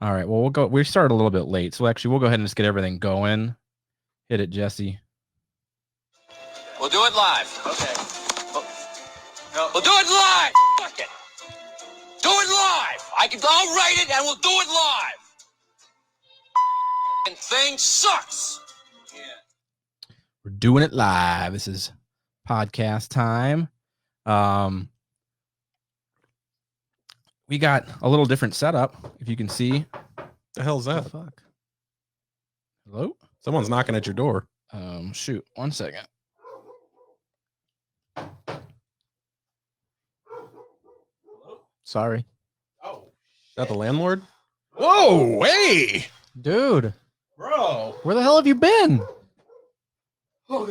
All right. Well, we'll go. We started a little bit late, so actually, we'll go ahead and just get everything going. Hit it, Jesse. We'll do it live. Okay. We'll do it live. Fuck it. Do it live. I'll write it and we'll do it live. And thing sucks. Yeah. We're doing it live. This is podcast time. We got a little different setup. If you can see. The hell's that? Oh, fuck. Hello? Someone's knocking at your door. Shoot. 1 second. Sorry. Oh, Is that the landlord? whoa! Hey, Dude, bro. where the hell have you been? Oh,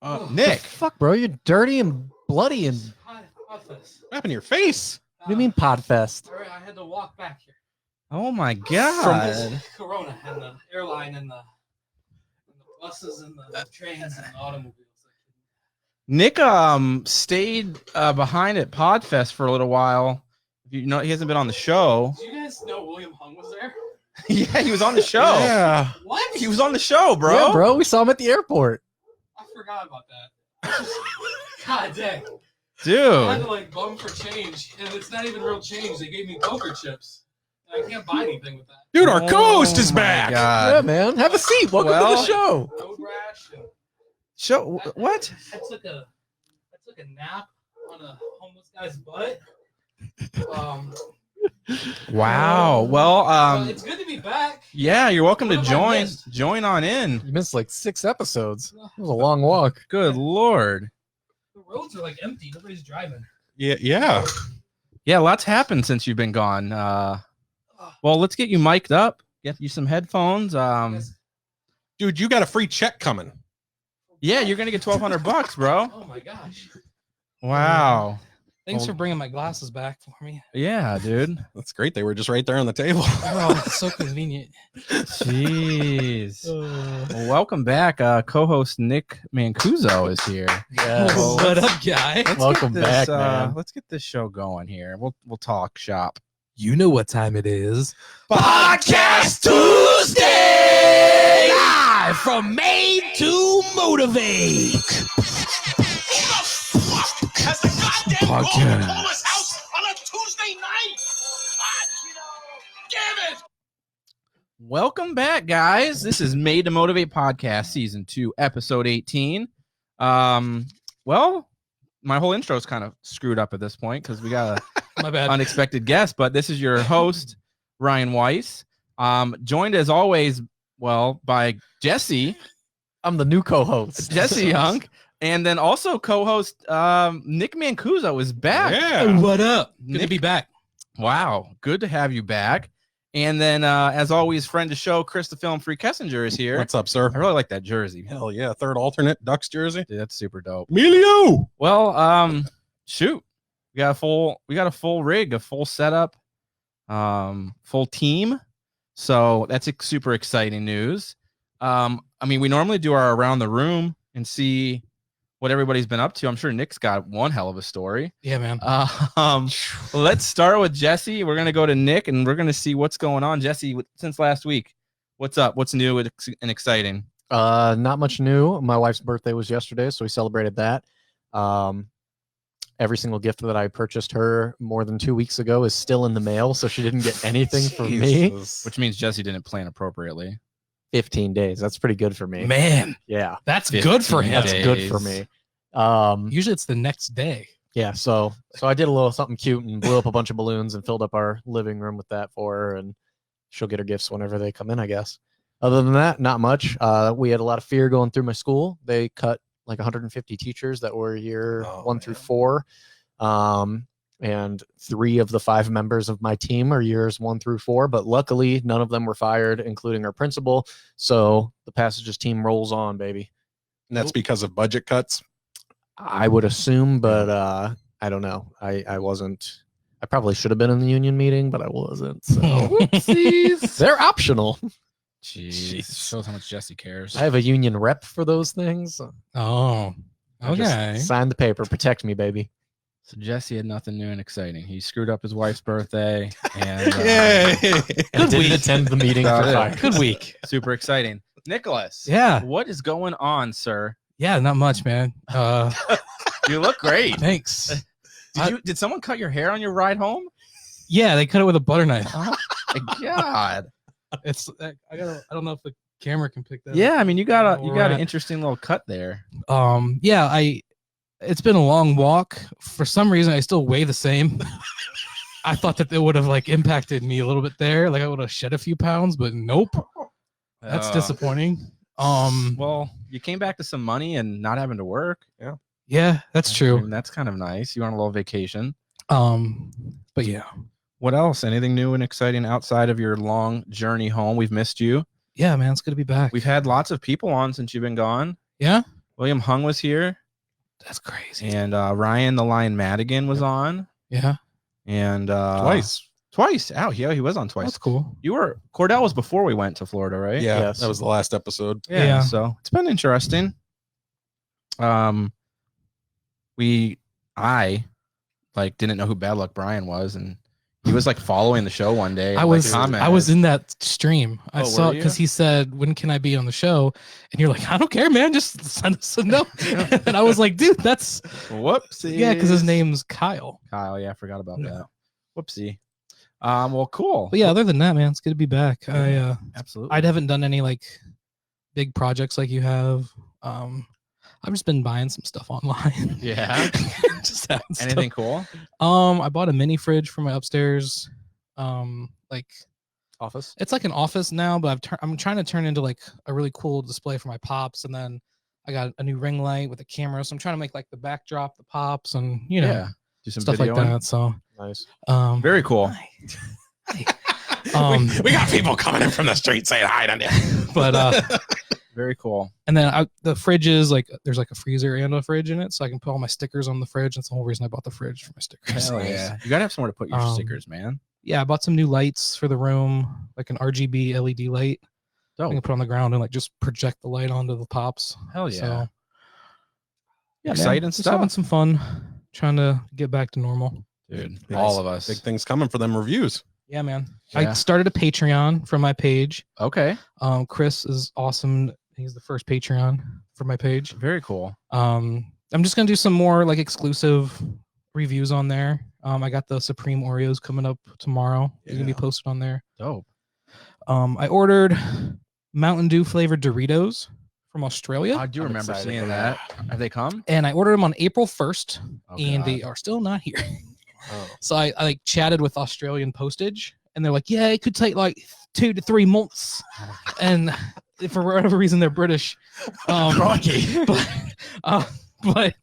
God. Nick. The fuck, bro? You're dirty and bloody and... Podfest. What happened to your face? What do you mean Podfest? I had to walk back here. Oh my God. Corona and the airline and the buses and the trains and the automobiles. Nick stayed behind at Podfest for a little while. You know, he hasn't been on the show. Do you guys know William Hung was there? Yeah, he was on the show. Yeah. What? He was on the show, bro. Yeah, bro. We saw him at the airport. I forgot about that. God dang. I had Dude. to like bum for change, and it's not even real change. They gave me poker chips. I can't buy anything with that. Dude, our co-host is my back. God. Yeah, man. Have a seat. Welcome to Well- the show. Road rash. And Show what? I took a nap on a homeless guy's butt. Wow. Well, It's good to be back. yeah, you're welcome to What have I join. missed? Join on in. You missed like 6 episodes. It was a long walk. Good Lord. The roads are like empty. Nobody's driving. Yeah. Yeah, lots happened since you've been gone. Well, let's get you mic'd up. Get you some headphones. Dude, you got a free check coming. Yeah, you're gonna get $1,200, bro. Oh my gosh. Wow. Thanks Well- for bringing my glasses back for me. Yeah, dude. That's great. They were just right there on the table. Oh, it's so convenient. Jeez. Well, welcome back. Co-host Nick Mancuso is here. Yes. What up, guy? Let's Welcome get this, back, man. Let's get this show going here. We'll talk shop. You know what time it is. Podcast Tuesday! Live from Made to Motivate. Has the goddamn Podcast. Police house on a Tuesday night? Damn it! Welcome back, guys. This is Made to Motivate Podcast, Season 2, Episode 18. Well, my whole intro is kind of screwed up at this point because we got My an bad. unexpected guest, but this is your host, Ryan Weiss. Joined as always, well, by Jesse I'm the new co-host. Unk, and then also co-host Nick Mancuso is back. Yeah. What up? Good to Nick- be back. Wow, good to have you back. And then, as always, friend of the show, Chris the Film Free Kessinger is here. What's up, sir? I really like that jersey. Hell yeah. Third alternate Ducks jersey. Dude, that's super dope. Emilio. Well, shoot, we got a full rig, a full setup, full team. So that's super exciting news. I mean, we normally do our around the room and see what everybody's been up to. I'm sure Nick's got one hell of a story. Yeah, man. Let's start with Jesse. We're gonna go to Nick and we're gonna see what's going on. Jesse, since last week, what's up? What's new and exciting? Not much new. My wife's birthday was yesterday, so we celebrated that. Every single gift that I purchased her more than 2 weeks ago is still in the mail, so she didn't get anything from me. Jesus. Which means Jesse didn't plan appropriately. 15 days. That's pretty good for me. Man, Yeah, that's good for 15 him. that's good for me. Usually it's the next day. Yeah, so I did a little something cute and blew up a bunch of balloons and filled up our living room with that for her, and she'll get her gifts whenever they come in, I guess. Other than that, not much. We had a lot of fear going through my school. They cut like 150 teachers that were year 1 through 4. And 3 of the 5 members of my team are years 1 through 4, but luckily none of them were fired, including our principal. So the Passages team rolls on, baby. And that's because of budget cuts. I would assume, but I don't know. I wasn't. I probably should have been in the union meeting, but I wasn't. So Whoopsies. they're optional. Jeez. Shows how much Jesse cares. I have a union rep for those things. Oh, I just okay. sign the paper. Protect me, baby. So Jesse had nothing new and exciting. He screwed up his wife's birthday, and And didn't attend the meeting. About for it. fire. Good week. super exciting. Nicholas, Yeah. what is going on, sir? Yeah, not much, man. You look great. Thanks. Did someone cut your hair on your ride home? Yeah, they cut it with a butter knife. Oh my God. It's I don't know if the camera can pick that up. Yeah, I mean, you got an Right. interesting little cut there. Yeah, it's been a long walk. For some reason I still weigh the same. I thought that it would have like impacted me a little bit there. Like I would have shed a few pounds, but nope. That's disappointing. Well, you came back to some money and not having to work. Yeah, that's I true. mean, that's kind of nice. You on a little vacation. But yeah. What else? Anything new and exciting outside of your long journey home? We've missed you. Yeah, man, it's good to be back. We've had lots of people on since you've been gone. Yeah? William Hung was here, That's crazy. and Ryan the Lion Madigan was on, Yeah. and Twice. Oh, yeah, he was on twice. That's cool. Cordell was before we went to Florida, right? Yeah, Yes. that was the last episode. Yeah. So it's been interesting. I like didn't know who Bad Luck Brian was, and he was like following the show one day. I and, was like, I was in that stream. I Oh, saw were it because you? he said, "When can I be on the show?" And you're like, "I don't care, man. Just send us a note." And I was like, "Dude, that's Whoopsie. yeah," because his name's Kyle. Kyle. Yeah, I forgot about Yeah. that. Whoopsie. Well, cool. But yeah, other than that, man, it's good to be back. Absolutely. I haven't done any like big projects like you have. I've just been buying some stuff online. Yeah. Just having stuff. Anything cool? I bought a mini fridge for my upstairs. Like Office. it's like an office now, but I'm trying to turn into like a really cool display for my pops, and then I got a new ring light with a camera, so I'm trying to make like the backdrop, the pops, and you know Yeah. Do some stuff like videoing. that. So Nice. Very cool. We got people coming in from the street saying hi to you. but Very cool. and then the fridge is like there's like a freezer and a fridge in it, so I can put all my stickers on the fridge. That's the whole reason I bought the fridge for my stickers. Hell yeah. You gotta have somewhere to put your stickers, man. Yeah, I bought some new lights for the room, like an RGB LED light. I can Dope. put on the ground and like just project the light onto the pops. Hell yeah. So, yeah, man, Exciting just having stuff. some fun, trying to get back to normal. Dude, Nice. all of us. Big things coming for them reviews. Yeah, man. Yeah. I started a Patreon for my page. Okay. Chris is awesome. He's the first Patreon for my page. Very cool. I'm just gonna do some more like exclusive reviews on there. I got the Supreme Oreos coming up tomorrow. They're gonna be Yeah. posted on there. Dope. I ordered Mountain Dew flavored Doritos from Australia, I do I'm remember excited seeing for that. Have they come? and I ordered them on April 1st, Oh, and God. they are still not here. Oh. So I like chatted with Australian postage, and they're like, "Yeah, it could take like 2 to 3 months," and for whatever reason they're British. But,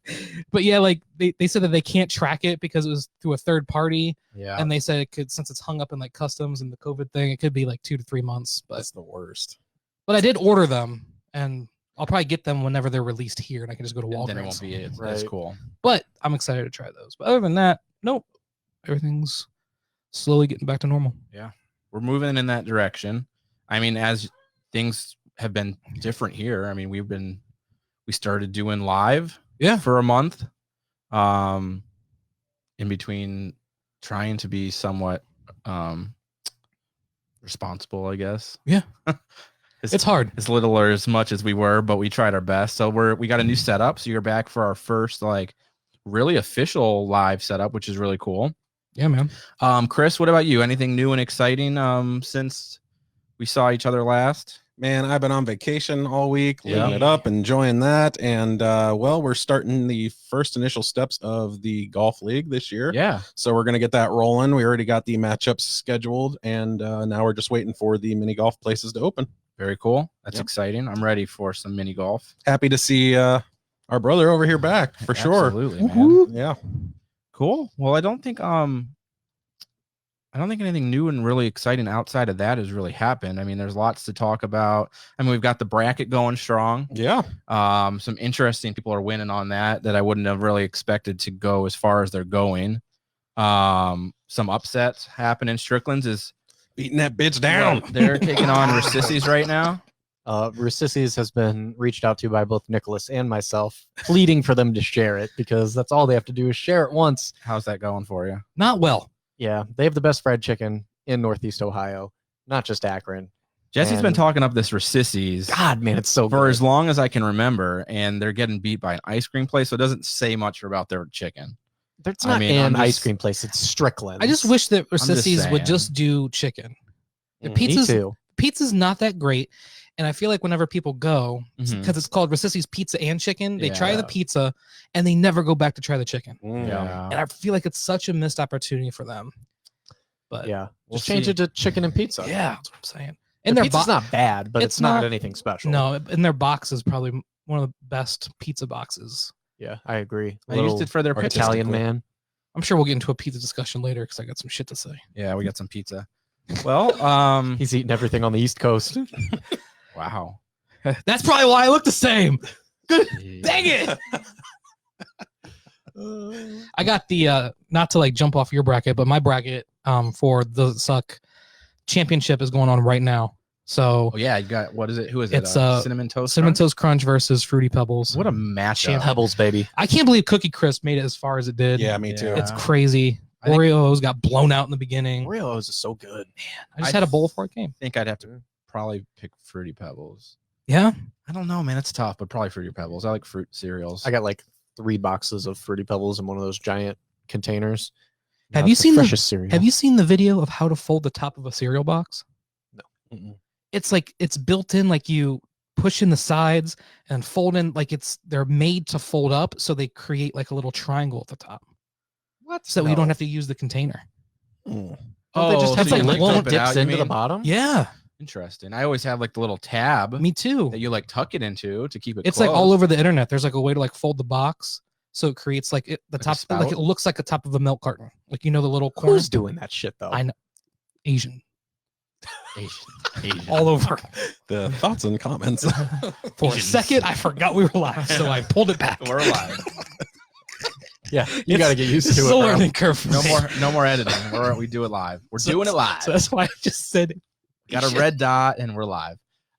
but yeah, like they said that they can't track it because it was through a third party, Yeah. and they said it could, since it's hung up in like customs and the COVID thing, it could be like 2 to 3 months. But That's the worst. I did order them, and I'll probably get them whenever they're released here, and I can just go to Walgreens. Then it won't be as Right. cool. But I'm excited to try those. But other than that, nope. Everything's slowly getting back to normal. We're moving in that direction. I mean, as things have been different here, I mean, we started doing live for a month. In between trying to be somewhat responsible, I guess. Yeah. As- It's hard. as little or as much as we were, but we tried our best. So we got a new setup. So you're back for our first like really official live setup, which is really cool. Yeah, man. Chris, what about you? Anything new and exciting since we saw each other last? Man, I've been on vacation all week, Yeah. living it up, enjoying that. And well, we're starting the first initial steps of the golf league this year. Yeah. So we're going to get that rolling. We already got the matchups scheduled, and now we're just waiting for the mini golf places to open. Very cool. That's Yep. exciting. I'm ready for some mini golf. Happy to see our brother over here back for sure. Absolutely, man. Yeah. Cool. Well, I don't think anything new and really exciting outside of that has really happened. I mean, there's lots to talk about. I mean, we've got the bracket going strong. Yeah. Some interesting people are winning on that I wouldn't have really expected to go as far as they're going. Some upsets happening. Strickland's is Beating that bitch down. they're taking on Recissi's right now. Russicis has been reached out to by both Nicholas and myself, pleading for them to share it because that's all they have to do is share it once. How's that going for you? Not well. Yeah, they have the best fried chicken in Northeast Ohio, not just Akron. Jesse's been And- talking up this Russicis God, man, it's so for good. as long as I can remember, and they're getting beat by an ice cream place, so it doesn't say much about their chicken. It's I not mean, I'm an ice just- cream place. It's Strickland. I just wish that just Russicis would saying. just do chicken. The Mm, Me pizza's too. pizza's not that great, and I feel like whenever people go, because Mhm. it's called Russicis Pizza and Chicken, they try the Yeah. pizza and they never go back to try the chicken. Yeah. And I feel like it's such a missed opportunity for them. But Yeah, We'll just change see. it to chicken and pizza. yeah, that's what I'm saying. And And their their pizza's bo- not bad, but it's it's not not- anything special. no, and their box is probably one of the best pizza boxes. Yeah, I agree. I used it for their pizza. Italian man. I'm sure we'll get into a pizza discussion later because I got some shit to say. Yeah, we got some pizza. Well, He's eating everything on the East Coast. wow. That's probably why I look the same. Dang it! I got the not to like jump off your bracket, but my bracket for the Suck championship is going on right now. So Oh yeah, you got what is it? Who is it? It's, Cinnamon Toast. Cinnamon Crunch? Toast Crunch versus Fruity Pebbles. What a matchup! Pebbles, baby. I can't believe Cookie Crisp made it as far as it did. Yeah, me too. Yeah. It's crazy. I think- Oreos got blown out in the beginning. Oreos is so good. I just I had a bowl before it came. I think I'd have to probably pick Fruity Pebbles. Yeah. I don't know, man. It's tough, but probably Fruity Pebbles. I like fruit cereals. I got like 3 boxes of Fruity Pebbles in one of those giant containers. Have That's you seen the- freshest cereal? Have you seen the video of how to fold the top of a cereal box? Mm-mm. It's like it's built in, like you push in the sides and fold in, like they're made to fold up, so they create like a little triangle at the top. what? So you don't have to use the container. Mm. Don't they just so have it's like you like one flip it dips out, you into the mean? bottom? Yeah, Interesting. I always have like the little tab me too. that you like tuck it into to keep it. It's like all closed. over the internet. There's like a way to like fold the box, so it creates like the a top, like spout? it looks like the top of a milk carton. Like the little corner. Who's doing that shit though? I know. Asian Asian. all over. The thoughts and comments. For a Asians. second, I forgot we were live, so I pulled it back. We're alive. Yeah, you got to get used to It's it. a bro. learning curve for No me. more editing. We do it live. We're doing it live. So that's why I just said Got a red dot and we're live.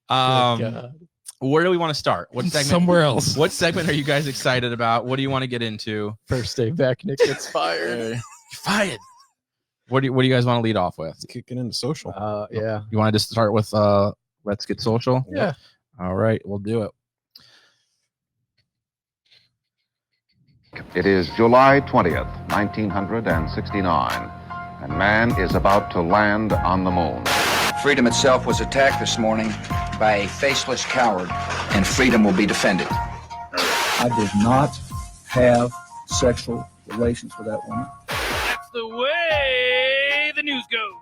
Good God. Where do we want to start? What segment? somewhere else. What segment are you guys excited about? What do you want to get into? First day back, Nick gets fired. Fired. What do you guys want to lead off with? Kicking into social. Yeah. You want to just start with Let's Get Social? Yeah. All right, we'll do it. It is July 20th, 1969, and man is about to land on the moon. Freedom itself was attacked this morning by a faceless coward, and freedom will be defended. I did not have sexual relations with that woman. That's the way the news goes.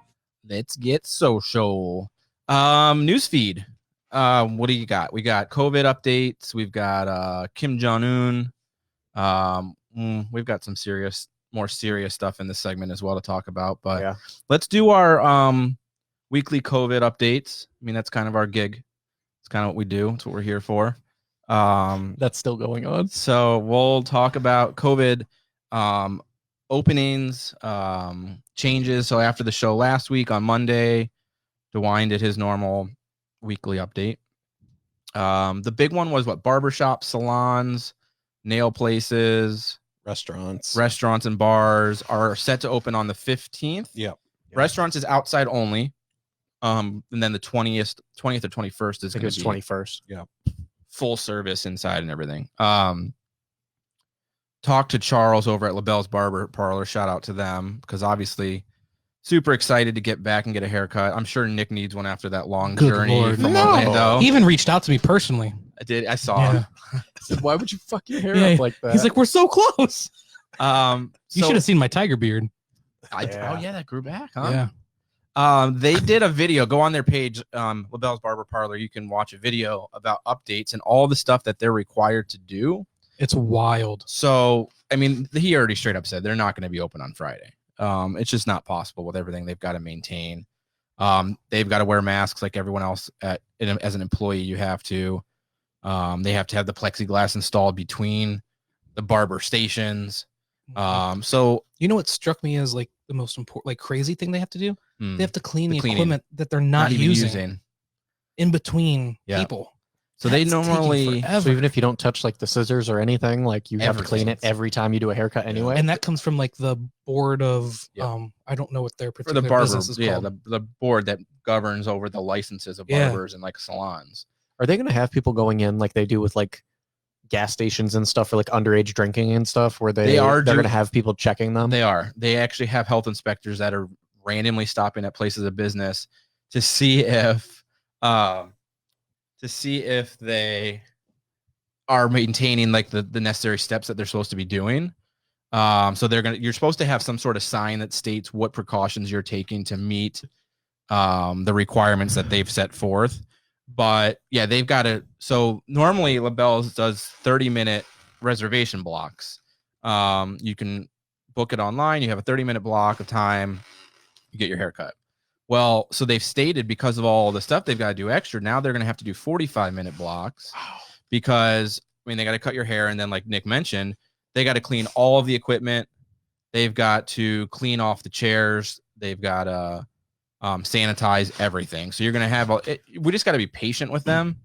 Let's get social. Newsfeed. What do you got? We got COVID updates. We've got Kim Jong-un. We've got some more serious stuff in this segment as well to talk about. But Yeah. let's do our weekly COVID updates. I mean, that's kind of our gig. It's kind of what we do. It's what we're here for. That's still going on. So we'll talk about COVID openings, changes. So after the show last week on Monday, DeWine did his normal weekly update. The big one was barbershops, salons, nail places, Restaurants. and bars are set to open on the 15th. Yep. Restaurants is outside only. And then the 20th or 21st is I think going it's to be 21st. full service inside and everything. Talked to Charles over at LaBelle's Barber Parlor. Shout out to them because obviously super excited to get back and get a haircut. I'm sure Nick needs one after that long Good journey Lord. from No. Orlando. He even reached out to me personally. I saw Yeah. him. I said, why would you fuck your hair Yeah, up like that? He's like, we're so close. You So- should have seen my tiger beard. Yeah. Oh yeah, that grew back, huh? Yeah. They did a video. Go on their page, LaBelle's Barber Parlor. You can watch a video about updates and all the stuff that they're required to do. It's wild. So, I mean, he already straight up said they're not going to be open on Friday. It's just not possible with everything they've got to maintain. They've got to wear masks like everyone else as an employee. You have to. They have to have the plexiglass installed between the barber stations. So You know what struck me as like the most important, like crazy thing they have to do? They have to clean The the cleaning. equipment that they're not even using. in between Yeah. people. So they That's taking normally, forever. So even if you don't touch like the scissors or anything, like you have to clean it every time you do a haircut anyway. and that comes from like the board of Yep. I don't know what their for particular the barber, business is called. the board that governs over the licenses of Yeah. barbers and like salons. Are they going to have people going in like they do with like gas stations and stuff for like underage drinking and stuff, where they're going to have people checking them? They actually have health inspectors that are randomly stopping at places of business to see if they are maintaining like the necessary steps that they're supposed to be doing. So you're supposed to have some sort of sign that states what precautions you're taking to meet the requirements that they've set forth. But yeah, they've got to. So normally LaBelle's does 30-minute reservation blocks. You can book it online. You have a 30-minute block of time. You get your haircut. Well, so they've stated because of all the stuff they've got to do extra, now they're going to have to do 45-minute blocks because, I mean, they got to cut your hair. And then like Nick mentioned, they got to clean all of the equipment. They've got to clean off the chairs. They've got to sanitize everything. So you're going to have, we just got to be patient with them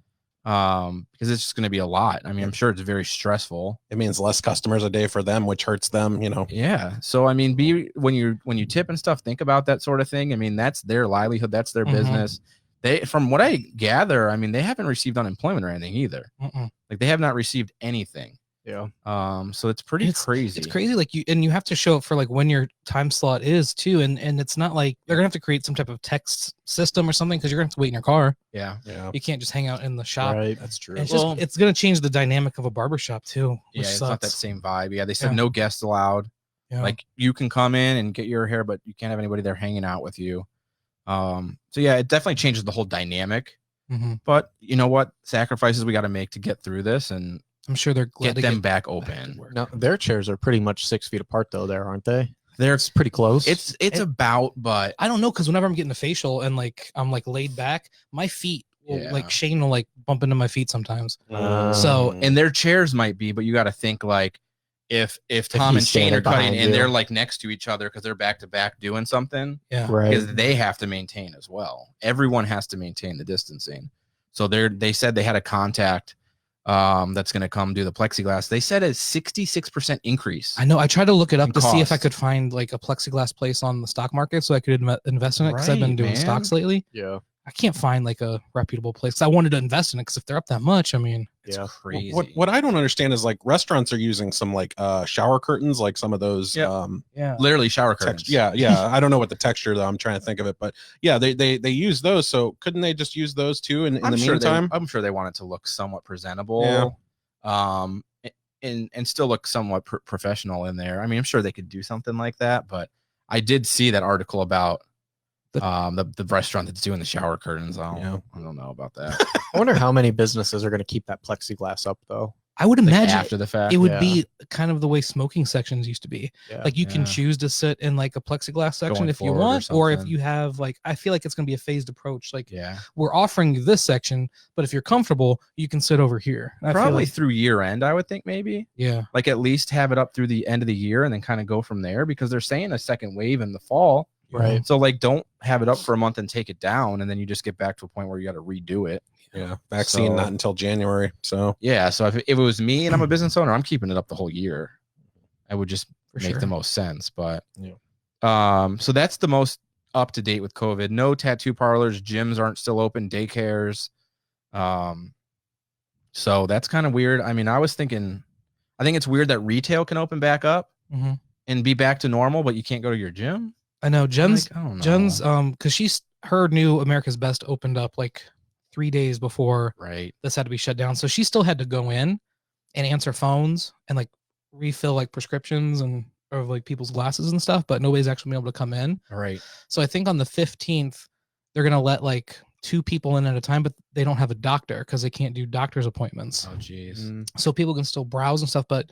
because it's just going to be a lot. I mean, I'm sure it's very stressful. It means less customers a day for them, which hurts them, you know. Yeah. So I mean, when you tip and stuff, think about that sort of thing. I mean, that's their livelihood, that's their business. They, from what I gather, I mean, they haven't received unemployment or anything either. Like they have not received anything. Yeah. So it's pretty crazy. It's crazy. Like you have to show up for like when your time slot is too. And it's not like they're gonna have to create some type of text system or something because you're gonna have to wait in your car. Yeah. You can't just hang out in the shop. Right. That's true. And it's gonna change the dynamic of a barbershop too. Yeah, Which it's sucks. not that same vibe. Yeah, they said no guests allowed. Yeah. Like you can come in and get your hair, but you can't have anybody there hanging out with you. So yeah, it definitely changes the whole dynamic. But you know what? Sacrifices we got to make to get through this, and I'm sure they're glad get them back open. Now their chairs are pretty much 6 feet apart though, there, aren't they? They're It's pretty close. It's about, but I don't know because whenever I'm getting a facial and like I'm like laid back, my feet will like Shane will like bump into my feet sometimes. So and their chairs might be, but you got to think like if Tom and Shane are cutting and they're like next to each other because they're back to back doing something, because they have to maintain as well. Everyone has to maintain the distancing. So they said they had a contact that's going to come do the plexiglass. They said a 66% increase. I know. I tried to look it up to see if I cost. could find like a plexiglass place on the stock market so I could invest in it because I've been Right, doing man. stocks lately. Yeah. I can't find like a reputable place. I wanted to invest in it because if they're up that much, I mean, It's crazy. What I don't understand is like restaurants are using some like shower curtains, like some of those yeah, Literally shower curtains. yeah. I don't know what the texture though. I'm trying to think of it, but yeah, they use those. So couldn't they just use those too in the meantime? I'm sure they want it to look somewhat presentable. And still look somewhat professional in there. I mean, I'm sure they could do something like that, but I did see that article about the restaurant that's doing the shower curtains. I don't know about that. I wonder how many businesses are going to keep that plexiglass up though. I would Like imagine after the fact, it would be kind of the way smoking sections used to be. Yeah. Like you can choose to sit in like a plexiglass section Going if you forward or want, or if something. you have like, I feel like it's going to be a phased approach. Like yeah, we're offering you this section, but if you're comfortable, you can sit over here. I feel probably like, through year end. I would think maybe like at least have it up through the end of the year and then kind of go from there because they're saying a second wave in the fall. Right. So like don't have it up for a month and take it down and then you just get back to a point where you got to redo it. Yeah, vaccine not until January. So yeah, so if it was me and I'm a business owner, I'm keeping it up the whole year. I would just make the most sense. But so that's the most up to date with COVID. No tattoo parlors, gyms aren't still open, daycares. So that's kind of weird. I mean, I think it's weird that retail can open back up and be back to normal, but you can't go to your gym. I know Jen's, I don't know. because her new America's Best opened up like 3 days before this had to be shut down. So she still had to go in and answer phones and like refill like prescriptions and or like people's glasses and stuff, but nobody's actually been able to come in. Right. So I think on the 15th, they're going to let like 2 people in at a time, but they don't have a doctor because they can't do doctor's appointments. Oh, geez. So people can still browse and stuff, but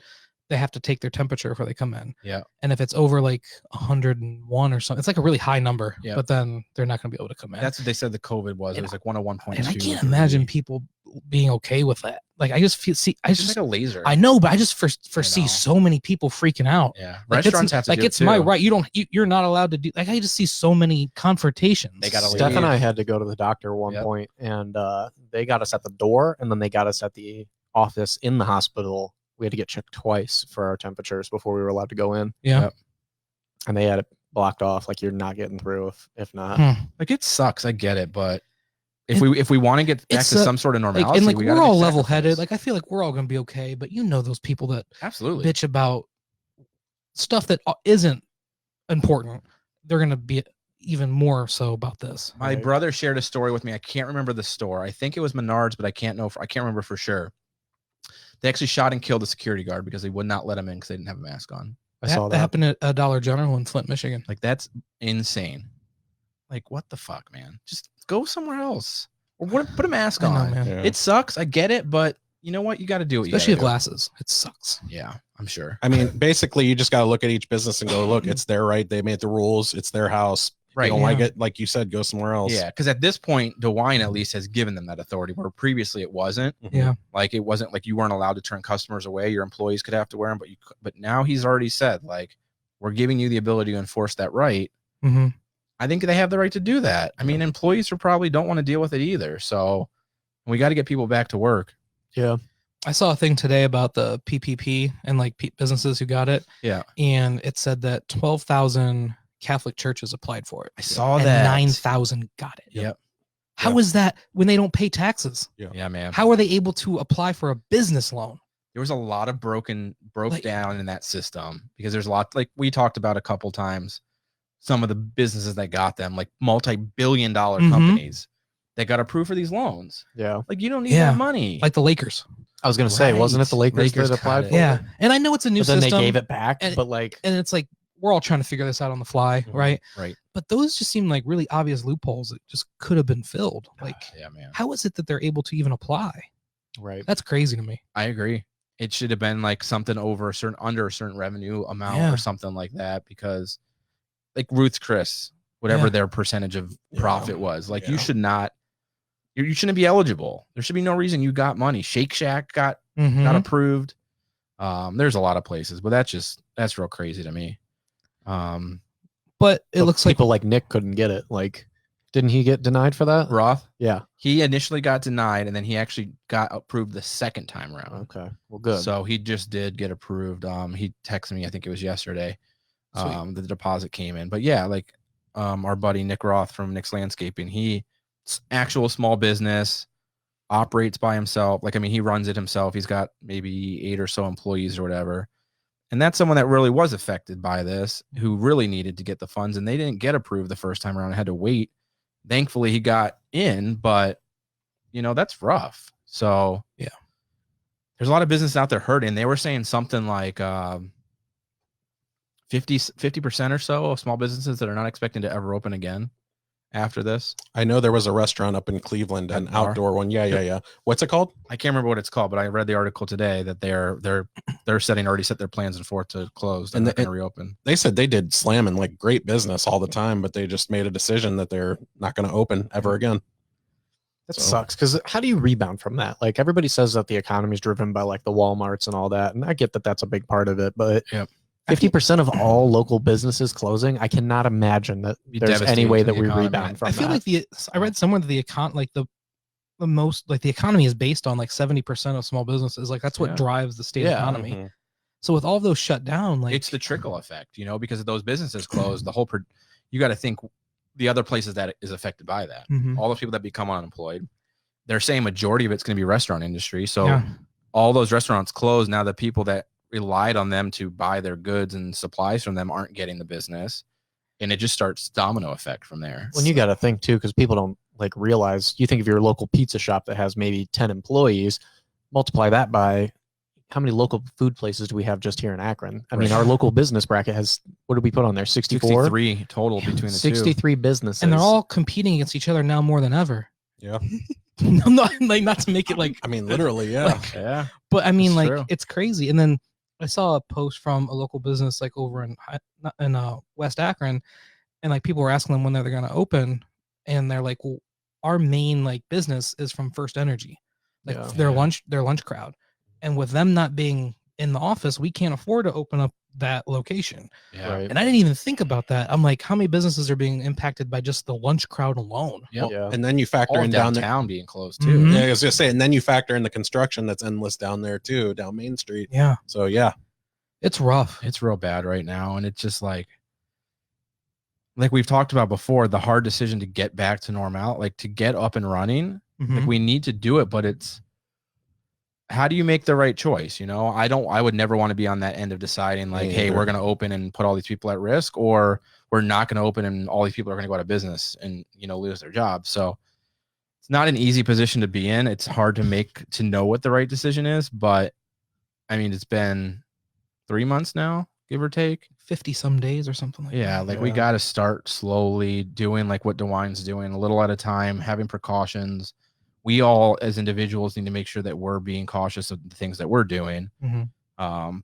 they have to take their temperature before they come in. Yeah. And if it's over like 101 or something, it's like a really high number, Yeah. but then they're not going to be able to come in. That's what they said the COVID was. It was like 101.2. And I can't imagine people being okay with that. Like I just It's like a laser. I know, but I just foresee know. so many people freaking out. Yeah, Like, restaurants have to like do it's it my too. right. You're not allowed to do. Like I just see so many confrontations. They gotta Steph leave. and I had to go to the doctor at one Yep. point, and they got us at the door, and then they got us at the office in the hospital. We had to get checked twice for our temperatures before we were allowed to go in. Yeah. Yep. And they had it blocked off, like you're not getting through if not. Like it sucks. I get it, but if we want to get back it's to a- some sort of Like, normality, and like we we're gotta all make level headed. sacrifice. Like I feel like we're all gonna be okay. But those people that Absolutely. bitch about stuff that isn't important, they're gonna be even more so about this. My brother shared a story with me. I can't remember the store. I think it was Menards, but I can't remember for sure. They actually shot and killed a security guard because they would not let him in because they didn't have a mask on. I saw That that. happened at Dollar General in Flint, Michigan. Like that's insane. Like what the fuck, man? Just go somewhere else or put a mask I know, on. man. Yeah. It sucks. I get it, but you know what? You got to do what Especially you with gotta glasses. It sucks. do. Yeah, I'm sure. I mean, basically, you just got to look at each business and go, look, it's their right. They made the rules. It's their house. Right. You don't yeah. like it, like you said, go somewhere else. Yeah, because at this point, DeWine at least has given them that authority, where previously it wasn't. Mhm. Yeah. Like it wasn't like you weren't allowed to turn customers away. Your employees could have to wear them, but now he's already said like we're giving you the ability to enforce that right. Mm-hmm. I think they have the right to do that. I mean, employees are probably don't want to deal with it either. So we got to get people back to work. Yeah. I saw a thing today about the PPP and like businesses who got it. Yeah. And it said that 12,000 Catholic churches applied for it. I saw and that. 9,000 got it. Yep. How is that when they don't pay taxes? Yeah, man. How are they able to apply for a business loan? There was a lot of broke Like- down in that system because there's a lot like we talked about a couple times. Some of the businesses that got them, like multi-billion-dollar Mhm. companies that got approved for these loans. Yeah. Like you don't need Yeah. that money. Like the Lakers. I was gonna say, wasn't it the Right. Lakers Lakers that applied got for it. Yeah. it? And I know it's a new But then system. they gave it back. and- But like, And it's like we're all trying to figure this out on the fly, Mhm. right? Right. But those just seem like really obvious loopholes that just could have been filled. Like, Yeah, man. how is it that they're able to even apply? right. That's crazy to me. I agree. It should have been like something under a certain revenue amount Yeah. or something like that because like Ruth's Chris, whatever Yeah. their percentage of Yeah. profit was, like Yeah. you should not you shouldn't be eligible. There should be no reason you got money. Shake Shack got Mhm. approved. There's a lot of places, but that's real crazy to me. But it But looks like people like Nick couldn't get it. Like, didn't he get denied for that? Roth, Yeah. he initially got denied and then he actually got approved the second time around. Okay. Well, good. So he just did get approved. He texted me, I think it was yesterday. Sweet. The deposit came in. But yeah, like our buddy Nick Roth from Nick's Landscaping, he's actual small business, operates by himself. Like, I mean, he runs it himself. He's got maybe 8 or so employees or whatever. And that's someone that really was affected by this, who really needed to get the funds, and they didn't get approved the first time around. I had to wait. Thankfully, he got in, but that's rough. So Yeah. there's a lot of business out there hurting. They were saying something like 50% or so of small businesses that are not expecting to ever open again after this. I know there was a restaurant up in Cleveland, an That bar? outdoor one. Yeah. What's it called? I can't remember what it's called, but I read the article today that they're already set their plans and forth to close. They're And not going to reopen. They said they did slamming like great business all the time, but they just made a decision that they're not going to open ever again. That So- sucks because how do you rebound from that? Like everybody says that the economy is driven by like the Walmarts and all that, and I get that that's a big part of it. But Yep. 50% of all local businesses closing, I cannot imagine that Be there's any devastating way to that the we economy. rebound from I feel that. like I read somewhere that the most like the economy is based on like 70% of small businesses. Like that's what Yeah. drives the state Yeah. economy. Mhm. So with all those shut down, like It's the trickle effect, because if those businesses close, you got to think the other places that is affected by that. Mhm. All those people that become unemployed, they're saying majority of it's going to be restaurant industry. So Yeah. all those restaurants close. Now the people that relied on them to buy their goods and supplies from them aren't getting the business, and it just starts domino effect from there. When you got to think too, because people don't like realize. You think of your local pizza shop that has maybe 10 employees, multiply that by how many local food places do we have just here in Akron? I mean, Right. our local business bracket has, what did we put on there? 64, 63 total between the two. 63 businesses, and they're all competing against each other now more than ever. Yeah. not to make it like, I mean, literally, yeah. Like, Yeah. but I mean, It's like true. it's crazy. And then I saw a post from a local business like over in West Akron, and like people were asking them when they're going to open, and they're like, "Well, our main like business is from First Energy. like Yeah. their lunch crowd. And with them not being in the office, we can't afford to open up that location. Yeah. Right. And I didn't even think about that. I'm like, how many businesses are being impacted by just the lunch crowd alone? Yep. Yeah. And then you factor All in down there. downtown being closed too. Mhm. Yeah, I was gonna say, and then you factor in the construction that's endless down there too, down Main Street. Yeah, So yeah, it's rough. It's real bad right now, and it's just like we've talked about before, the hard decision to get back to normal, like to get up and running. Mhm. Like we need to do it, but it's how do you make the right choice? You know, I would never want to be on that end of deciding like, Me hey, either. we're going to open and put all these people at risk, or we're not going to open and all these people are going to go out of business and, you know, lose their job. So it's not an easy position to be in. It's hard to know what the right decision is, but I mean, it's been 3 months now, give or take. 50 some days or something like Yeah, that. like we got to start slowly doing like what DeWine's doing, a little at a time, having precautions. We all as individuals need to make sure that we're being cautious of the things that we're doing. Mhm.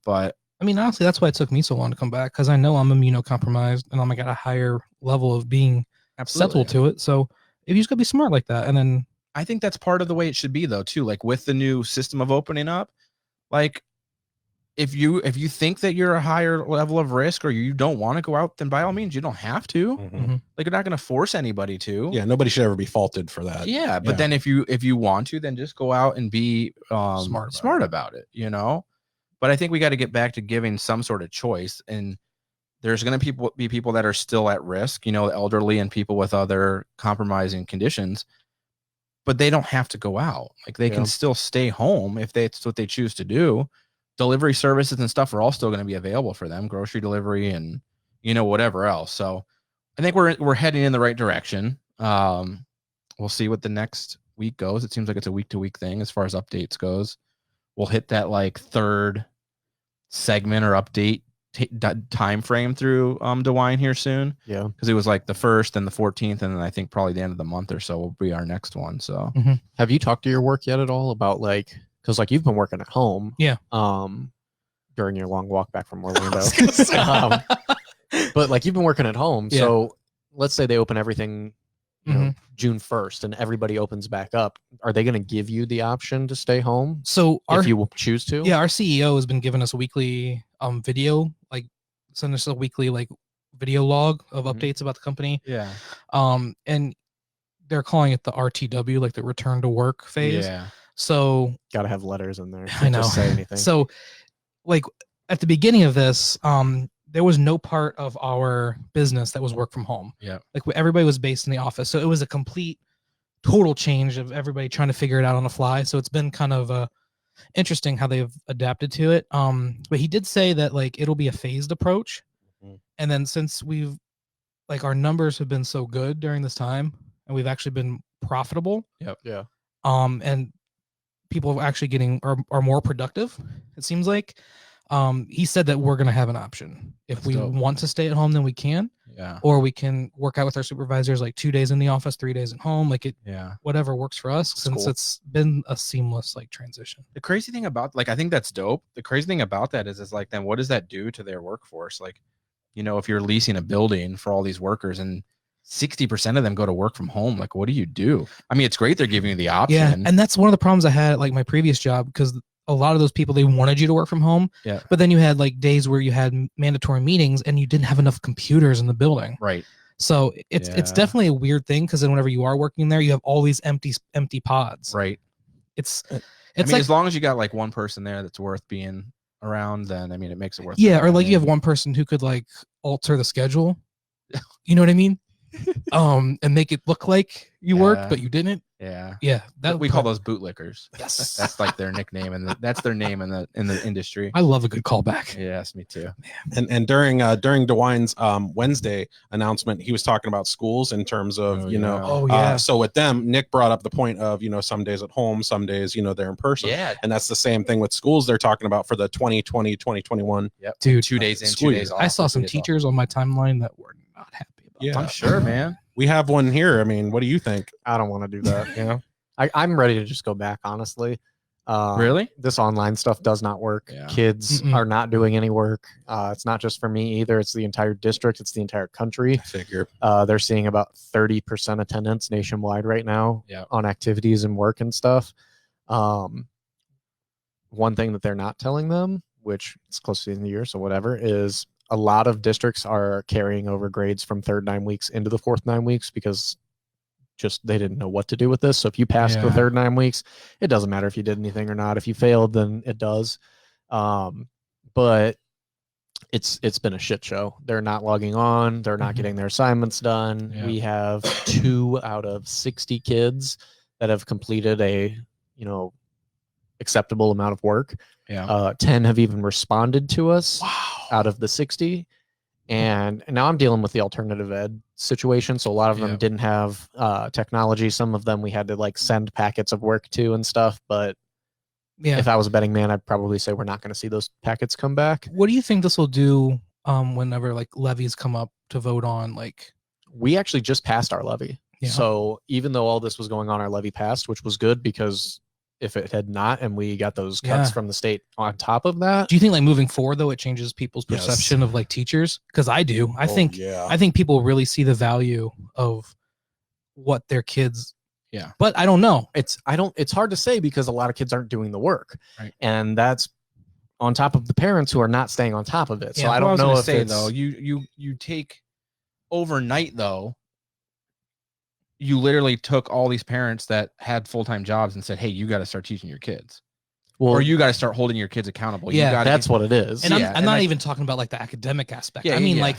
But I mean, honestly, that's why it took me so long to come back, because I know I'm immunocompromised and I'm at a higher level of being settled to it. So if you just gotta be smart like that, and then I think that's part of the way it should be though, too. Like with the new system of opening up, like if you think that you're a higher level of risk or you don't want to go out, then by all means, you don't have to. Mhm. Like you're not going to force anybody to. Yeah, nobody should ever be faulted for that. Yeah, but then if you want to, then just go out and be smart about it, you know. But I think we got to get back to giving some sort of choice, and there's going to be people that are still at risk, you know, the elderly and people with other compromising conditions, but they don't have to go out. Like they can still stay home if that's what they choose to do. Delivery services and stuff are all still going to be available for them, grocery delivery and, you know, whatever else. So I think we're heading in the right direction. We'll see what the next week goes. It seems like it's a week-to-week thing as far as updates goes. We'll hit that like third segment or update time frame through DeWine here soon. Yeah, because it was like the 1st and the 14th, and then I think probably the end of the month or so will be our next one. So have you talked to your work yet at all about like, because like you've been working at home, during your long walk back from Orlando, but like you've been working at home. So let's say they open everything, you know, June 1st, and everybody opens back up. Are they going to give you the option to stay home? So if you choose to? Yeah, our CEO has been giving us a weekly video, like send us a weekly like video log of updates about the company. Yeah. And they're calling it the RTW, like the return to work phase. Yeah. So gotta have letters in there. I know. Just say anything. So like at the beginning of this, there was no part of our business that was work from home. Yeah. Like everybody was based in the office. So it was a complete total change of everybody trying to figure it out on the fly. So it's been kind of interesting how they've adapted to it. But he did say that like it'll be a phased approach. And then since we've like our numbers have been so good during this time and we've actually been profitable. Yeah. And people are actually are more productive, it seems like. He said that we're going to have an option. If we want to stay at home, then we can. Yeah. Or we can work out with our supervisors, like 2 days in the office, 3 days at home. Like whatever works for us, since it's been a seamless like transition. The crazy thing about like, I think that's dope. The crazy thing about that is like, then what does that do to their workforce? Like, you know, if you're leasing a building for all these workers and 60% of them go to work from home, like what do you do? I mean, it's great they're giving you the option. Yeah, and that's one of the problems I had at like my previous job, because a lot of those people, they wanted you to work from home. Yeah. But then you had like days where you had mandatory meetings and you didn't have enough computers in the building. Right. So it's definitely a weird thing, because then whenever you are working there, you have all these empty pods. Right. It's I mean, like, as long as you got like one person there that's worth being around, then I mean it makes it worth it. Yeah, or like you have one person who could like alter the schedule. You know what I mean? And make it look like you worked, but you didn't. Yeah. Yeah. That we call those bootlickers. Yes. That's like their nickname, and that's their name in the industry. I love a good callback. Yes, me too. And during DeWine's Wednesday announcement, he was talking about schools in terms of so with them, Nick brought up the point of, you know, some days at home, some days, you know, they're in person. Yeah. And that's the same thing with schools. They're talking about for the 2020-2021. Yep. Dude, 2 days in, school 2 year. days off. I saw some teachers on my timeline that were not happy about Yeah, I'm sure, man. We have one here. I mean, what do you think? I don't want to do that. You know, I'm ready to just go back, honestly. Really? This online stuff does not work. Yeah. Kids are not doing any work. It's not just for me either. It's the entire district. It's the entire country. I figure. They're seeing about 30% attendance nationwide right now Yeah. on activities and work and stuff. One thing that they're not telling them, which is close to the end of the year, so whatever, is a lot of districts are carrying over grades from third 9 weeks into the fourth 9 weeks because just they didn't know what to do with this. So if you passed the third 9 weeks, it doesn't matter if you did anything or not. If you failed, then it does. But it's been a shit show. They're not logging on. They're not getting their assignments done. Yeah. We have 2 out of 60 kids that have completed a, acceptable amount of work. 10 have even responded to us out of the 60. And now I'm dealing with the alternative ed situation. So a lot of them didn't have technology. Some of them we had to like send packets of work to and stuff. But if I was a betting man, I'd probably say we're not going to see those packets come back. What do you think this will do whenever like levies come up to vote on? Like, we actually just passed our levy. So even though all this was going on, our levy passed, which was good because if it had not, and we got those cuts from the state on top of that. Do you think like moving forward though, it changes people's perception of like teachers? Because I do. I think people really see the value of what their kids. Yeah. But I don't know. It's hard to say because a lot of kids aren't doing the work. Right. And that's on top of the parents who are not staying on top of it. So Yeah, I don't know if say though, you take overnight though. You literally took all these parents that had full-time jobs and said, hey, you got to start teaching your kids. Well, or you got to start holding your kids accountable. Yeah, that's what it is. And I'm not even talking about like the academic aspect. I mean like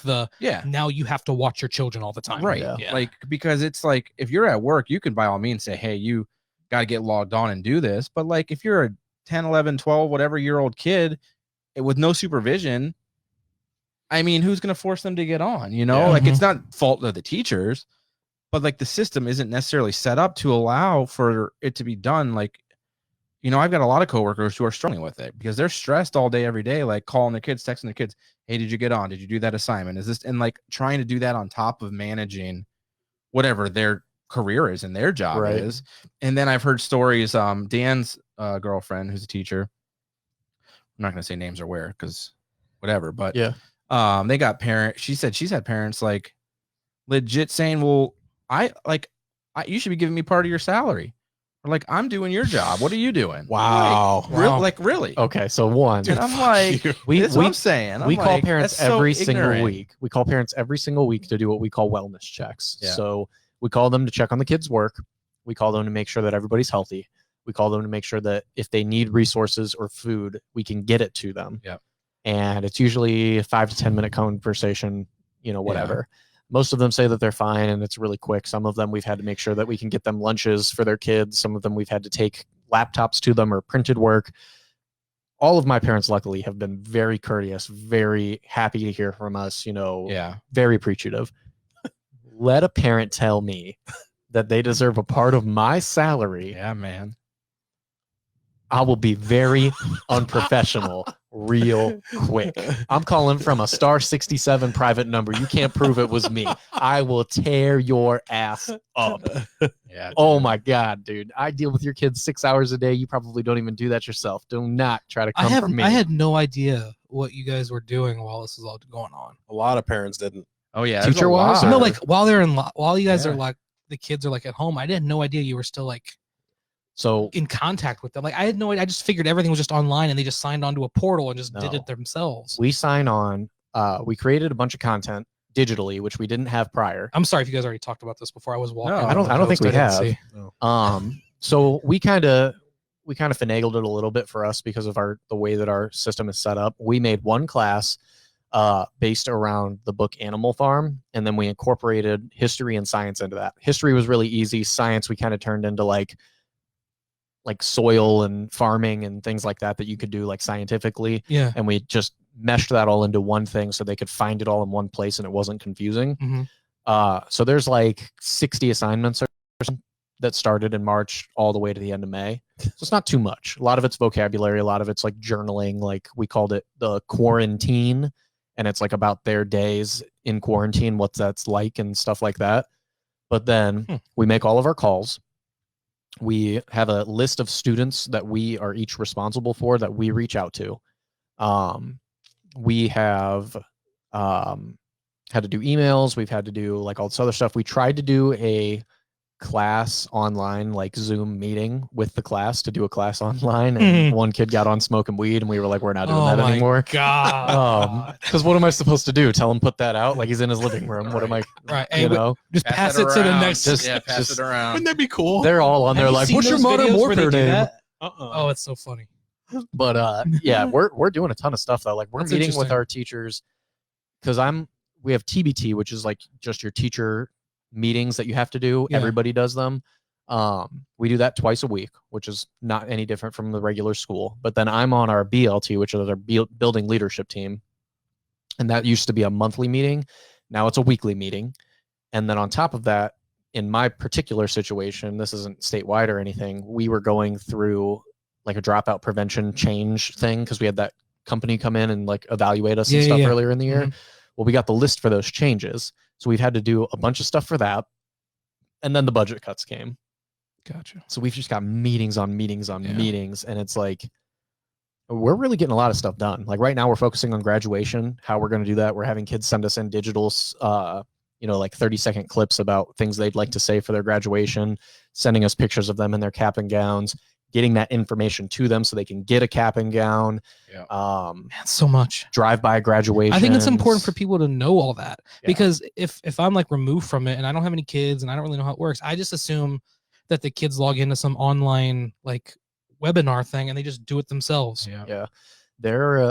now you have to watch your children all the time. Right. Yeah. Like, because it's like, if you're at work, you can by all means say, hey, you got to get logged on and do this. But like, if you're a 10, 11, 12, whatever year old kid with no supervision, I mean, who's going to force them to get on? Like it's not fault of the teachers. But like the system isn't necessarily set up to allow for it to be done. Like, I've got a lot of coworkers who are struggling with it because they're stressed all day, every day, like calling their kids, texting their kids. Hey, did you get on? Did you do that assignment? Is this, and like trying to do that on top of managing whatever their career is and their job is. And then I've heard stories. Dan's girlfriend, who's a teacher, I'm not going to say names or where, because whatever, but they got parents. She said she's had parents like legit saying, well, you should be giving me part of your salary. Or like, I'm doing your job. What are you doing? Wow. Really? Okay. So one, and I'm like, that's what I'm saying. We call parents every single week. We call parents every single week to do what we call wellness checks. Yeah. So we call them to check on the kids' work. We call them to make sure that everybody's healthy. We call them to make sure that if they need resources or food, we can get it to them. Yeah. And it's usually a 5 to 10 minute conversation, whatever. Yeah. Most of them say that they're fine and it's really quick. Some of them we've had to make sure that we can get them lunches for their kids. Some of them we've had to take laptops to them or printed work. All of my parents, luckily, have been very courteous, very happy to hear from us, very appreciative. Let a parent tell me that they deserve a part of my salary. Yeah, man. I will be very unprofessional real quick. I'm calling from a star 67 private number. You can't prove it was me. I will tear your ass up. Yeah. Oh my God, dude. I deal with your kids 6 hours a day. You probably don't even do that yourself. Do not try to come from me. I had no idea what you guys were doing while this was all going on. A lot of parents didn't. Oh yeah. Teacher wise? No, like while you guys are like, the kids are like at home. I had no idea you were still like in contact with them. Like I had no idea. I just figured everything was just online and they just signed onto a portal and just did it themselves. We sign on. We created a bunch of content digitally, which we didn't have prior. I'm sorry if you guys already talked about this before I was walking. No, I don't think we have. No. So we kind of finagled it a little bit for us because of the way that our system is set up. We made one class based around the book Animal Farm, and then we incorporated history and science into that. History was really easy. Science we kind of turned into like soil and farming and things like that you could do like scientifically. Yeah. And we just meshed that all into one thing so they could find it all in one place and it wasn't confusing. Mm-hmm. So there's like 60 assignments that started in March all the way to the end of May. So it's not too much. A lot of it's vocabulary. A lot of it's like journaling. Like we called it the quarantine, and it's like about their days in quarantine, what that's like and stuff like that. But then we make all of our calls. We have a list of students that we are each responsible for that we reach out to. We have had to do emails. We've had to do like all this other stuff. We tried to do a class online, like Zoom meeting with the class to do a class online, and one kid got on smoking weed, and we were like, we're not doing that anymore. God. Because what am I supposed to do? Tell him put that out? Like, he's in his living room. What am I? Right. You know, just pass it to the next. Pass it around. Wouldn't that be cool? they're all on there like, what's your Modern Warfare name? Oh, it's so funny. But yeah, we're doing a ton of stuff though. Like, we're That's meeting with our teachers because we have TBT, which is like just your teacher meetings that you have to do. Yeah. Everybody does them. We do that twice a week, which is not any different from the regular school. But then I'm on our BLT, which is our building leadership team. And that used to be a monthly meeting. Now it's a weekly meeting. And then on top of that, in my particular situation, this isn't statewide or anything, we were going through like a dropout prevention change thing because we had that company come in and like evaluate us and stuff earlier in the year. Well, we got the list for those changes. So we've had to do a bunch of stuff for that. And then the budget cuts came. Gotcha. So we've just got meetings on meetings on meetings. And it's like, we're really getting a lot of stuff done. Like right now we're focusing on graduation, how we're going to do that. We're having kids send us in digitals, like 30-second clips about things they'd like to say for their graduation, sending us pictures of them in their cap and gowns, getting that information to them so they can get a cap and gown. Yeah. Man, so much drive-by graduation. I think it's important for people to know all that because if I'm like removed from it and I don't have any kids and I don't really know how it works, I just assume that the kids log into some online like webinar thing and they just do it themselves. Yeah.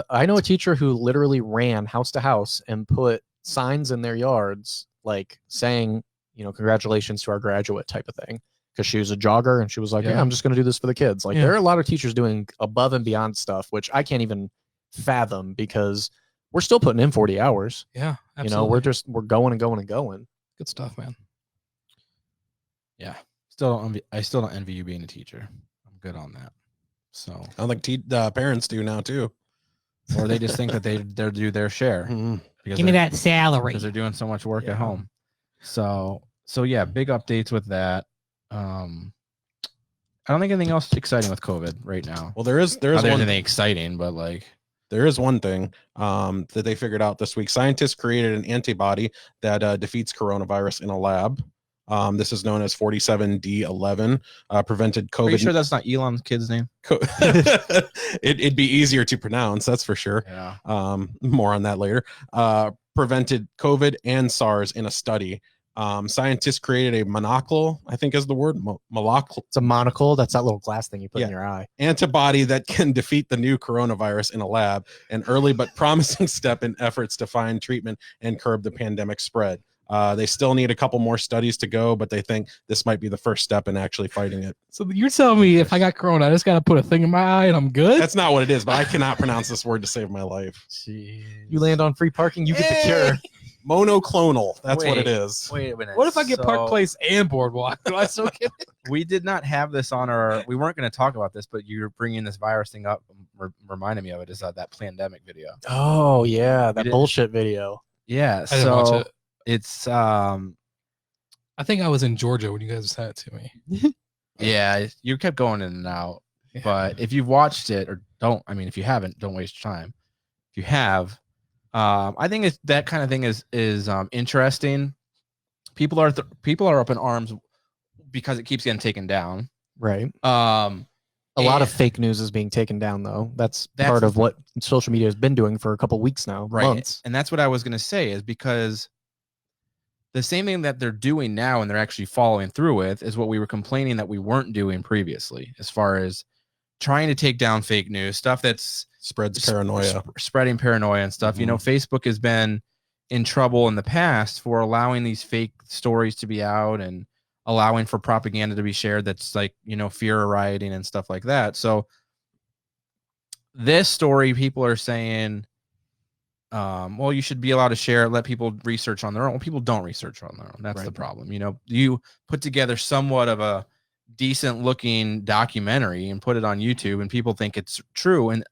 I know a teacher who literally ran house to house and put signs in their yards like saying, congratulations to our graduate type of thing. Because she was a jogger and she was like, yeah, I'm just going to do this for the kids. Like there are a lot of teachers doing above and beyond stuff, which I can't even fathom because we're still putting in 40 hours. Yeah, absolutely. We're going and going and going. Good stuff, man. Yeah. I still don't envy you being a teacher. I'm good on that. So I think parents do now too. Or they just think that they do their share. Give me that salary. Because they're doing so much work at home. So yeah, big updates with that. I don't think anything else exciting with COVID right now. Well, there is anything exciting, but like there is one thing that they figured out this week. Scientists created an antibody that defeats coronavirus in a lab. This is known as 47D11. Prevented COVID. Are you sure that's not Elon's kid's name? It'd be easier to pronounce, that's for sure. Yeah. More on that later. Prevented COVID and SARS in a study. Scientists created a monocle, I think is the word. Monocle. It's a monocle. That's that little glass thing you put in your eye. Antibody that can defeat the new coronavirus in a lab, an early but promising step in efforts to find treatment and curb the pandemic spread. They still need a couple more studies to go, but they think this might be the first step in actually fighting it. So you're telling me if I got corona, I just got to put a thing in my eye and I'm good? That's not what it is, but I cannot pronounce this word to save my life. Jeez. You land on free parking, you get the cure. Monoclonal. That's what it is. Wait a minute. What if I get Park Place and Boardwalk? Do I still get it? We did not have this on we weren't going to talk about this, but you're bringing this virus thing up. Reminded me of it is that Plandemic video. Oh, yeah. That bullshit video. Yeah. I didn't watch it. It's I think I was in Georgia when you guys sent it to me. Yeah, you kept going in and out. Yeah. But if you've watched it or if you haven't, don't waste your time. If you have, I think it's that kind of thing is interesting. People are up in arms because it keeps getting taken down. Right. A lot of fake news is being taken down, though. That's part of what social media has been doing for a couple weeks now, right? Months. And that's what I was going to say is because the same thing that they're doing now and they're actually following through with is what we were complaining that we weren't doing previously, as far as trying to take down fake news stuff that's spreads paranoia, spreading paranoia and stuff. Mm-hmm. Facebook has been in trouble in the past for allowing these fake stories to be out and allowing for propaganda to be shared that's like, fear of rioting and stuff like that. So this story, people are saying, well, you should be allowed to share it, let people research on their own. Well, people don't research on their own. That's the problem. You put together somewhat of a decent looking documentary and put it on YouTube and people think it's true. And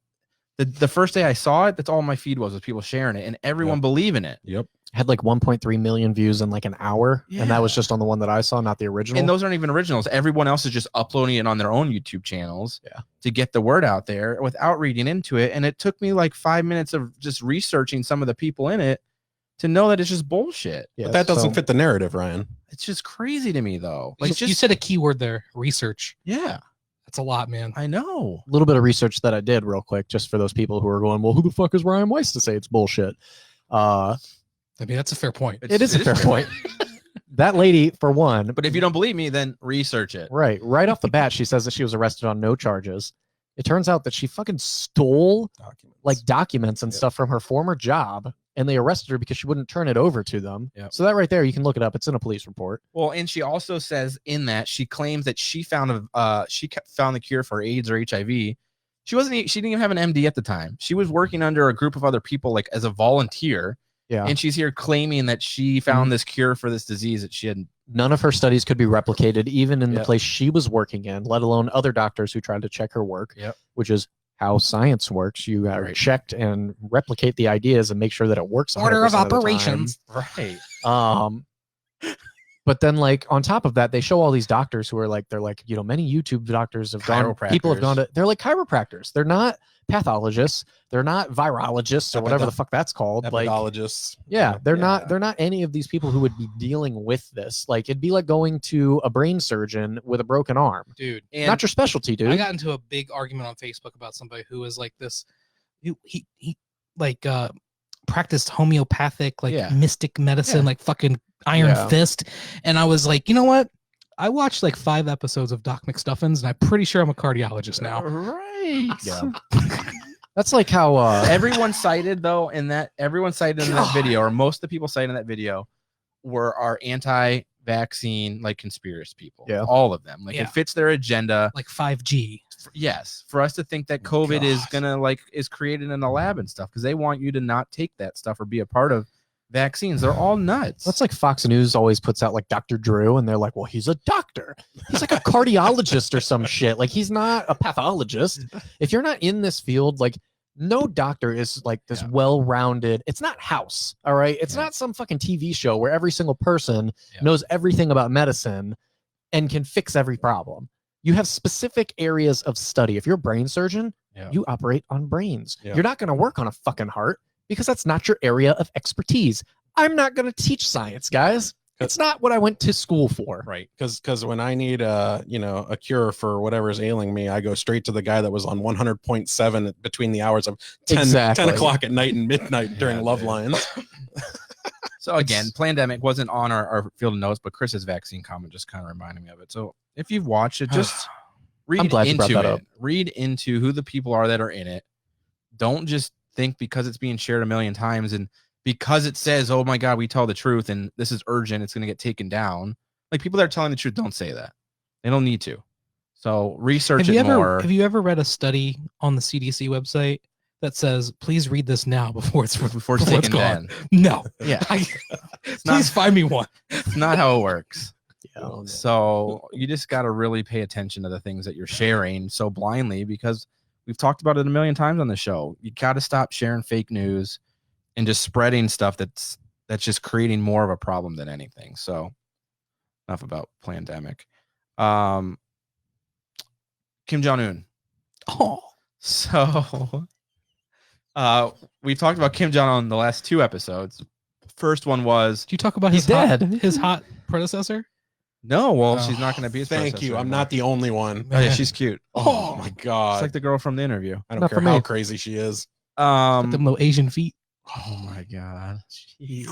the first day I saw it, that's all my feed was people sharing it and everyone believing it. Yep. Had like 1.3 million views in like an hour. Yeah. And that was just on the one that I saw, not the original. And those aren't even originals. Everyone else is just uploading it on their own YouTube channels to get the word out there without reading into it. And it took me like 5 minutes of just researching some of the people in it to know that it's just bullshit. But that doesn't fit the narrative, Ryan. It's just crazy to me, though. Like, you said a keyword there, research. Yeah. That's a lot, man. I know. A little bit of research that I did real quick, just for those people who are going, well, who the fuck is Ryan Weiss to say it's bullshit? I mean, that's a fair point. It is a fair point. That lady, for one. But if you don't believe me, then research it. Right off the bat, she says that she was arrested on no charges. It turns out that she fucking stole documents and stuff from her former job, and they arrested her because she wouldn't turn it over to them. Yep. So that right there, you can look it up. It's in a police report. Well, and she also says in that she claims that she found the cure for AIDS or HIV. She didn't even have an MD at the time. She was working under a group of other people, like as a volunteer. Yeah. And she's here claiming that she found this cure for this disease that she had. None of her studies could be replicated, even in the place she was working in, let alone other doctors who tried to check her work, which is how science works. You checked and replicate the ideas and make sure that it works. Order of operations. Right. But then, like, on top of that, they show all these doctors who are like, they're like, many YouTube doctors have gone, people have gone to, they're like chiropractors. They're not pathologists. They're not virologists or whatever the fuck that's called. Epidemiologists. Like, they're not any of these people who would be dealing with this. Like, it'd be like going to a brain surgeon with a broken arm. Dude. Not your specialty, dude. I got into a big argument on Facebook about somebody who was like this. He practiced homeopathic, like mystic medicine, like fucking Iron Fist. And I was like, you know what? I watched like 5 episodes of Doc McStuffins, and I'm pretty sure I'm a cardiologist now. Right. Yeah. That's like how everyone cited in that video, or most of the people cited in that video are anti-vaccine, like conspiracy people. Yeah. All of them. Like it fits their agenda. Like 5G. Yes. For us to think that COVID is created in a lab and stuff, because they want you to not take that stuff or be a part of vaccines. They're all nuts. That's like Fox News always puts out like Dr. Drew, and they're like, well, he's a doctor. He's like a cardiologist or some shit. Like, he's not a pathologist. If you're not in this field, like, no doctor is like this well-rounded. It's not House, all right? It's not some fucking TV show where every single person knows everything about medicine and can fix every problem. You have specific areas of study. If you're a brain surgeon, you operate on brains. You're not going to work on a fucking heart, because that's not your area of expertise. I'm not going to teach science, guys. It's not what I went to school for. Right. Because when I need a cure for whatever's ailing me, I go straight to the guy that was on 100.7 between the hours of 10 o'clock at night and midnight during Love Lines. So again, Plandemic wasn't on our field of notes, but Chris's vaccine comment just kind of reminded me of it. So if you've watched it, just read into it. Read into who the people are that are in it. Don't just think because it's being shared a million times and because it says, oh my God, we tell the truth and this is urgent, it's going to get taken down. Like, people that are telling the truth don't say that. They don't need to. So research more. Have you ever read a study on the CDC website that says, please read this now before it's taken gone? down? No. Yeah. Please find me one. It's not how it works. Yeah. So you just got to really pay attention to the things that you're sharing so blindly, because we've talked about it a million times on the show. You got to stop sharing fake news and just spreading stuff that's just creating more of a problem than anything. So enough about Plandemic. Kim Jong-un. Oh. So we've talked about Kim Jong-un the last 2 episodes. First one was... Did you talk about his hot predecessor? No, well, she's not going to be his Thank you. I'm not the only one. Oh, yeah, she's cute. Oh my God. It's like the girl from the interview. I don't care how crazy she is. Them little Asian feet. Oh my God. Jeez.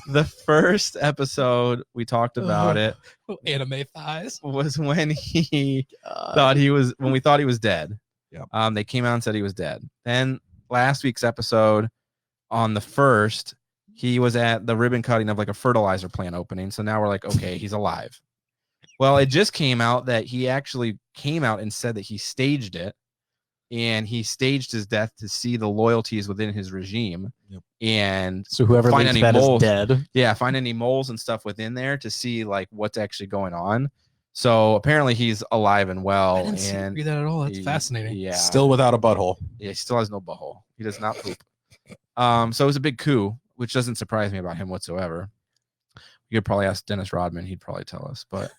The first episode we talked about it. Anime thighs. Was when we thought he was dead. Yep. They came out and said he was dead. Then last week's episode on the 1st, he was at the ribbon cutting of like a fertilizer plant opening. So now we're like, okay, he's alive. Well, it just came out that he actually came out and said that he staged it. And he staged his death to see the loyalties within his regime. Yep. And so whoever find thinks any that moles, is dead. Yeah, find any moles and stuff within there to see like what's actually going on. So apparently he's alive and well. I didn't read that at all. That's fascinating. Yeah. Still without a butthole. Yeah, he still has no butthole. He does not poop. So it was a big coup, which doesn't surprise me about him whatsoever. You could probably ask Dennis Rodman. He'd probably tell us. But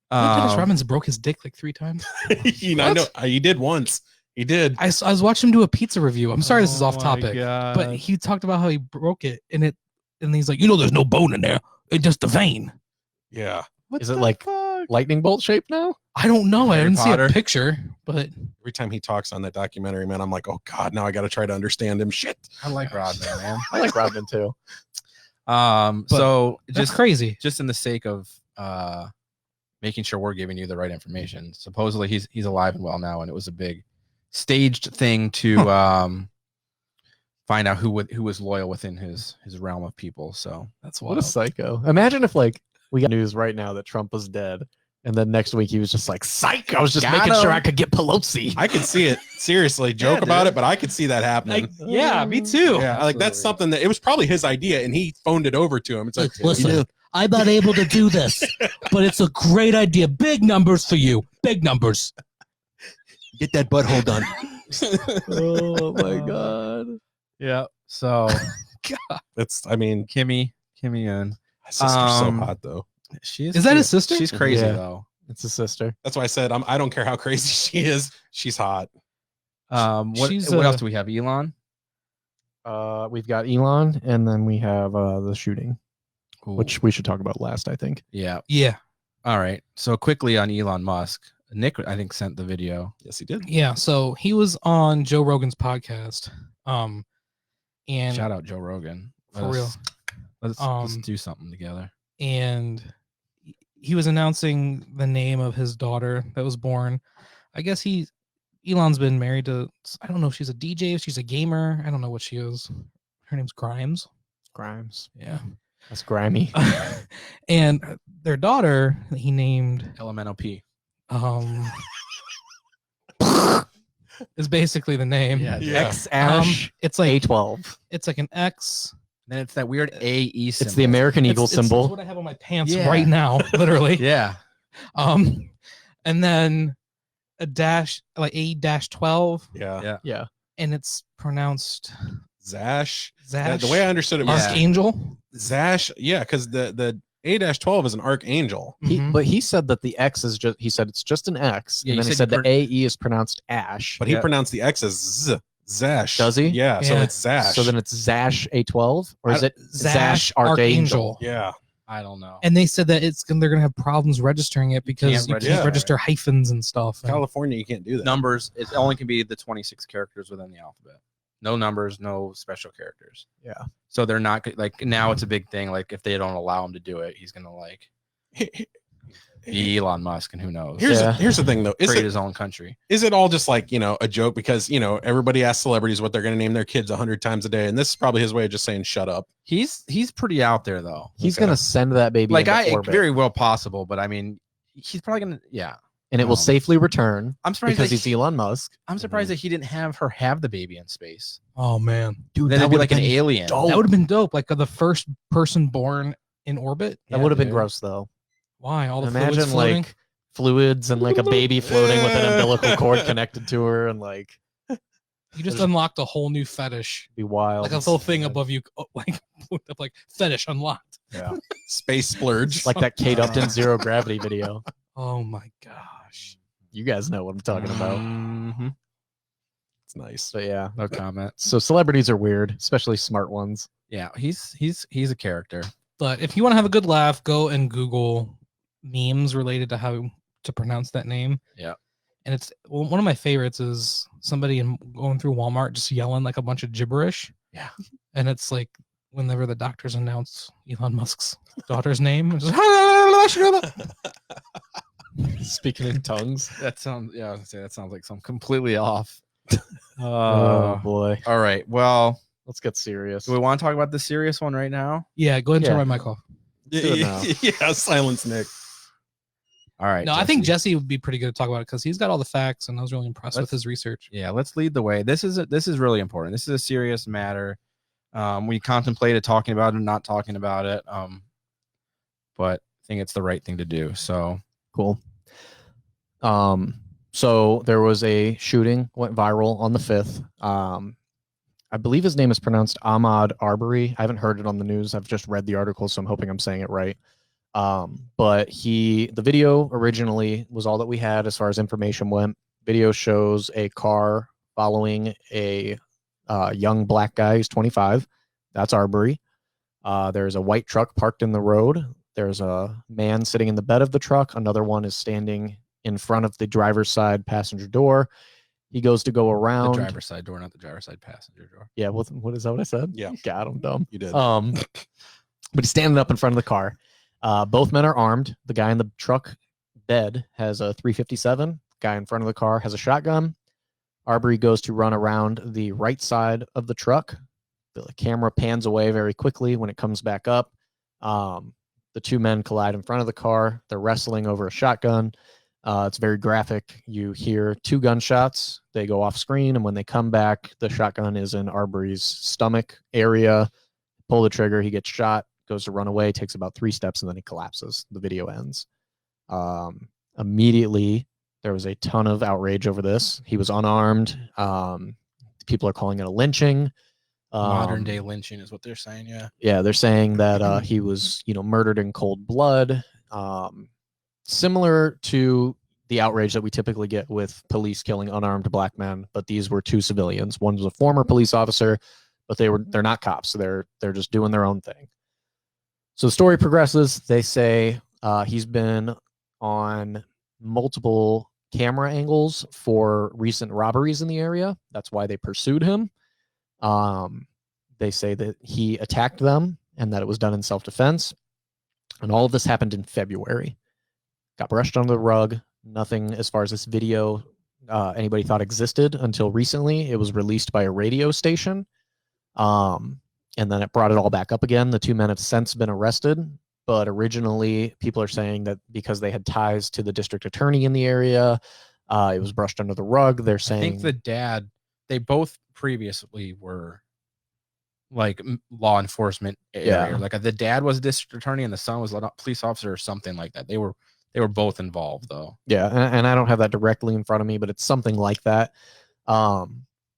Dennis Rodman's broke his dick like 3 times. I know he did once. He did. I was watching him do a pizza review. I'm sorry this is off my topic, God. but he talked about how he broke it and he's like, there's no bone in there. It's just a vein. Yeah. Is it like lightning bolt shaped now? I don't know. I Harry didn't see Potter. a picture, but Every time he talks on that documentary, man, I'm like, oh God, now I got to try to understand him. Shit. I like Rodman, man. I like Rodman too. So that's just crazy. just in the sake of making sure we're giving you the right information. Supposedly he's alive and well now, and it was a big staged thing to find out who was loyal within his realm of people. So That's What a wild. psycho. Imagine if like we got news right now that Trump was dead. And then next week he was just like, psych, I was just Got making sure him. I could get Pelosi. I could see it. Seriously, joke Yeah, about dude. it, but I could see that happening. Yeah, me too. Yeah, like that's something that it was probably his idea, and he phoned it over to him. It's like, Listen, I'm not able to do this, but it's a great idea. Big numbers for you. Big numbers. get that butthole done. Oh my God. yeah. So That's, I mean, Kimmy and his sister's so Um, hot though. she's Is that his sister? She's crazy Yeah. though. It's a sister. That's why I said I don't care how crazy she is. She's hot. What She's, else do we have? Elon. We've got Elon, and then we have the shooting, which we should talk about last, I think. Yeah. Yeah. All right. So quickly on Elon Musk. Nick, I think, sent the video. Yes, he did. Yeah. So he was on Joe Rogan's podcast. And Shout out Joe Rogan. For real. Let's do something together. and he was announcing the name of his daughter that was born. I guess Elon's been married to, I don't know if she's a DJ, if she's a gamer. I don't know what she is. Her name's Grimes. Grimes. Yeah. That's grimy. And their daughter, he named LMNOP. is basically the name. Yeah. X Ash It's like A12. it's like an X. Then it's that weird AE symbol. It's the American Eagle It's symbol. what I have on my pants Yeah. right now, literally. Yeah. And then a dash, like A-12, Yeah. Yeah. and it's pronounced Zash. Zash. The way I understood it was Yeah. Archangel. Zash. Yeah, because the A-12 is an archangel. Mhm. But he said that the X is just, he said it's just an X. Yeah, and you then he said said the AE is pronounced Ash. But he pronounced the X as Z. Zash. Does he? Yeah, so Yeah. it's Zash. So then it's Zash A12? Or is I- it Zash Archangel? yeah. I don't know. And they said that they're gonna have problems registering it because you can't can't register register hyphens and stuff. And California, you can't do that. Numbers, it only can be the 26 characters within the alphabet. No numbers, no special characters. Yeah. So they're not like, now it's a big thing. Like if they don't allow him to do it, he's gonna like be Elon Musk, and who knows? Here's the thing though. Create his own country. Is it all just like, a joke? Because, everybody asks celebrities what they're going to name their kids 100 times a day. And this is probably his way of just saying, shut up. He's pretty out there though. He's Okay. going to send that baby Like into orbit, very well possible, but I mean, he's probably gonna, yeah. and it will safely return I'm surprised because that he's Elon Musk. I'm surprised that he didn't have her have the baby in space. oh man, Dude, then it'd be like an alien. that would have been dope. Like the first person born in orbit. That would have been dude. gross though. Why all the Imagine fluids floating? like fluids and like a baby floating with an umbilical cord connected to her, and like You just unlocked a whole new fetish, be wild. like a little thing above you, like looked up like fetish unlocked. Yeah. Space splurge. Like that Kate Upton Zero Gravity video. Oh my gosh. You guys know what I'm talking about. Mm-hmm. It's nice. But yeah. No comment. So celebrities are weird, especially smart ones. Yeah, he's a character. But if you want to have a good laugh, go and Google memes related to how to pronounce that name. Yeah. And it's one of my favorites is somebody going through Walmart just yelling like a bunch of gibberish. Yeah. And it's like whenever the doctors announce Elon Musk's daughter's name, it's just, Speaking in tongues. That sounds I was gonna say that sounds like something completely off. Oh boy. All right. Well, Let's get serious. do we want to talk about the serious one right now? yeah, go ahead and turn Yeah. my mic off. Do it now. Yeah, silence Nick. All right. No, I think Jesse would be pretty good to talk about it because he's got all the facts, and I was really impressed with his research. Yeah, let's lead the way. This is really important. This is a serious matter. We contemplated talking about it, not talking about it. But I think it's the right thing to do. So Cool. So there was a shooting, went viral on the 5th. I believe his name is pronounced Ahmaud Arbery. I haven't heard it on the news. I've just read the article, so I'm hoping I'm saying it right. But the video originally was all that we had as far as information went. Video shows a car following a young black guy who's 25. That's Arbery. There's a white truck parked in the road. There's a man sitting in the bed of the truck. Another one is standing in front of the driver's side passenger door. He goes to go around. The driver's side door, not the driver's side passenger door. Yeah, what is that what I said? Yeah. Got him, dumb. You did. But he's standing up in front of the car. Both men are armed. The guy in the truck bed has a 357. Guy in front of the car has a shotgun. Arbery goes to run around the right side of the truck. The camera pans away very quickly. When it comes back up, the two men collide in front of the car. They're wrestling over a shotgun. It's very graphic. You hear 2 gunshots. They go off screen, and when they come back, the shotgun is in Arbery's stomach area. Pull the trigger. He gets shot, goes to run away, takes about 3 steps, and then he collapses. The video ends. Immediately, there was a ton of outrage over this. He was unarmed. People are calling it a lynching. Modern day lynching is what they're saying. Yeah. Yeah, they're saying that he was, murdered in cold blood. Similar to the outrage that we typically get with police killing unarmed black men, but these were 2 civilians. One was a former police officer, but they're not cops. So they're just doing their own thing. So the story progresses. They say he's been on multiple camera angles for recent robberies in the area. That's why they pursued him. They say that he attacked them and that it was done in self-defense. And all of this happened in February. Got brushed under the rug. Nothing as far as this video anybody thought existed until recently. It was released by a radio station. And then it brought it all back up again. The 2 men have since been arrested. But originally, people are saying that because they had ties to the district attorney in the area, it was brushed under the rug. They're saying... I think the dad, they both previously were like law enforcement area. Yeah. Like the dad was a district attorney and the son was a police officer or something like that. They were both involved though. Yeah, and I don't have that directly in front of me, but it's something like that. But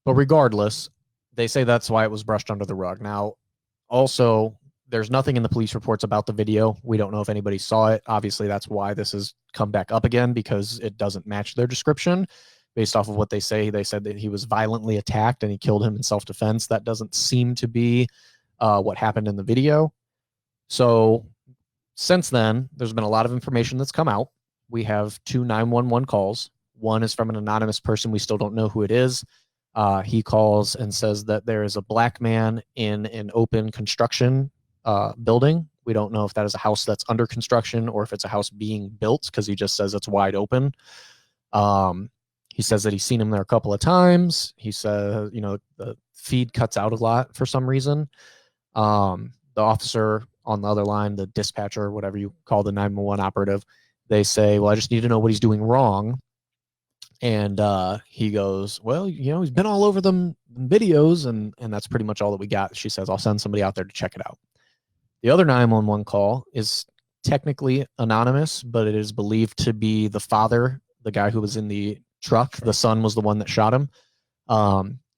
regardless, they say that's why it was brushed under the rug. Now, also, there's nothing in the police reports about the video. We don't know if anybody saw it. Obviously, that's why this has come back up again, because it doesn't match their description. Based off of what they say, they said that he was violently attacked and he killed him in self-defense. That doesn't seem to be what happened in the video. So since then, there's been a lot of information that's come out. We have 2 911 calls. One is from an anonymous person. We still don't know who it is. He calls and says that there is a black man in an open construction building. We don't know if that is a house that's under construction or if it's a house being built, because he just says it's wide open. He says that he's seen him there a couple of times. He says, the feed cuts out a lot for some reason. The officer on the other line, the dispatcher, whatever you call the 911 operative, they say, well, I just need to know what he's doing wrong. And he goes, well, he's been all over them videos, and that's pretty much all that we got. She says, I'll send somebody out there to check it out. The other 911 call is technically anonymous, but it is believed to be the father, the guy who was in the truck. The son was the one that shot him.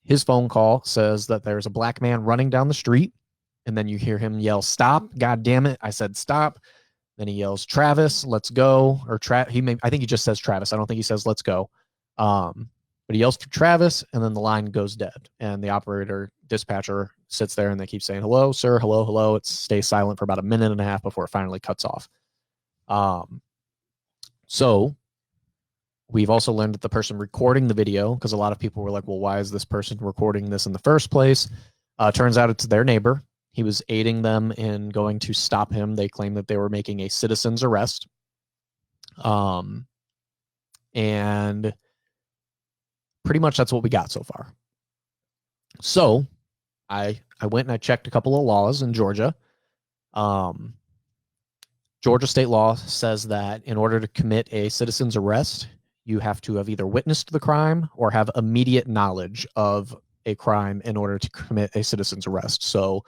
His phone call says that there's a black man running down the street, and then you hear him yell, "Stop! God damn it! I said stop!" Then he yells, "Travis, let's go!" Or I think he just says Travis. I don't think he says let's go. But he yells for Travis, and then the line goes dead. And the operator, dispatcher, sits there, and they keep saying, "Hello, sir. Hello, hello." It stays silent for about a minute and a half before it finally cuts off. So we've also learned that the person recording the video, because a lot of people were like, well, why is this person recording this in the first place? Turns out it's their neighbor. He was aiding them in going to stop him. They claim that they were making a citizen's arrest. And pretty much that's what we got so far. So I went and I checked a couple of laws in Georgia. Georgia state law says that in order to commit a citizen's arrest, you have to have either witnessed the crime or have immediate knowledge of a crime in order to commit a citizen's arrest. So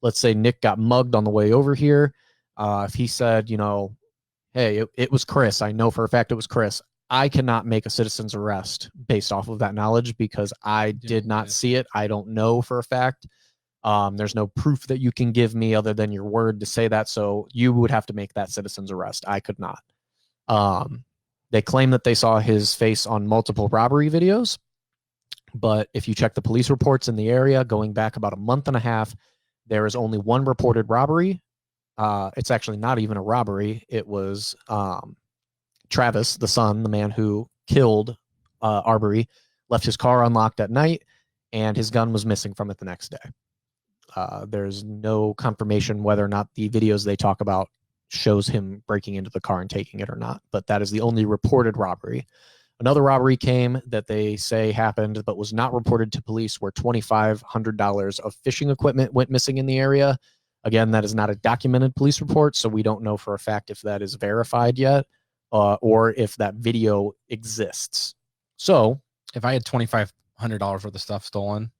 let's say Nick got mugged on the way over here. If he said, hey, it was Chris, I know for a fact it was Chris, I cannot make a citizen's arrest based off of that knowledge because I did not see it. I don't know for a fact. There's no proof that you can give me other than your word to say that. So you would have to make that citizen's arrest. I could not. They claim that they saw his face on multiple robbery videos, but if you check the police reports in the area going back about a month and a half, there is only one reported robbery. It's actually not even a robbery. It was Travis, the son, the man who killed Arbery, left his car unlocked at night, and his gun was missing from it the next day. There's no confirmation whether or not the videos they talk about shows him breaking into the car and taking it or not, but that is the only reported robbery. Another robbery came that they say happened but was not reported to police, where $2,500 of fishing equipment went missing in the area. Again, that is not a documented police report, so we don't know for a fact if that is verified yet, or if that video exists. So if I had $2,500 worth of stuff stolen,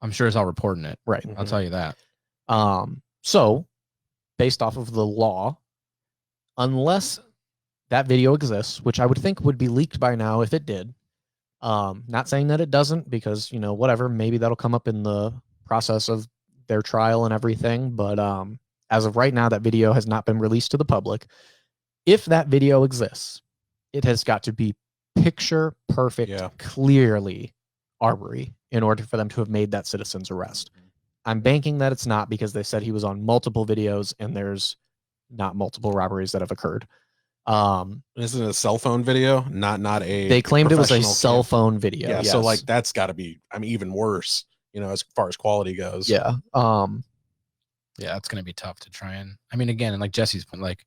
I'm sure as hell reporting it. Right. I'll tell you that. So based off of the law, unless that video exists, which I would think would be leaked by now if it did, not saying that it doesn't, because, you know, whatever, maybe that'll come up in the process of their trial and everything. But as of right now, that video has not been released to the public. If that video exists, it has got to be picture perfect, clearly Arbery, in order for them to have made that citizen's arrest. I'm banking that it's not, because they said he was on multiple videos and there's not multiple robberies that have occurred. This is a cell phone video, not a. They claimed it was a cell phone video. Yeah, yes. so like that's got to be, I mean, even worse, you know, as far as quality goes. Yeah. Yeah, it's gonna be tough to try and. I mean, again, and like Jesse's point, like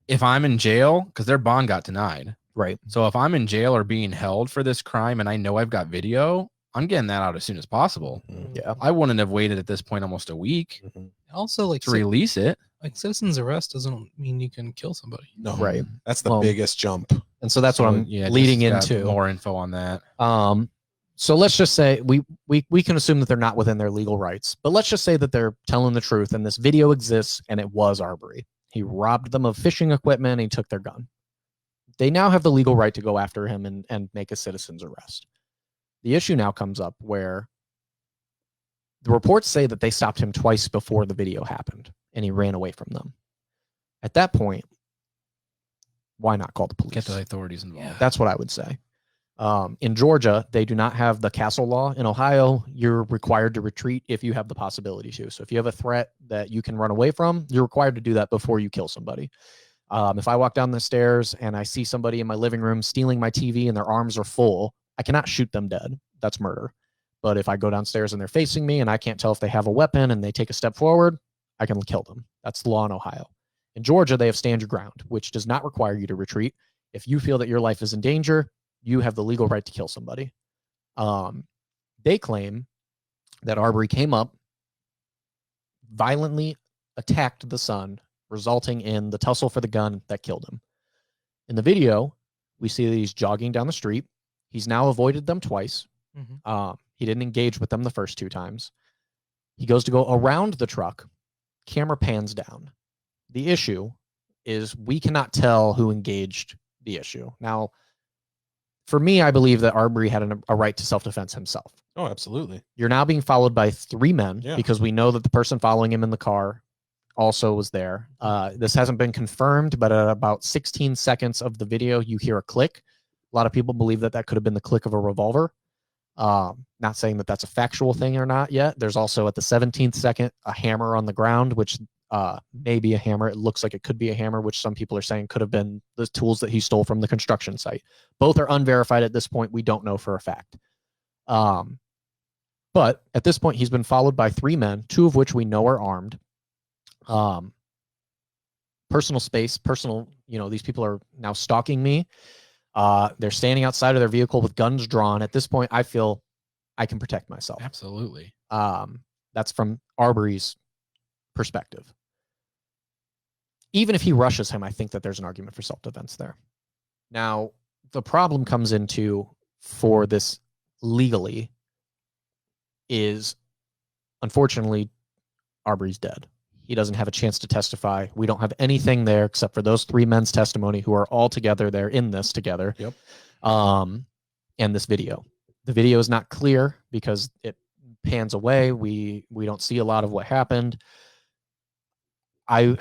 if I'm in jail, because their bond got denied, right? So if I'm in jail or being held for this crime, and I know I've got video, I'm getting that out as soon as possible. Yeah, I wouldn't have waited at this point almost a week. Also, like to release it. Like citizen's arrest doesn't mean you can kill somebody. No, right. That's the biggest jump. And so that's what I'm leading into. More info on that. So let's just say we can assume that they're not within their legal rights, but let's just say that they're telling the truth and this video exists and it was Arbery. He robbed them of fishing equipment and he took their gun. They now have the legal right to go after him and make a citizen's arrest. The issue now comes up where the reports say that they stopped him twice before the video happened and he ran away from them. At that point, why not call the police? Get the authorities involved. Yeah. That's what I would say. In Georgia, they do not have the castle law. In Ohio, you're required to retreat if you have the possibility to. So if you have a threat that you can run away from, you're required to do that before you kill somebody. If I walk down the stairs and I see somebody in my living room stealing my TV and their arms are full, I cannot shoot them dead. That's murder. But if I go downstairs and they're facing me and I can't tell if they have a weapon and they take a step forward, I can kill them. That's the law in Ohio. In Georgia, they have stand your ground, which does not require you to retreat. If you feel that your life is in danger, you have the legal right to kill somebody. They claim that Arbery came up, violently attacked the son, resulting in the tussle for the gun that killed him. In the video, we see that he's jogging down the street. He's now avoided them twice. He didn't engage with them the first two times. He goes to go around the truck. Camera pans down. The issue is we cannot tell who engaged the issue. Now, for me, I believe that Arbery had a right to self-defense himself. Oh, absolutely. You're now being followed by three men because we know that the person following him in the car also was there. This hasn't been confirmed, but at about 16 seconds of the video, you hear a click. A lot of people believe that that could have been the click of a revolver. Not saying that that's a factual thing or not yet. There's also at the 17th second, a hammer on the ground, which may be a hammer. It looks like it could be a hammer, which some people are saying could have been the tools that he stole from the construction site. Both are unverified at this point. We don't know for a fact. But at this point, he's been followed by three men, two of which we know are armed. Personal space, these people are now stalking me. They're standing outside of their vehicle with guns drawn. At this point, I feel I can protect myself. Absolutely. That's from Arbery's perspective. Even if he rushes him, I think that there's an argument for self-defense there. Now, the problem comes into for this legally is, unfortunately, Arbery's dead. He doesn't have a chance to testify. We don't have anything there except for those three men's testimony who are all together. They're in this together. Yep. And this video. The video is not clear because it pans away. We don't see a lot of what happened. As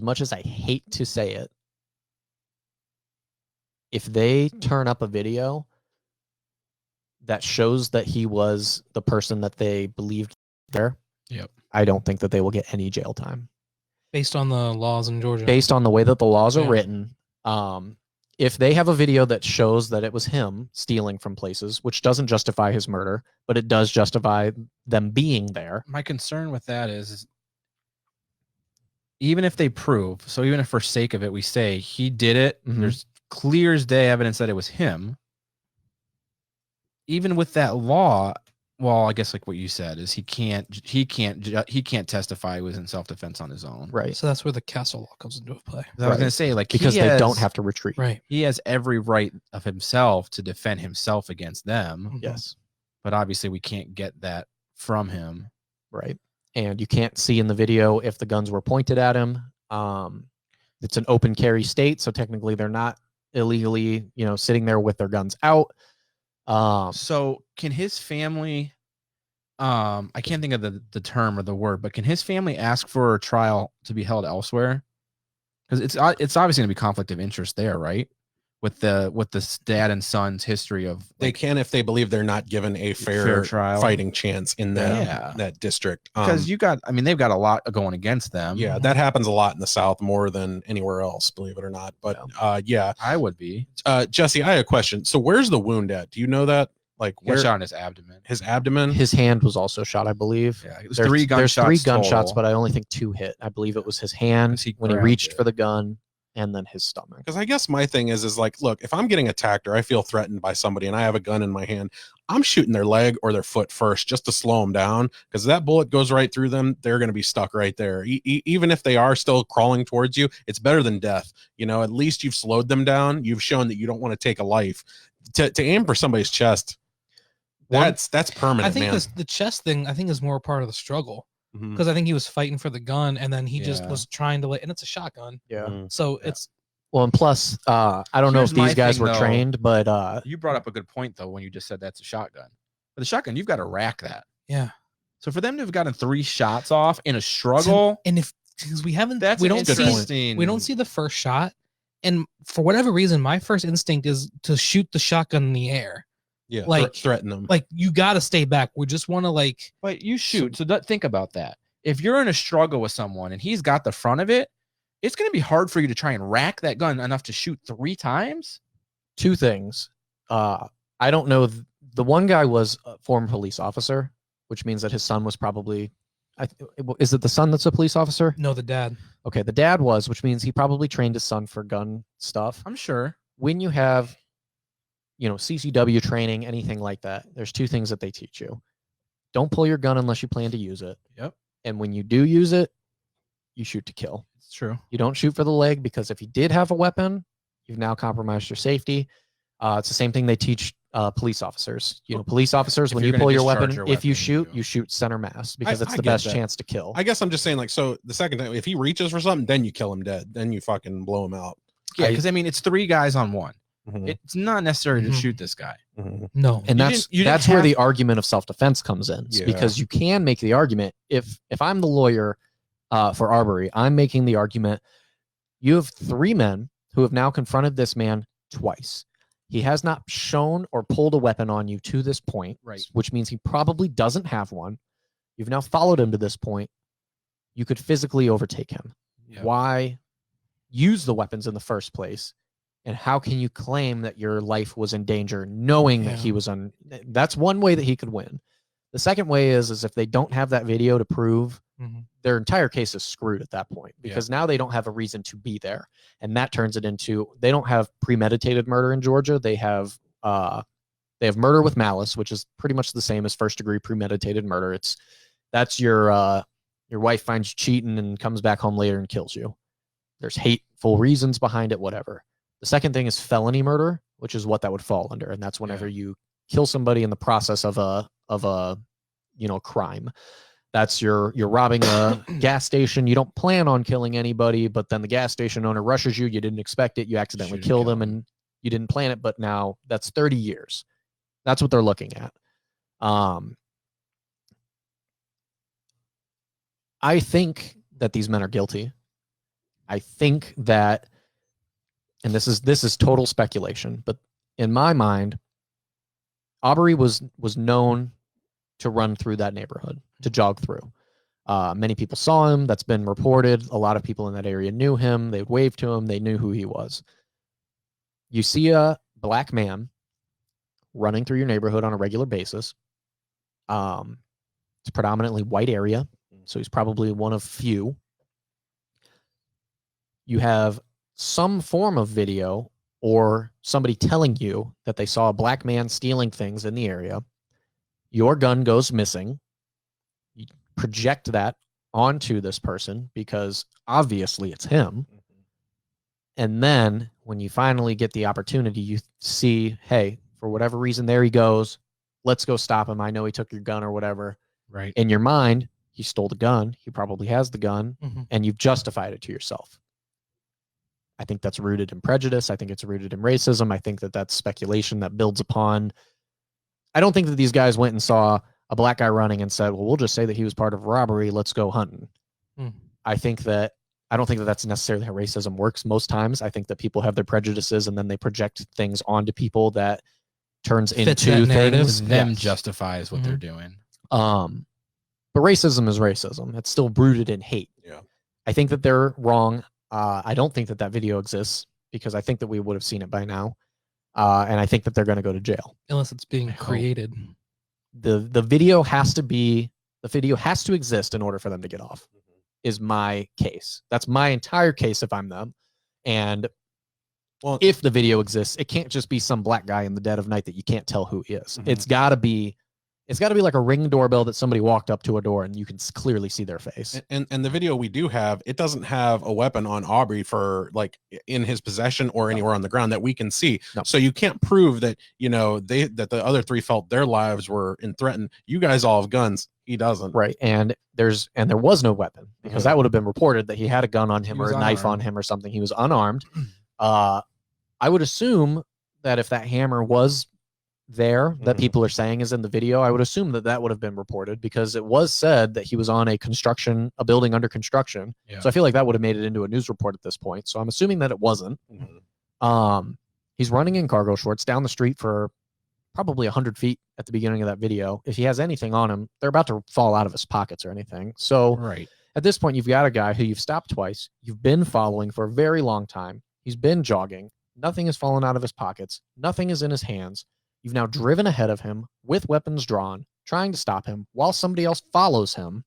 much as I hate to say it, if they turn up a video that shows that he was the person that they believed there, Yep. I don't think that they will get any jail time. Based on the laws in Georgia. Based on the way that the laws are Yeah. written, if they have a video that shows that it was him stealing from places, which doesn't justify his murder, but it does justify them being there. My concern with that is even if they prove, so even if for sake of it, we say he did it, there's clear as day evidence that it was him. Even with that law, well, I guess like what you said is he can't testify he was in self-defense on his own. Right. So that's where the Castle law comes into play. I was going to say, like, because they don't have to retreat. Right. He has every right of himself to defend himself against them. Yes. But obviously we can't get that from him. Right. And you can't see in the video if the guns were pointed at him. It's an open carry state, so technically they're not illegally, sitting there with their guns out. So can his family, I can't think of the term or the word, but can his family ask for a trial to be held elsewhere? Because it's obviously going to be conflict of interest there, right? With the dad and son's history of, they can if they believe they're not given a fair trial, fighting chance in that district. Because they've got a lot going against them. Yeah, that happens a lot in the South, more than anywhere else, believe it or not. But yeah, I would be. Jesse, I have a question. So where's the wound at? Do you know that? Like, where shot in his abdomen? His abdomen. His hand was also shot, I believe. Yeah, it was there's 3 gunshots. There's 3 gunshots, total. but I only think 2 hit. I believe it was his hand when he reached for the gun, and then his stomach. Because I guess my thing is like, look, if I'm getting attacked or I feel threatened by somebody and I have a gun in my hand, I'm shooting their leg or their foot first just to slow them down. Because that bullet goes right through them, they're going to be stuck right there. Even if they are still crawling towards you, it's better than death. At least you've slowed them down. You've shown that you don't want to take a life. To aim for somebody's chest, that's permanent. I think man. the chest thing, I think, is more part of the struggle. Because I think he was fighting for the gun, and then he just was trying to and it's a shotgun. Yeah. So it's well, and plus, I don't know if these guys were trained, but you brought up a good point though when you just said that's a shotgun. But the shotgun, you've got to rack that. Yeah. So for them to have gotten 3 shots off in a struggle, and if because we don't see the first shot, and for whatever reason, my first instinct is to shoot the shotgun in the air. Yeah, like threaten them. Like you got to stay back. We just want to But you shoot. So think about that. If you're in a struggle with someone and he's got the front of it, it's going to be hard for you to try and rack that gun enough to shoot 3 times. 2 things. I don't know. The one guy was a former police officer, which means that his son was probably. Is it the son that's a police officer? No, the dad. Okay, the dad was, which means he probably trained his son for gun stuff. I'm sure. When you have CCW training, anything like that, there's 2 things that they teach you. Don't pull your gun unless you plan to use it. Yep. And when you do use it, you shoot to kill. It's true. You don't shoot for the leg, because if you did have a weapon, you've now compromised your safety. It's the same thing they teach police officers. Police officers, when you pull your weapon, if you shoot center mass, because it's the best chance to kill. I guess I'm just saying, like, so the second time, if he reaches for something, then you kill him dead. Then you fucking blow him out. Yeah, because it's 3 guys on one. It's not necessary to shoot this guy. No. And that's where the argument of self-defense comes in. Because you can make the argument, if I'm the lawyer for Arbery, I'm making the argument, you have 3 men who have now confronted this man twice. He has not shown or pulled a weapon on you to this point, right? Which means he probably doesn't have one. You've now followed him to this point. You could physically overtake him. Yeah. Why use the weapons in the first place? And how can you claim that your life was in danger knowing that he was on? That's one way that he could win. The second way is if they don't have that video to prove, their entire case is screwed at that point, because now they don't have a reason to be there. And that turns it into, they don't have premeditated murder in Georgia. They have murder with malice, which is pretty much the same as first degree premeditated murder. That's your wife finds you cheating and comes back home later and kills you. There's hateful reasons behind it, whatever. The second thing is felony murder, which is what that would fall under. And that's whenever you kill somebody in the process of a crime. That's you're robbing a gas station. You don't plan on killing anybody, but then the gas station owner rushes you. You didn't expect it. You accidentally kill them, and you didn't plan it. But now that's 30 years. That's what they're looking at. I think that these men are guilty. I think that and this is total speculation, but in my mind, Arbery was known to run through that neighborhood, to jog through. Many people saw him. That's been reported. A lot of people in that area knew him. They would wave to him. They knew who he was. You see a black man running through your neighborhood on a regular basis. It's a predominantly white area, so he's probably one of few. You have some form of video or somebody telling you that they saw a black man stealing things in the area. Your gun goes missing. You project that onto this person because obviously it's him. And then when you finally get the opportunity, you see, hey, for whatever reason, there he goes. Let's go stop him. I know he took your gun or whatever. Right. In your mind, he stole the gun. He probably has the gun, and you've justified it to yourself. I think that's rooted in prejudice. I think it's rooted in racism. I think that that's speculation that builds upon. I don't think that these guys went and saw a black guy running and said, well, we'll just say that he was part of a robbery. Let's go hunting. I don't think that that's necessarily how racism works most times. I think that people have their prejudices and then they project things onto people that turns Fits into that narrative. things. Them Yes. justifies what they're doing. But racism is racism. It's still rooted in hate. Yeah. I think that they're wrong. I don't think that that video exists because I think that we would have seen it by now. And I think that they're going to go to jail. Unless it's being created. The video has to exist in order for them to get off, is my case. That's my entire case if I'm them. And Well, if the video exists, it can't just be some black guy in the dead of night that you can't tell who he is. It's got to be like a Ring doorbell that somebody walked up to a door and you can clearly see their face. and the video we do have, it doesn't have a weapon on Arbery for like in his possession or anywhere on the ground that we can see. No. So you can't prove that, you know, that the other three felt their lives were threatened. You guys all have guns. He doesn't. Right. And there was no weapon because that would have been reported that he had a gun on him He or was a knife on unarmed. him or something. He was unarmed. I would assume that if that hammer was there that people are saying is in the video, I would assume that that would have been reported because it was said that he was on a building under construction. Yeah. So I feel like that would have made it into a news report at this point. So I'm assuming that it wasn't. He's running in cargo shorts down the street for probably 100 feet at the beginning of that video. If he has anything on him, they're about to fall out of his pockets or anything. So Right. at this point, you've got a guy who you've stopped twice. You've been following for a very long time. He's been jogging. Nothing has fallen out of his pockets. Nothing is in his hands. You've now driven ahead of him with weapons drawn, trying to stop him while somebody else follows him.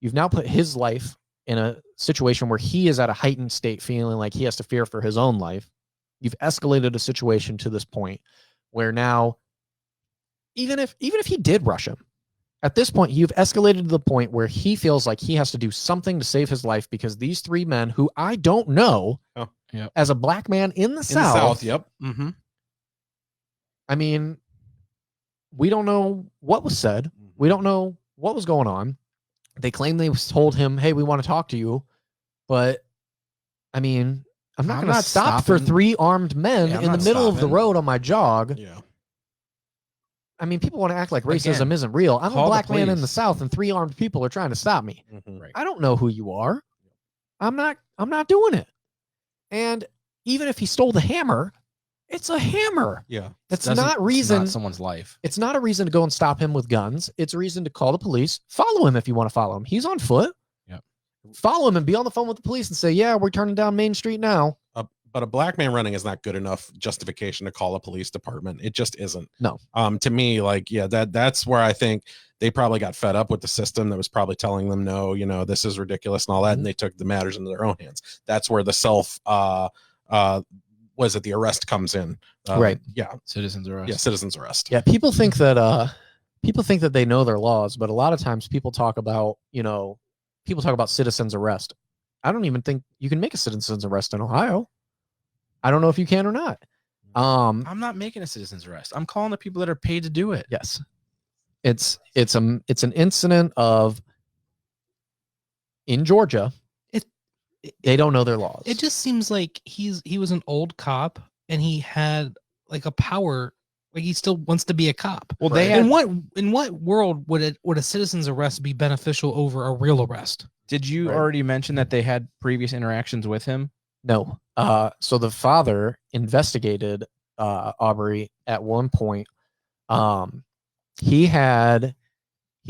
You've now put his life in a situation where he is at a heightened state, feeling like he has to fear for his own life. You've escalated a situation to this point where now, even if he did rush him, at this point, you've escalated to the point where he feels like he has to do something to save his life because these three men, who I don't know, as a black man in the South, Yep. I mean, we don't know what was said. We don't know what was going on. They claim they told him, hey, we want to talk to you. But, I mean, I'm not going to stop for three armed men in the middle of the road on my jog. Yeah. I mean, people want to act like racism isn't real. I'm a call the black man in police. the South and three armed people are trying to stop me. Right. I don't know who you are. I'm not doing it. And even if he stole the hammer, it's a hammer. Yeah. It's Doesn't- not reason. It's not someone's life. It's not a reason to go and stop him with guns. It's a reason to call the police. Follow him if you want to follow him. He's on foot. Yep. Follow him and be on the phone with the police and say, yeah, we're turning down Main Street now. But a black man running is not good enough justification to call a police department. It just isn't. No. To me, like, yeah, that's where I think they probably got fed up with the system that was probably telling them, no, you know, this is ridiculous and all that. And they took the matters into their own hands. That's where the the arrest comes in. Right. Yeah. Citizens arrest. Yeah. Citizens arrest. Yeah. People think that they know their laws, but a lot of times people talk about citizens arrest. I don't even think you can make a citizens arrest in Ohio. I don't know if you can or not. I'm not making a citizen's arrest. I'm calling the people that are paid to do it. Yes. It's an incident of in Georgia. They don't know their laws. It just seems like he was an old cop and he had like a power, like he still wants to be a cop. Well, they in what world would a citizen's arrest be beneficial over a real arrest? Did you already mention that they had previous interactions with him? No. So the father investigated Arbery at one point. He had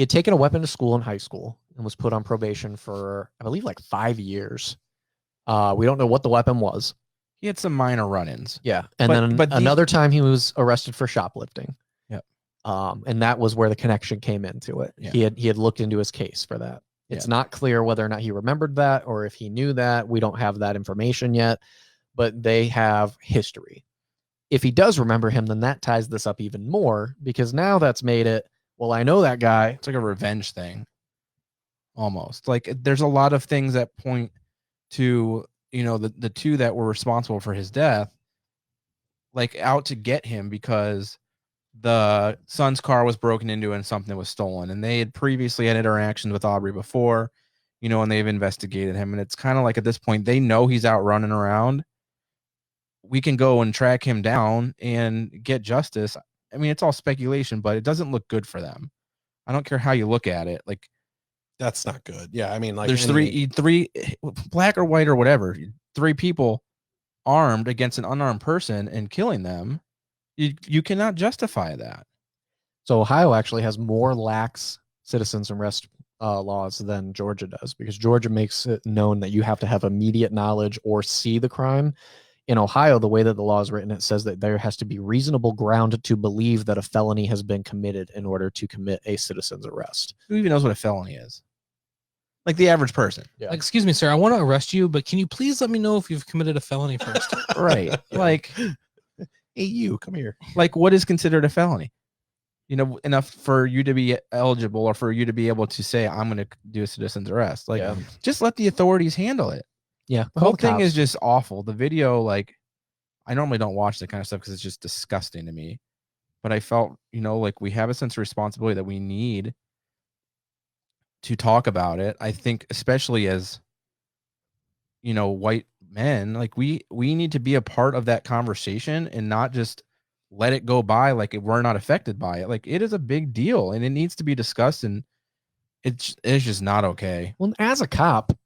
taken a weapon to school in high school and was put on probation for, I believe, like 5 years. We don't know what the weapon was. He had some minor run-ins. Yeah, and but another time he was arrested for shoplifting. Yep. And that was where the connection came into it. Yeah. He had looked into his case for that. It's not clear whether or not he remembered that or if he knew that. We don't have that information yet, but they have history. If he does remember him, then that ties this up even more because now that's made it, well, I know that guy. It's like a revenge thing. Almost. Like there's a lot of things that point to, the two that were responsible for his death, like out to get him because the son's car was broken into and something was stolen. And they had previously had interactions with Arbery before, and they've investigated him. And it's kind of like at this point, they know he's out running around. We can go and track him down and get justice. I mean, it's all speculation, but it doesn't look good for them. I don't care how you look at it. Like, That's not good. Yeah, I mean, like there's three, black or white or whatever, 3 people armed against an unarmed person and killing them. You cannot justify that. So Ohio actually has more lax citizens arrest laws than Georgia does because Georgia makes it known that you have to have immediate knowledge or see the crime. In Ohio, the way that the law is written, it says that there has to be reasonable ground to believe that a felony has been committed in order to commit a citizen's arrest. Who even knows what a felony is? Like the average person. Yeah. Like, excuse me, sir, I want to arrest you, but can you please let me know if you've committed a felony first? Right. Like, hey, you come here. Like, what is considered a felony? Enough for you to be eligible or for you to be able to say, I'm going to do a citizen's arrest. Like, just let the authorities handle it. Yeah. The whole thing is just awful. The video, like, I normally don't watch that kind of stuff because it's just disgusting to me. But I felt, like we have a sense of responsibility that we need to talk about it. I think especially as, white men, like we need to be a part of that conversation and not just let it go by like we're not affected by it. Like it is a big deal and it needs to be discussed, and it's just not okay. Well, as a cop,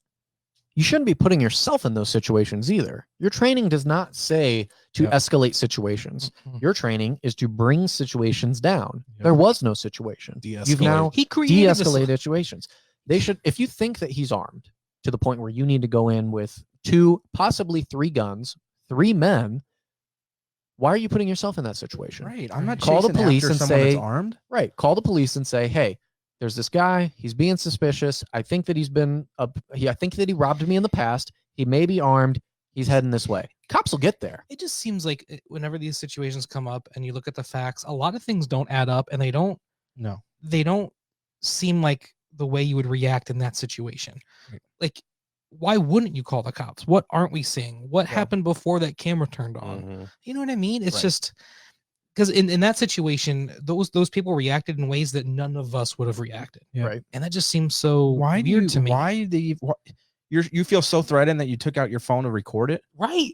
you shouldn't be putting yourself in those situations either. Your training does not say to escalate situations. Your training is to bring situations down. There was no situation. You've now de-escalated situations. They should, if you think that he's armed to the point where you need to go in with 2, possibly 3 guns, 3 men, why are you putting yourself in that situation? Right. I'm not call the chasing police after and someone say, that's armed. Right. Call the police and say, hey, there's this guy. He's being suspicious. I think that I think that he robbed me in the past. He may be armed. He's heading this way. Cops will get there. It just seems like whenever these situations come up and you look at the facts, a lot of things don't add up, and they don't seem like the way you would react in that situation. Right. Like, why wouldn't you call the cops? What aren't we seeing? What happened before that camera turned on? You know what I mean? It's just because in that situation, those people reacted in ways that none of us would have reacted. Yeah. Right. And that just seems so weird to me. You feel so threatened that you took out your phone to record it? Right.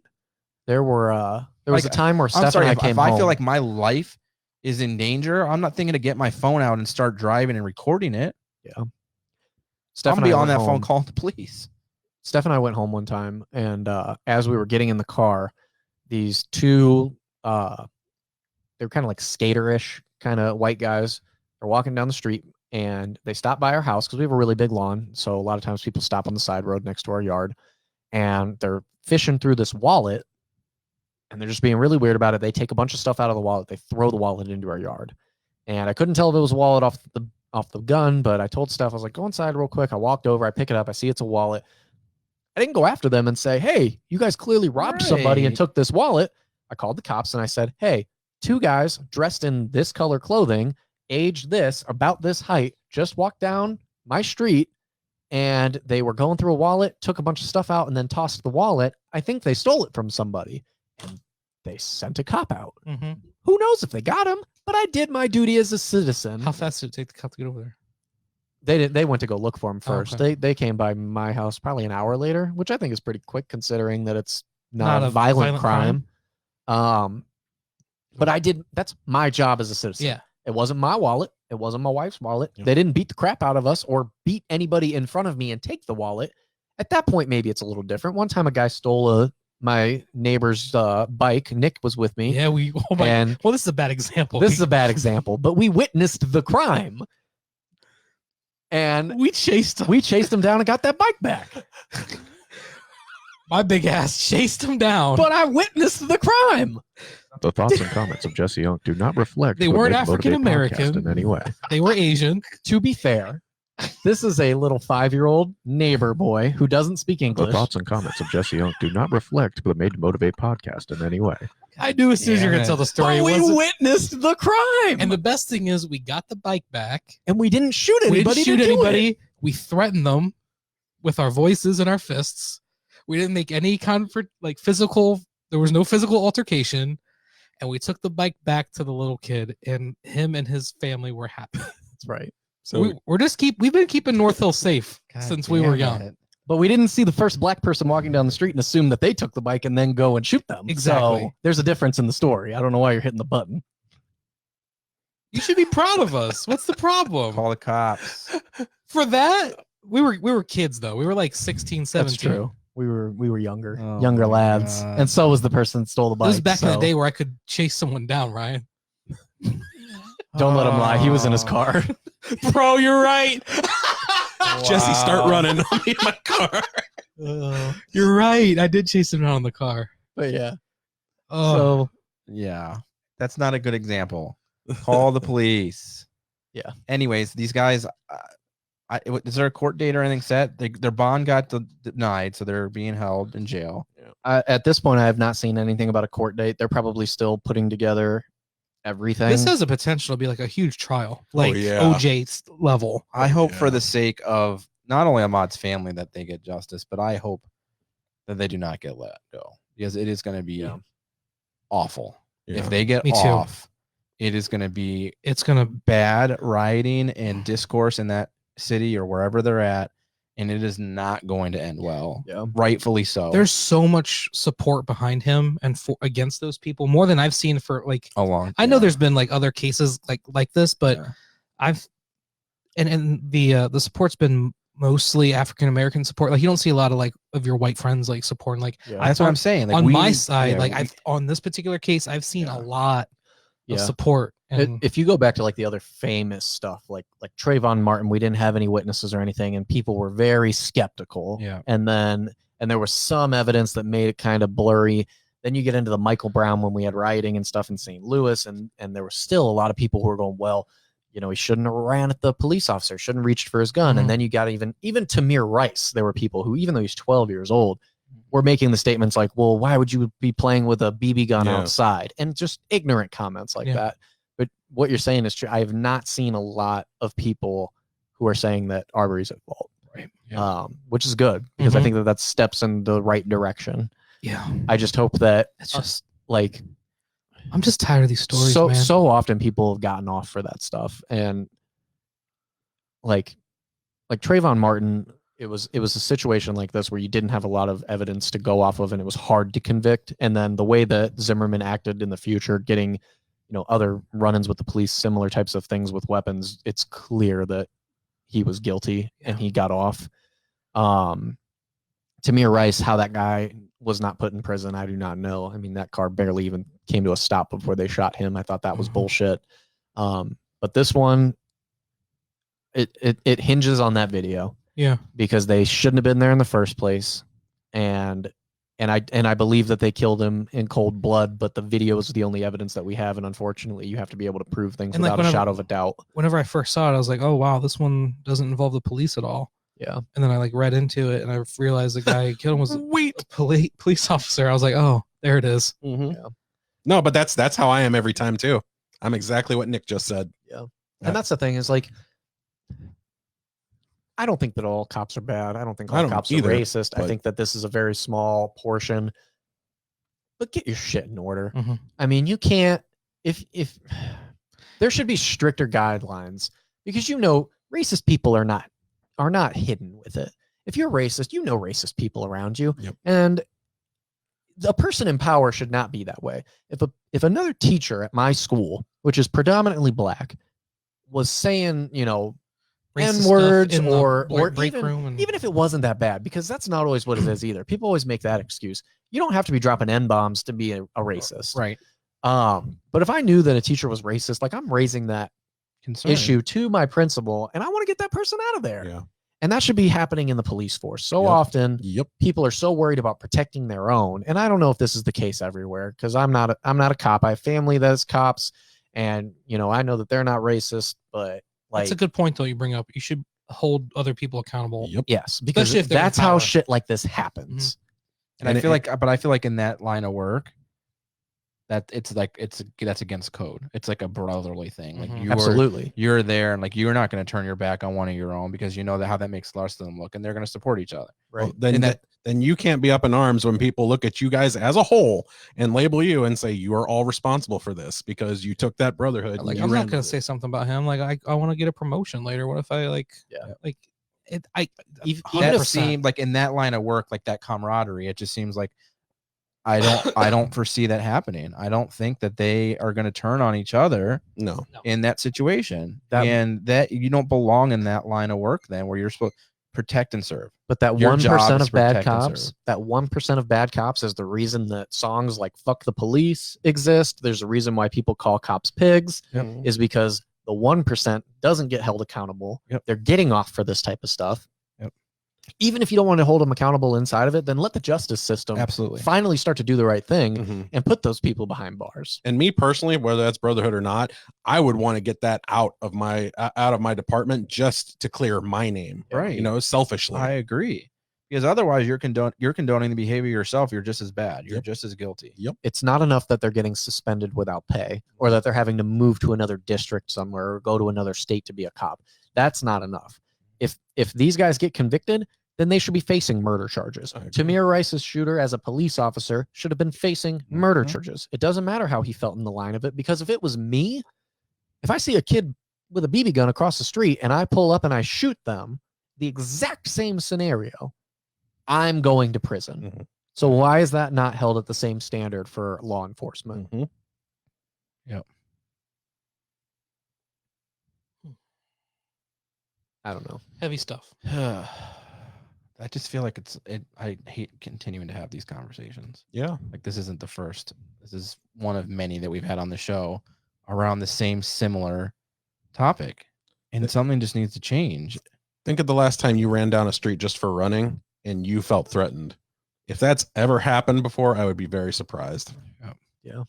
There was a time where Steph and I came if home. I feel like my life is in danger, I'm not thinking to get my phone out and start driving and recording it. Yeah. I'm gonna be on that phone calling the police. Steph and I went home one time, and as we were getting in the car, these 2 they were kind of like skater-ish kind of white guys are walking down the street, and they stopped by our house because we have a really big lawn. So a lot of times people stop on the side road next to our yard, and they're fishing through this wallet, and they're just being really weird about it. They take a bunch of stuff out of the wallet. They throw the wallet into our yard, and I couldn't tell if it was a wallet off the gun, but I told Steph, I was like, go inside real quick. I walked over, I pick it up, I see it's a wallet. I didn't go after them and say, hey, you guys clearly robbed somebody and took this wallet. I called the cops and I said, hey, 2 guys dressed in this color clothing, age this, about this height, just walked down my street, and they were going through a wallet, took a bunch of stuff out, and then tossed the wallet. I think they stole it from somebody, and they sent a cop out. Who knows if they got him, but I did my duty as a citizen. How fast did it take the cop to get over there? They went to go look for him first. Okay. They came by my house probably an hour later, which I think is pretty quick considering that it's not a violent crime. But that's my job as a citizen. Yeah. It wasn't my wallet. It wasn't my wife's wallet. Yep. They didn't beat the crap out of us or beat anybody in front of me and take the wallet. At that point, maybe it's a little different. One time a guy stole my neighbor's bike. Nick was with me. Yeah, and well, this is a bad example. This is a bad example, but we witnessed the crime. And we chased him. We chased him down and got that bike back. My big ass chased him down. But I witnessed the crime. The thoughts and comments of Jesse Unk do not reflect. They the weren't Make Motivate African American podcast in any way. They were Asian. To be fair, this is a little 5-year-old neighbor boy who doesn't speak English. The thoughts and comments of Jesse Unk do not reflect the Made to Motivate podcast in any way. I knew as soon as you were going to tell the story. But we witnessed the crime. And the best thing is we got the bike back. And we didn't shoot anybody. We threatened them with our voices and our fists. We didn't make any physical. There was no physical altercation. And we took the bike back to the little kid, and him and his family were happy. That's right. So we've been keeping North Hill safe since we were young. But we didn't see the first black person walking down the street and assume that they took the bike and then go and shoot them. Exactly. So there's a difference in the story. I don't know why you're hitting the button. You should be proud of us. What's the problem? Call the cops. For that, we were kids though. We were like 16, 17. That's true. We were younger, Oh younger my lads, God. and so was the person that stole the bike. This was back in the so day where I could chase someone down, Ryan. Don't let him lie. He was in his car. Bro, you're right. Jesse, start running. I'm in my car. You're right. I did chase him down in the car. But yeah. Oh. Yeah, that's not a good example. Call the police. Yeah. Anyways, these guys, is there a court date or anything set? Their bond got denied, so they're being held in jail. At this point, I have not seen anything about a court date. They're probably still putting together everything. This has a potential to be like a huge trial, like yeah. OJ's level. I hope for the sake of not only Ahmaud's family that they get justice, but I hope that they do not get let go, because it is going to be awful. Yeah. If they get Me too. off, it is going to be bad rioting and discourse in that city or wherever they're at, and it is not going to end well. Yeah. Rightfully so. There's so much support behind him and against those people, more than I've seen for like a long. I know there's been like other cases like this, but I've and the support's been mostly African American support. Like you don't see a lot of of your white friends like supporting. Like that's what I'm saying. Like on my side, on this particular case, I've seen a lot of support. And if you go back to like the other famous stuff, like Trayvon Martin, we didn't have any witnesses or anything, and people were very skeptical. Yeah. And there was some evidence that made it kind of blurry. Then you get into the Michael Brown when we had rioting and stuff in St. Louis, and there were still a lot of people who were going, well, he shouldn't have ran at the police officer, shouldn't have reached for his gun. And then you got even Tamir Rice. There were people who, even though he's 12 years old, were making the statements like, well, why would you be playing with a BB gun outside? And just ignorant comments like that. But what you're saying is true. I have not seen a lot of people who are saying that Arbery's at fault, right? Yeah. Which is good, because I think that steps in the right direction. Yeah. I just hope that it's just I'm just tired of these stories. So often people have gotten off for that stuff, and like Trayvon Martin, it was a situation like this where you didn't have a lot of evidence to go off of, and it was hard to convict. And then the way that Zimmerman acted in the future, getting other run-ins with the police, similar types of things with weapons, it's clear that he was guilty and he got off. Tamir Rice, how that guy was not put in prison, I do not know. I mean, that car barely even came to a stop before they shot him. I thought that was bullshit. But this one, it hinges on that video. Yeah. Because they shouldn't have been there in the first place. And I believe that they killed him in cold blood, but the video is the only evidence that we have, and unfortunately you have to be able to prove things without a shadow of a doubt. Whenever I first saw it, I was like, oh wow, this one doesn't involve the police at all. Yeah. And then I read into it, and I realized the guy who killed him was a police officer. I was like, oh, there it is. Mm-hmm. Yeah. No, but that's how I am every time too. I'm exactly what Nick just said. Yeah. And that's the thing, is like, I don't think that all cops are bad. I don't think all cops are racist. I think that this is a very small portion. But get your shit in order. Mm-hmm. I mean, you can't, if there should be stricter guidelines, because racist people are not hidden with it. If you're racist, racist people around you. Yep. And a person in power should not be that way. If another teacher at my school, which is predominantly black, was saying, N-words or break even, room even if it wasn't that bad, because that's not always what it is either. People always make that excuse. you don't have to be dropping N-bombs to be a racist. Right. But if I knew that a teacher was racist, like I'm raising that Concern. issue to my principal and I want to get that person out of there. Yeah. And that should be happening in the police force. So often people are so worried about protecting their own. And I don't know if this is the case everywhere because I'm not a cop. I have family that is cops and I know that they're not racist, but like That's a good point though you bring up. You should hold other people accountable. Yes, because Especially if they're in that's how power. shit like this happens. And I feel like in that line of work, that that's against code. It's like a brotherly thing. Like Absolutely. you're there and like you're not going to turn your back on one of your own because you know how that makes the rest of them look, and they're going to support each other. Right. Well, then you can't be up in arms when people look at you guys as a whole and label you and say you are all responsible for this because you took that brotherhood. Like and I'm you not ran gonna with say it. something about him. Like I want to get a promotion later. What if I That seemed like in that line of work, like that camaraderie, it just seems like I don't foresee that happening. I don't think that they are going to turn on each other in that situation. And that you don't belong in that line of work then where you're supposed to protect and serve. But that Your 1% job is of to bad protect and cops, serve. that 1% of bad cops is the reason that songs like Fuck the Police exist. There's a reason why people call cops pigs is because the 1% doesn't get held accountable. They're getting off for this type of stuff. Even if you don't want to hold them accountable inside of it, then let the justice system finally start to do the right thing and put those people behind bars. And me personally, whether that's brotherhood or not, I would want to get that out of my department just to clear my name, Right? Selfishly. I agree, because otherwise you're condoning the behavior yourself. You're just as bad. You're just as guilty. It's not enough that they're getting suspended without pay or that they're having to move to another district somewhere or go to another state to be a cop. That's not enough. If these guys get convicted, then they should be facing murder charges. Tamir Rice's shooter as a police officer should have been facing murder charges. It doesn't matter how he felt in the line of it, because if it was me, if I see a kid with a BB gun across the street and I pull up and I shoot them, the exact same scenario, I'm going to prison. So why is that not held at the same standard for law enforcement? Yep. I don't know. Heavy stuff. I just feel like I hate continuing to have these conversations. Yeah. Like this isn't the first. This is one of many that we've had on the show around the same similar topic. And something just needs to change. Think of the last time you ran down a street just for running and you felt threatened. If that's ever happened before, I would be very surprised. And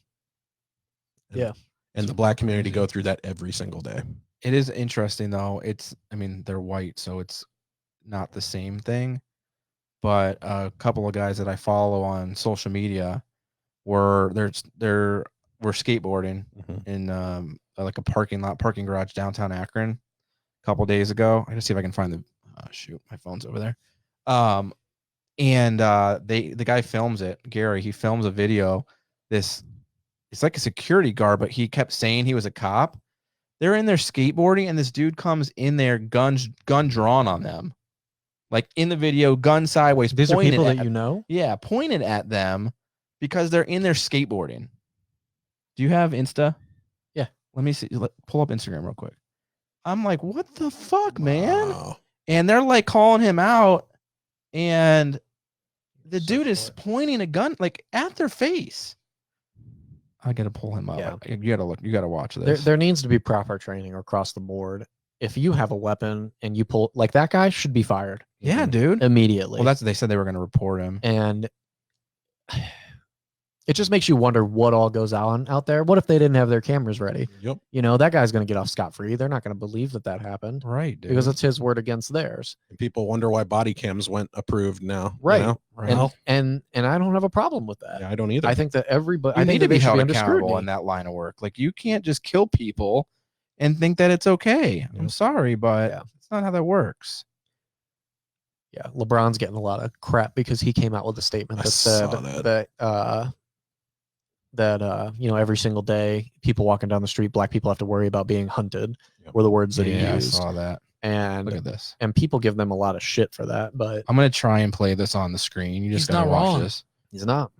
the black community go through that every single day. It is interesting though. They're white, so it's not the same thing. But a couple of guys that I follow on social media were skateboarding in like a parking garage downtown Akron a couple days ago. I gotta see if I can find the shoot, my phone's over there. And the guy films it, Gary, he films a video. It's like a security guard, but he kept saying he was a cop. They're in there skateboarding, and this dude comes in there, gun drawn on them. Like in the video, gun sideways. These are people that you know? Yeah, pointed at them because they're in there skateboarding. Do you have Insta? Yeah. Let me see. Pull up Instagram real quick. I'm like, what the fuck, man? And they're like calling him out, and the dude is pointing a gun like at their face. I gotta pull him up. Yeah. You gotta look. You gotta watch this. There needs to be proper training across the board. If you have a weapon and you pull, like, that guy should be fired. Yeah, dude. Immediately. Well, they said they were going to report him. And it just makes you wonder what all goes on out there. What if they didn't have their cameras ready? Yep. That guy's going to get off scot-free. They're not going to believe that happened. Right, dude. Because it's his word against theirs. And people wonder why body cams went approved now. Right. And I don't have a problem with that. Yeah, I don't either. I think that everybody, You I need think to that be they should held be under accountable scrutiny. in that line of work. Like, you can't just kill people and think that it's okay. I'm sorry, but it's not how that works. Yeah, LeBron's getting a lot of crap because he came out with a statement that said that every single day people walking down the street, black people have to worry about being hunted. Were the words that he used. I saw that. And look at this. And people give them a lot of shit for that. But I'm gonna try and play this on the screen. You just gotta watch this. He's not.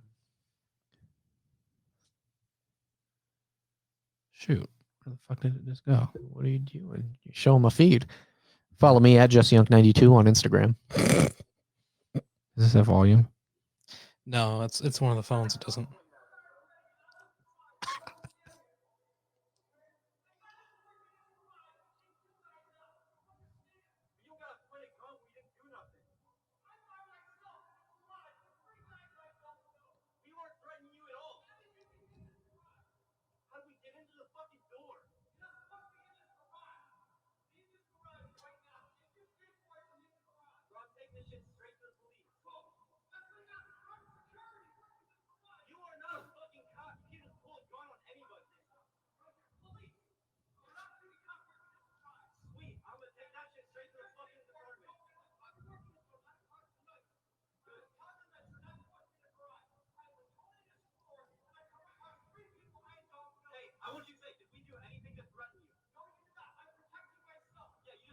Shoot. Where the fuck did it just go? What are you doing? You show him a feed. Follow me at Jesse Unk 92 on Instagram. Does this have volume? No, it's one of the phones. It doesn't.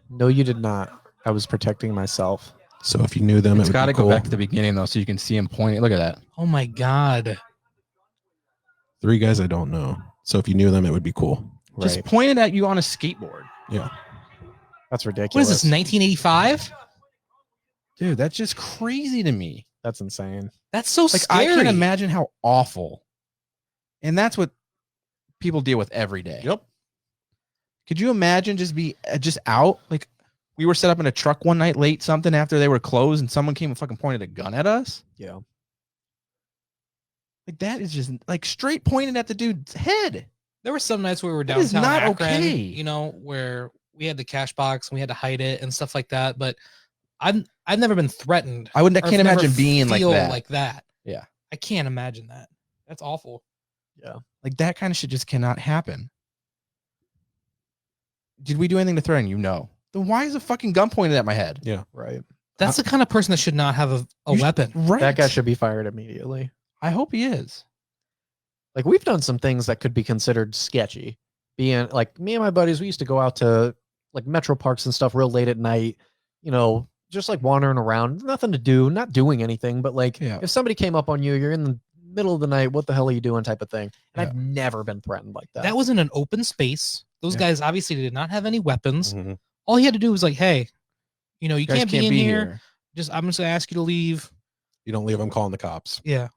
No, you did not. I was protecting myself. So if you knew them, It's it would got to be go cool. back to the beginning though, so you can see him pointing. Look at that. Oh my god. 3 guys I don't know. So if you knew them, it would be cool. Just pointed at you on a skateboard. Yeah. That's ridiculous. What is this? 1985? Dude, that's just crazy to me. That's insane. That's so Like scary. I can't imagine how awful. And that's what people deal with every day. Yep. Could you imagine just out? Like we were set up in a truck one night late something after they were closed and someone came and fucking pointed a gun at us? Yeah. Like that is just like straight pointed at the dude's head. There were some nights where we were That is downtown not Akron, okay. you know, where we had the cash box and we had to hide it and stuff like that. But I've never been threatened. I or can't I've never imagine being like feel that. like that. Yeah. I can't imagine that. That's awful. Yeah. Like that kind of shit just cannot happen. Did we do anything to threaten you? No. Then why is a fucking gun pointed at my head? Yeah. Right. That's the kind of person that should not have a weapon. Right. That guy should be fired immediately. I hope he is. Like we've done some things that could be considered sketchy. Being like me and my buddies, we used to go out to like metro parks and stuff real late at night, you know, just like wandering around, nothing to do, not doing anything, but like if somebody came up on you, you're in the middle of the night, what the hell are you doing type of thing. And I've never been threatened like that. That was in an open space. Those guys obviously did not have any weapons. Mhm. All he had to do was like, hey, you know, you Guys can't be in here. I'm just gonna ask you to leave. You don't leave, I'm calling the cops. Yeah.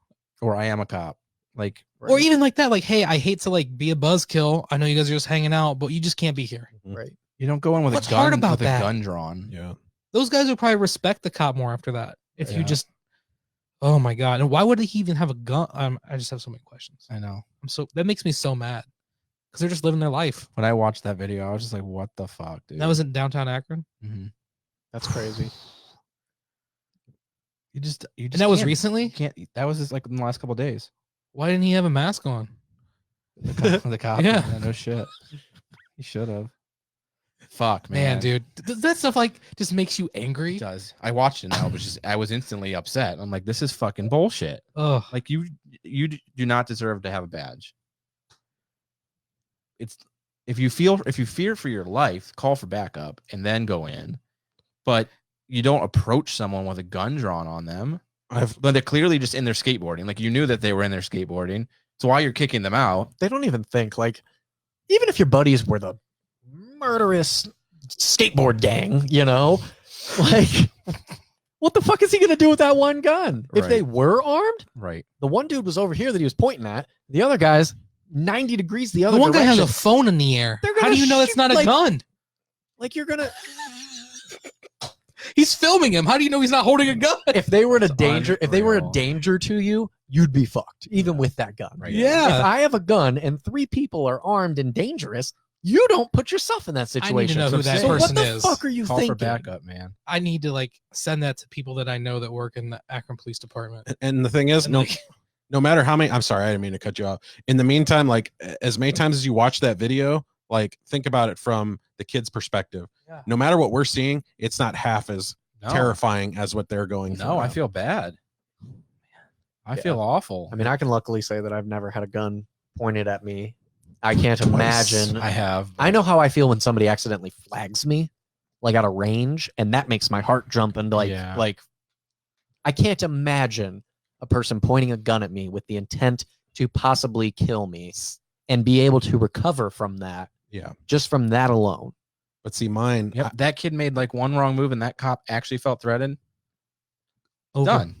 Or I am a cop. Like Or even like that, like, hey, I hate to like be a buzzkill. I know you guys are just hanging out, but you just can't be here. Right. you don't go in with What's a gun hard about with that? a gun drawn. Yeah. Those guys would probably respect the cop more after that. If you Yeah. just, oh my god, and why would he even have a gun? I just have so many questions. I know. That makes me so mad because they're just living their life. When I watched that video, I was just like, what the fuck, dude? That was in downtown Akron. Mm-hmm. That's crazy. You just And that was recently? You can't. That was just like in the last couple of days. Why didn't he have a mask on? The cop. Yeah. No shit. He should have. Fuck, man. Man, dude, that stuff like just makes you angry. It does. I watched it now, but just I was instantly upset. I'm like, this is fucking bullshit. Ugh. Like you do not deserve to have a badge. It's if you fear for your life, call for backup and then go in. But you don't approach someone with a gun drawn on them. But they're clearly just in their skateboarding. Like you knew that they were in their skateboarding. So why you're kicking them out? They don't even think like, even if your buddies were the murderous skateboard gang, you know, like what the fuck is he gonna do with that one gun? If Right. they were armed, Right. the one dude was over here that he was pointing at. The other guy's 90 degrees the other The one guy has a direction. phone in the air. They're How gonna do you know it's shoot, not a like- gun? Like you're gonna He's filming him. How do you know he's not holding a gun? if they were in a It's danger, if they were a unreal. danger to you, you'd be fucked, even with that gun. Right. Yeah. If I have a gun and 3 people are armed and dangerous, you don't put yourself in that I need to situation. know who that so person what the is. fuck are you Call thinking? for backup, man. I need to like send that to people that I know that work in the Akron Police Department. And the thing is, And, no, like, no matter how many, I'm sorry, I didn't mean to cut you off. In the meantime, like as many times as you watch that video, like think about it from the kid's perspective. Yeah. No matter what we're seeing, it's not half as No. terrifying as what they're going through. No, I now. feel bad. I Yeah. feel awful. I mean, I can luckily say that I've never had a gun pointed at me. I can't imagine. I have. I know how I feel when somebody accidentally flags me, like out of range, and that makes my heart jump and Yeah. like I can't imagine a person pointing a gun at me with the intent to possibly kill me and be able to recover from that Yeah. just from that alone. But see, mine, Yep, that kid made like one wrong move and that cop actually felt threatened. over. Done.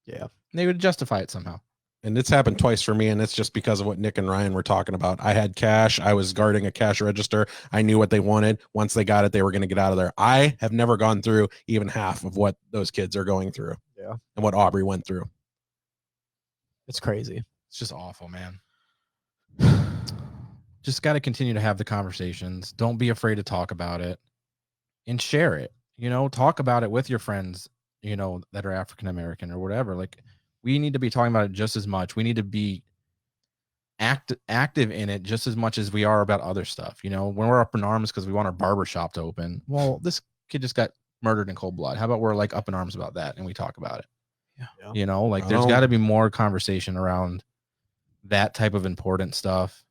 Yeah. They would justify it somehow. And it's happened twice for me, and it's just because of what Nick and Ryan were talking about. I had cash. I was guarding a cash register. I knew what they wanted. Once they got it, they were going to get out of there. I have never gone through even half of what those kids are going through. Yeah. And what Aubrey went through. It's crazy. It's just awful, man. Just got to continue to have the conversations. Don't be afraid to talk about it and share it. You know, talk about it with your friends, you know, that are African American or whatever. Like, we need to be talking about it just as much. We need to be active in it just as much as we are about other stuff. You know, when we're up in arms because we want our barber shop to open. Well, this kid just got murdered in cold blood. How about we're like up in arms about that and we talk about it? Yeah. You know, like there's got to be more conversation around that type of important stuff.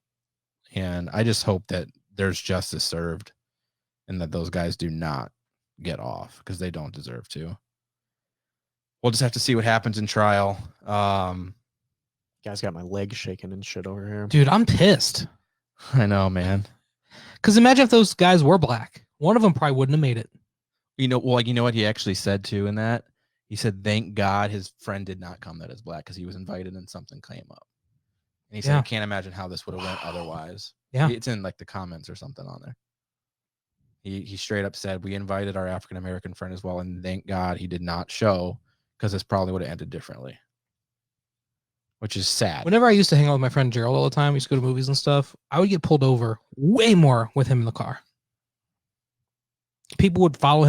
And I just hope that there's justice served and that those guys do not get off because they don't deserve to. We'll just have to see what happens in trial. Guys got my legs shaking and shit over here. Dude, I'm pissed. I know, man. Because imagine if those guys were black. One of them probably wouldn't have made it. You know, well, like, you know what he actually said too in that? He said, thank God his friend did not come that is black because he was invited and something came up. And he said, I can't imagine how this would have went otherwise. Yeah. It's in like the comments or something on there. He straight up said, we invited our African American friend as well. And thank God he did not show because this probably would have ended differently. Which is sad. Whenever I used to hang out with my friend Gerald all the time, we used to go to movies and stuff, I would get pulled over way more with him in the car. People would follow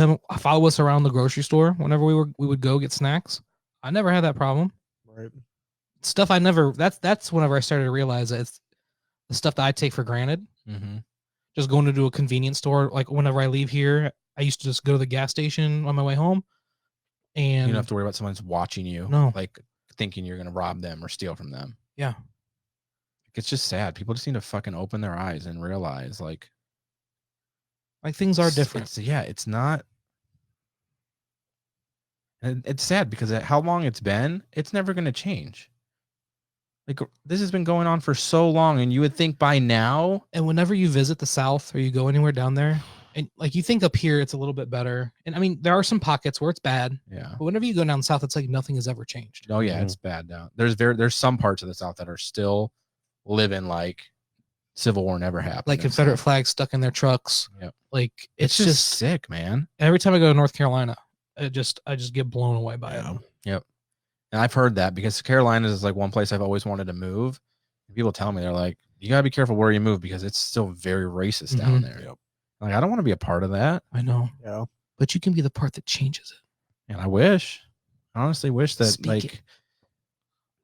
us around the grocery store whenever we would go get snacks. I never had that problem. Right. Stuff that's whenever I started to realize that it's the stuff that I take for granted. Mm-hmm. Just going to do a convenience store, like whenever I leave here, I used to just go to the gas station on my way home. And you don't have to worry about someone's watching you. No. Like thinking you're going to rob them or steal from them. Yeah. It's just sad. People just need to fucking open their eyes and realize like things are different. It's not. And it's sad because how long it's been, it's never going to change. Like this has been going on for so long, and you would think by now. And whenever you visit the South or you go anywhere down there, and like you think up here it's a little bit better. And I mean, there are some pockets where it's bad. Yeah. But whenever you go down south, it's like nothing has ever changed. Oh yeah, it's bad down. There's some parts of the South that are still living like Civil War never happened. Like Confederate flags stuck in their trucks. Yep. Like it's just sick, man. Every time I go to North Carolina, I just get blown away by it. Yep. And I've heard that because Carolina is like one place I've always wanted to move. And people tell me, they're like, you gotta be careful where you move because it's still very racist down there. Yep. Like, I don't want to be a part of that. I know. Yeah. But you can be the part that changes it. And I honestly wish that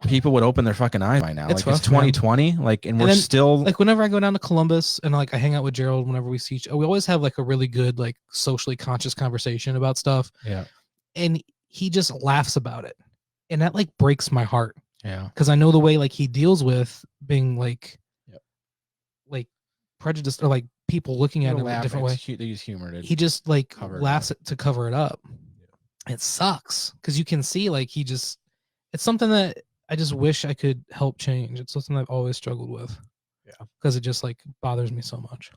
people would open their fucking eyes by now. It's like rough, it's 2020. man. Like, and And we're then, still like whenever I go down to Columbus and like I hang out with Gerald whenever we see each, we always have like a really good, like socially conscious conversation about stuff. Yeah. And he just laughs about it. And that like breaks my heart. Yeah. Because I know the way like he deals with being like prejudiced or like people looking at him in a different way. They use humor to He just like laughs up. to cover it up. It sucks because you can see like it's something that I just wish I could help change. It's something I've always struggled with. Yeah. Because it just like bothers me so much.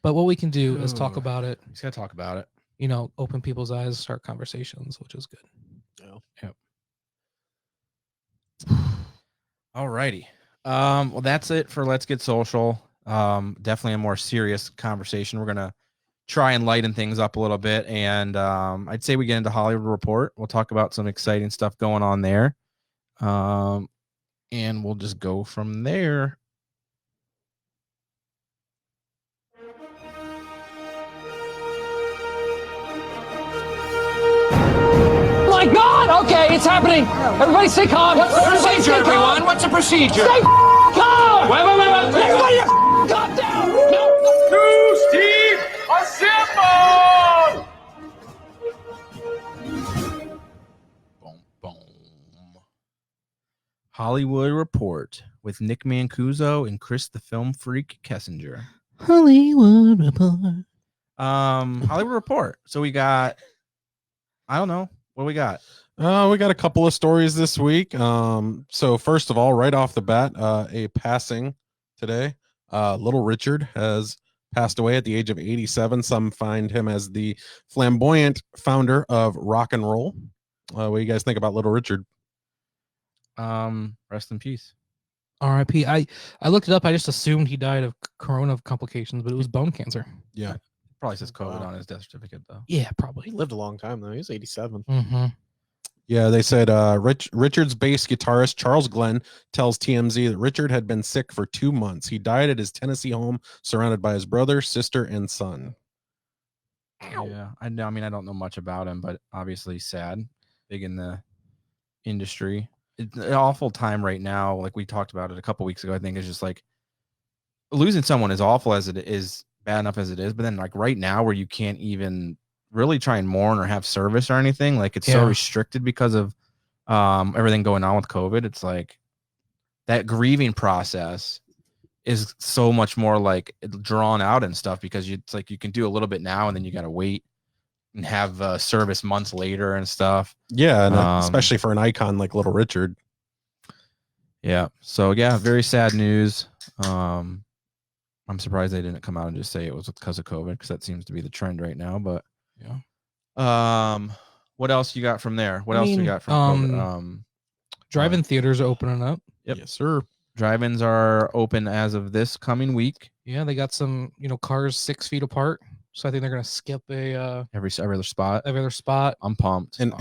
But what we can do is talk about it. He's got to talk about it. You know, open people's eyes, start conversations, which is good. Yep. All righty. Well, that's it for Let's Get Social. Definitely a more serious conversation. We're gonna try and lighten things up a little bit, and I'd say we get into Hollywood Report. We'll talk about some exciting stuff going on there, and we'll just go from there. My God! Okay, it's happening. Everybody stay calm. What's the procedure, everyone? What's the procedure? Stay calm! Wait. Everybody calm down! No. To Steve, assemble! Boom. Hollywood Report with Nick Mancuso and Chris the Film Freak Kessinger. Hollywood Report. Hollywood Report. So we got, I don't know. What do we got? We got a couple of stories this week. So first of all, right off the bat, a passing today. Little Richard has passed away at the age of 87. Some find him as the flamboyant founder of rock and roll. What do you guys think about Little Richard? Rest in peace. R.I.P. I looked it up. I just assumed he died of corona complications, but it was bone cancer. Yeah. Probably says COVID on his death certificate, though. Yeah, probably. He lived a long time though. He was 87. Mm-hmm. Yeah, they said Richard's bass guitarist Charles Glenn tells TMZ that Richard had been sick for 2 months. He died at his Tennessee home, surrounded by his brother, sister, and son. Yeah, I know. I mean, I don't know much about him, but obviously sad. Big in the industry. It's an awful time right now. Like we talked about it a couple weeks ago. I think it's just like losing someone is awful as it is, bad enough as it is. But then like right now, where you can't even really try and mourn or have service or anything, like it's so restricted because of everything going on with COVID. It's like that grieving process is so much more like drawn out and stuff because it's like you can do a little bit now and then you got to wait and have service months later and stuff. Yeah, and especially for an icon like Little Richard. Yeah. So yeah, very sad news. I'm surprised they didn't come out and just say it was because of COVID, because that seems to be the trend right now. But yeah. What else you got from there? What else you got from COVID? Drive-in theaters are opening up. Yep. Yes, sir. Drive-ins are open as of this coming week. Yeah, they got some, cars 6 feet apart. So I think they're gonna skip every other spot. Every other spot. I'm pumped. And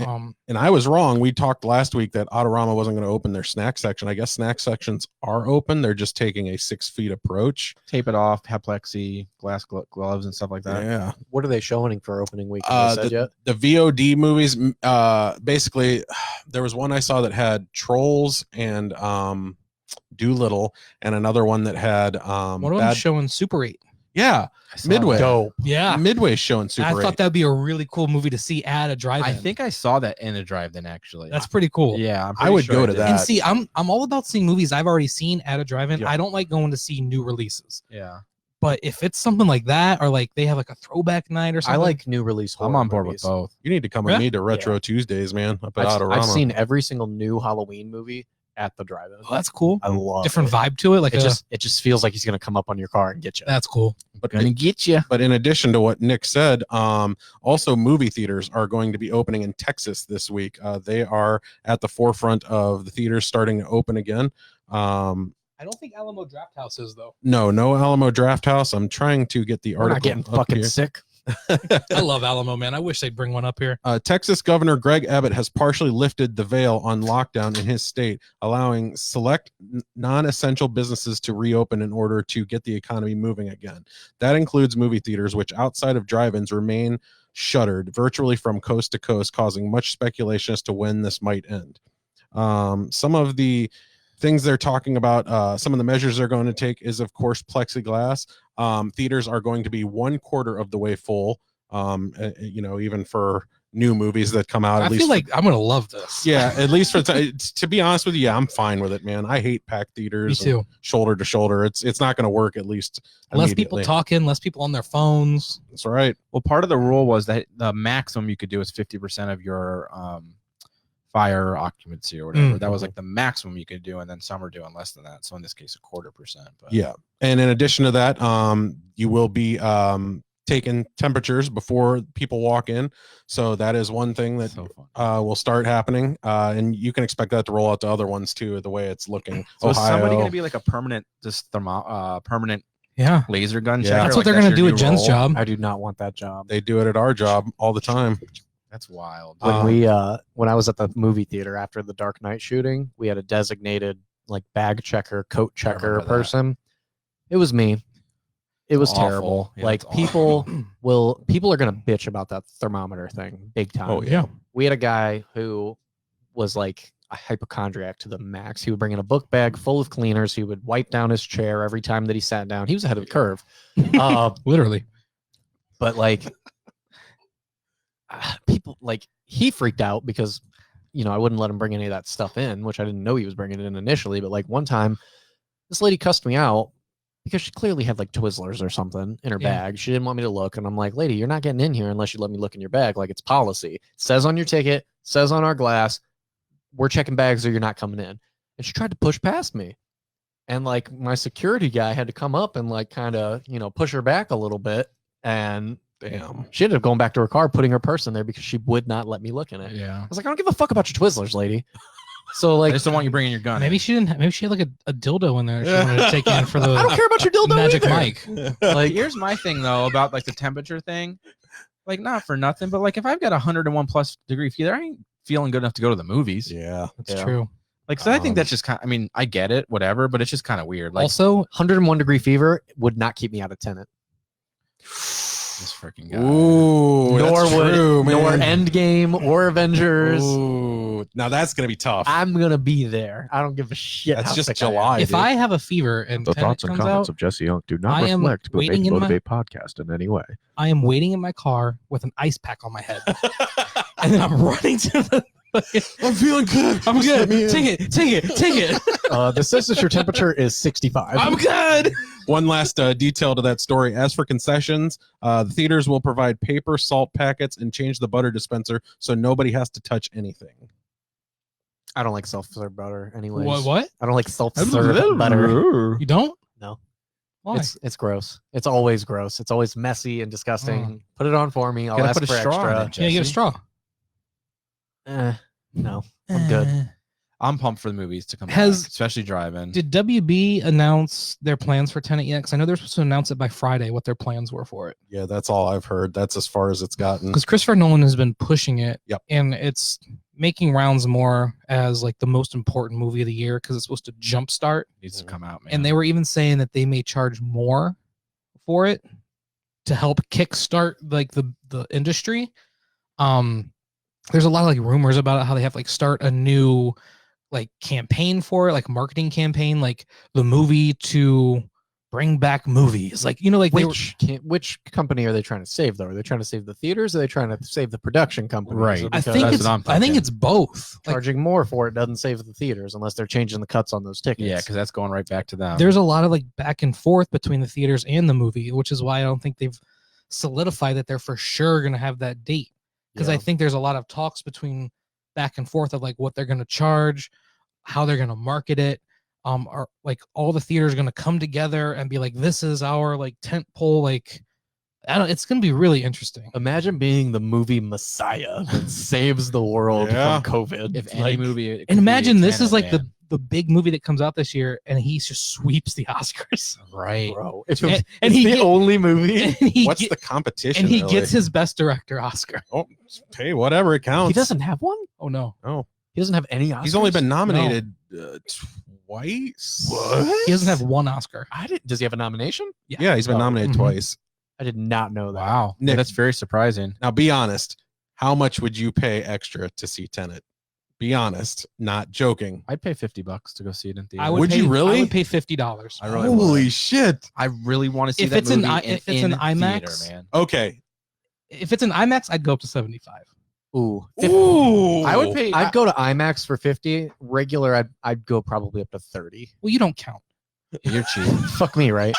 I was wrong. We talked last week that Autorama wasn't going to open their snack section. I guess snack sections are open. They're just taking a 6 feet approach. Tape it off, have plexi, glass gloves, and stuff like that. Yeah. What are they showing for opening week? The VOD movies. Basically, there was one I saw that had Trolls and Doolittle, and another one that had one of them showing Super 8. Yeah, Midway. Dope. Yeah, Midway showing Super 8. I thought that'd be a really cool movie to see at a drive-in. I think I saw that in a drive-in actually. That's pretty cool. Yeah, I would go to that. And see, I'm all about seeing movies I've already seen at a drive-in. Yep. I don't like going to see new releases. Yeah. But if it's something like that, or like they have like a throwback night or something, I like new release. I'm on board movies. with both. You need to come with me to Retro Tuesdays, man. Up at Autorama. I've seen every single new Halloween movie at the drive-in. Oh, that's cool. I love different vibe to it. Like it just feels like he's gonna come up on your car and get you. That's cool. But gonna get you. But in addition to what Nick said, also movie theaters are going to be opening in Texas this week. They are at the forefront of the theaters starting to open again. I don't think Alamo Draft House is though. No Alamo Draft House. I'm trying to get the article. Not getting fucking sick. I love Alamo, man. I wish they'd bring one up here. Texas Governor Greg Abbott has partially lifted the veil on lockdown in his state, allowing select non-essential businesses to reopen in order to get the economy moving again. That includes movie theaters, which outside of drive-ins remain shuttered virtually from coast to coast, causing much speculation as to when this might end. Some of the things they're talking about, some of the measures they're going to take is, of course, plexiglass. Theaters are going to be 1/4 of the way full, even for new movies that come out. I feel like I'm going to love this. Yeah, at least for to be honest with you, I'm fine with it, man. I hate packed theaters. Me too. Shoulder to shoulder. It's not going to work, at least less people talking, less people on their phones. That's right. Well, part of the rule was that the maximum you could do is 50% of your fire occupancy or whatever. That was like the maximum you could do, and then some are doing less than that. So in this case, 1/4%. But yeah, and in addition to that, you will be taking temperatures before people walk in. So that is one thing that will start happening, and you can expect that to roll out to other ones too. The way it's looking. So is Ohio. somebody going to be like a permanent, permanent laser gun checker? That's what they're going to do at Jen's job. I do not want that job. They do it at our job all the time. That's wild. When I was at the movie theater after the Dark Knight shooting, we had a designated like bag checker, coat checker person. It was me. It was terrible. Yeah, like people are gonna bitch about that thermometer thing big time. Oh yeah. We had a guy who was like a hypochondriac to the max. He would bring in a book bag full of cleaners. He would wipe down his chair every time that he sat down. He was ahead of the curve. Literally. But like people, like, he freaked out because I wouldn't let him bring any of that stuff in, which I didn't know he was bringing it in initially. But like one time this lady cussed me out because she clearly had like Twizzlers or something in her bag. She didn't want me to look, and I'm like, lady, you're not getting in here unless you let me look in your bag. Like, it's policy. It says on your ticket, says on our glass, we're checking bags or you're not coming in. And she tried to push past me, and like my security guy had to come up and like kind of push her back a little bit. And Damn. She ended up going back to her car, putting her purse in there because she would not let me look in it. Yeah. I was like, I don't give a fuck about your Twizzlers, lady. So I like, just don't want you bringing your gun. Maybe she didn't. Maybe she had like a dildo in there. She wanted to take in for the. I don't care about your dildo Magic either. Mike. Like, here's my thing though about like the temperature thing. Like, not for nothing, but like if I've got 101 plus degree fever, I ain't feeling good enough to go to the movies. Yeah. That's true. Like, so I think that's just kind of, I mean, I get it, whatever, but it's just kind of weird. Like, Also, 101 degree fever would not keep me out of Tenet. this freaking guy. Ooh, Nor that's would true, man. nor Endgame or Avengers. Ooh, now that's gonna be tough. I'm gonna be there. I don't give a shit. That's how just sick I am. July. if dude. I have a fever and The Tenet thoughts and comes comments out, of Jesse Unk do I not am reflect but waiting Made in to my- Motivate podcast in any way. I am waiting in my car with an ice pack on my head, and then I'm running to the. I'm feeling good. I'm good. Take it. The says that your temperature is 65. I'm good. One last detail to that story. As for concessions, the theaters will provide paper salt packets and change the butter dispenser so nobody has to touch anything. I don't like self-serve butter anyways. What? I don't like self-serve butter. You don't? No. Why? It's gross. It's always gross. It's always messy and disgusting. Put it on for me. I'll Gotta ask put for a straw in extra. it, Yeah, get a Jesse. straw. No, I'm good. I'm pumped for the movies to come back, Has- especially drive-in. Did WB announce their plans for Tenet yet? Because I know they're supposed to announce it by Friday what their plans were for it. Yeah, that's all I've heard. That's as far as it's gotten. Because Christopher Nolan has been pushing it, Yep. and it's making rounds more as like the most important movie of the year because it's supposed to jumpstart. Needs to come out, man. And they were even saying that they may charge more for it to help kickstart like the industry. There's a lot of like rumors about it, how they have like start a new like campaign for it, like marketing campaign, like the movie to bring back movies. Like, you know, like Which company are they trying to save though? Are they trying to save the theaters? Or are they trying to save the production companies? Right. Or I because think That's it's what I'm I think thinking. it's both. Like, charging more for it doesn't save the theaters unless they're changing the cuts on those tickets. yeah, because that's going right back to them. there's a lot of like back and forth between the theaters and the movie, which is why I don't think they've solidified that they're for sure going to have that date. Because I think there's a lot of talks between back and forth of like what they're going to charge, how they're going to market it. Are like all the theaters going to come together and be like, this is our like tent pole. Like, I don't. It's going to be really interesting. Imagine being the movie Messiah that saves the world Yeah. from COVID. if any Like, movie, it could And imagine be this is Tenet, like man. the big movie that comes out this year, and he just sweeps the Oscars. right. bro, if And- it's and he the get- only movie. And he What's get- the competition? and he really? gets his best director Oscar. Oh, hey, whatever it counts. He doesn't have one. Oh no, Oh, He doesn't have any Oscars. he's only been nominated twice. What? he doesn't have one Oscar. I didn't. Does he have a nomination? Yeah, he's been Oh, nominated mhm. twice. I did not know that. Wow. Nick. That's very surprising. Now, be honest. How much would you pay extra to see Tenet? Be honest, not joking. I'd pay $50 to go see it in theater. I would. Would pay, you really? I would pay $50. I really Holy would. shit! I really want to see If that it's an movie I- in, if it's an in IMAX, theater, man. Okay. If it's an IMAX, I'd go up to 75. Ooh. Ooh, I would pay. I'd go to IMAX for 50. Regular, I'd go probably up to 30. Well, you don't count. You're cheap. Fuck me, right?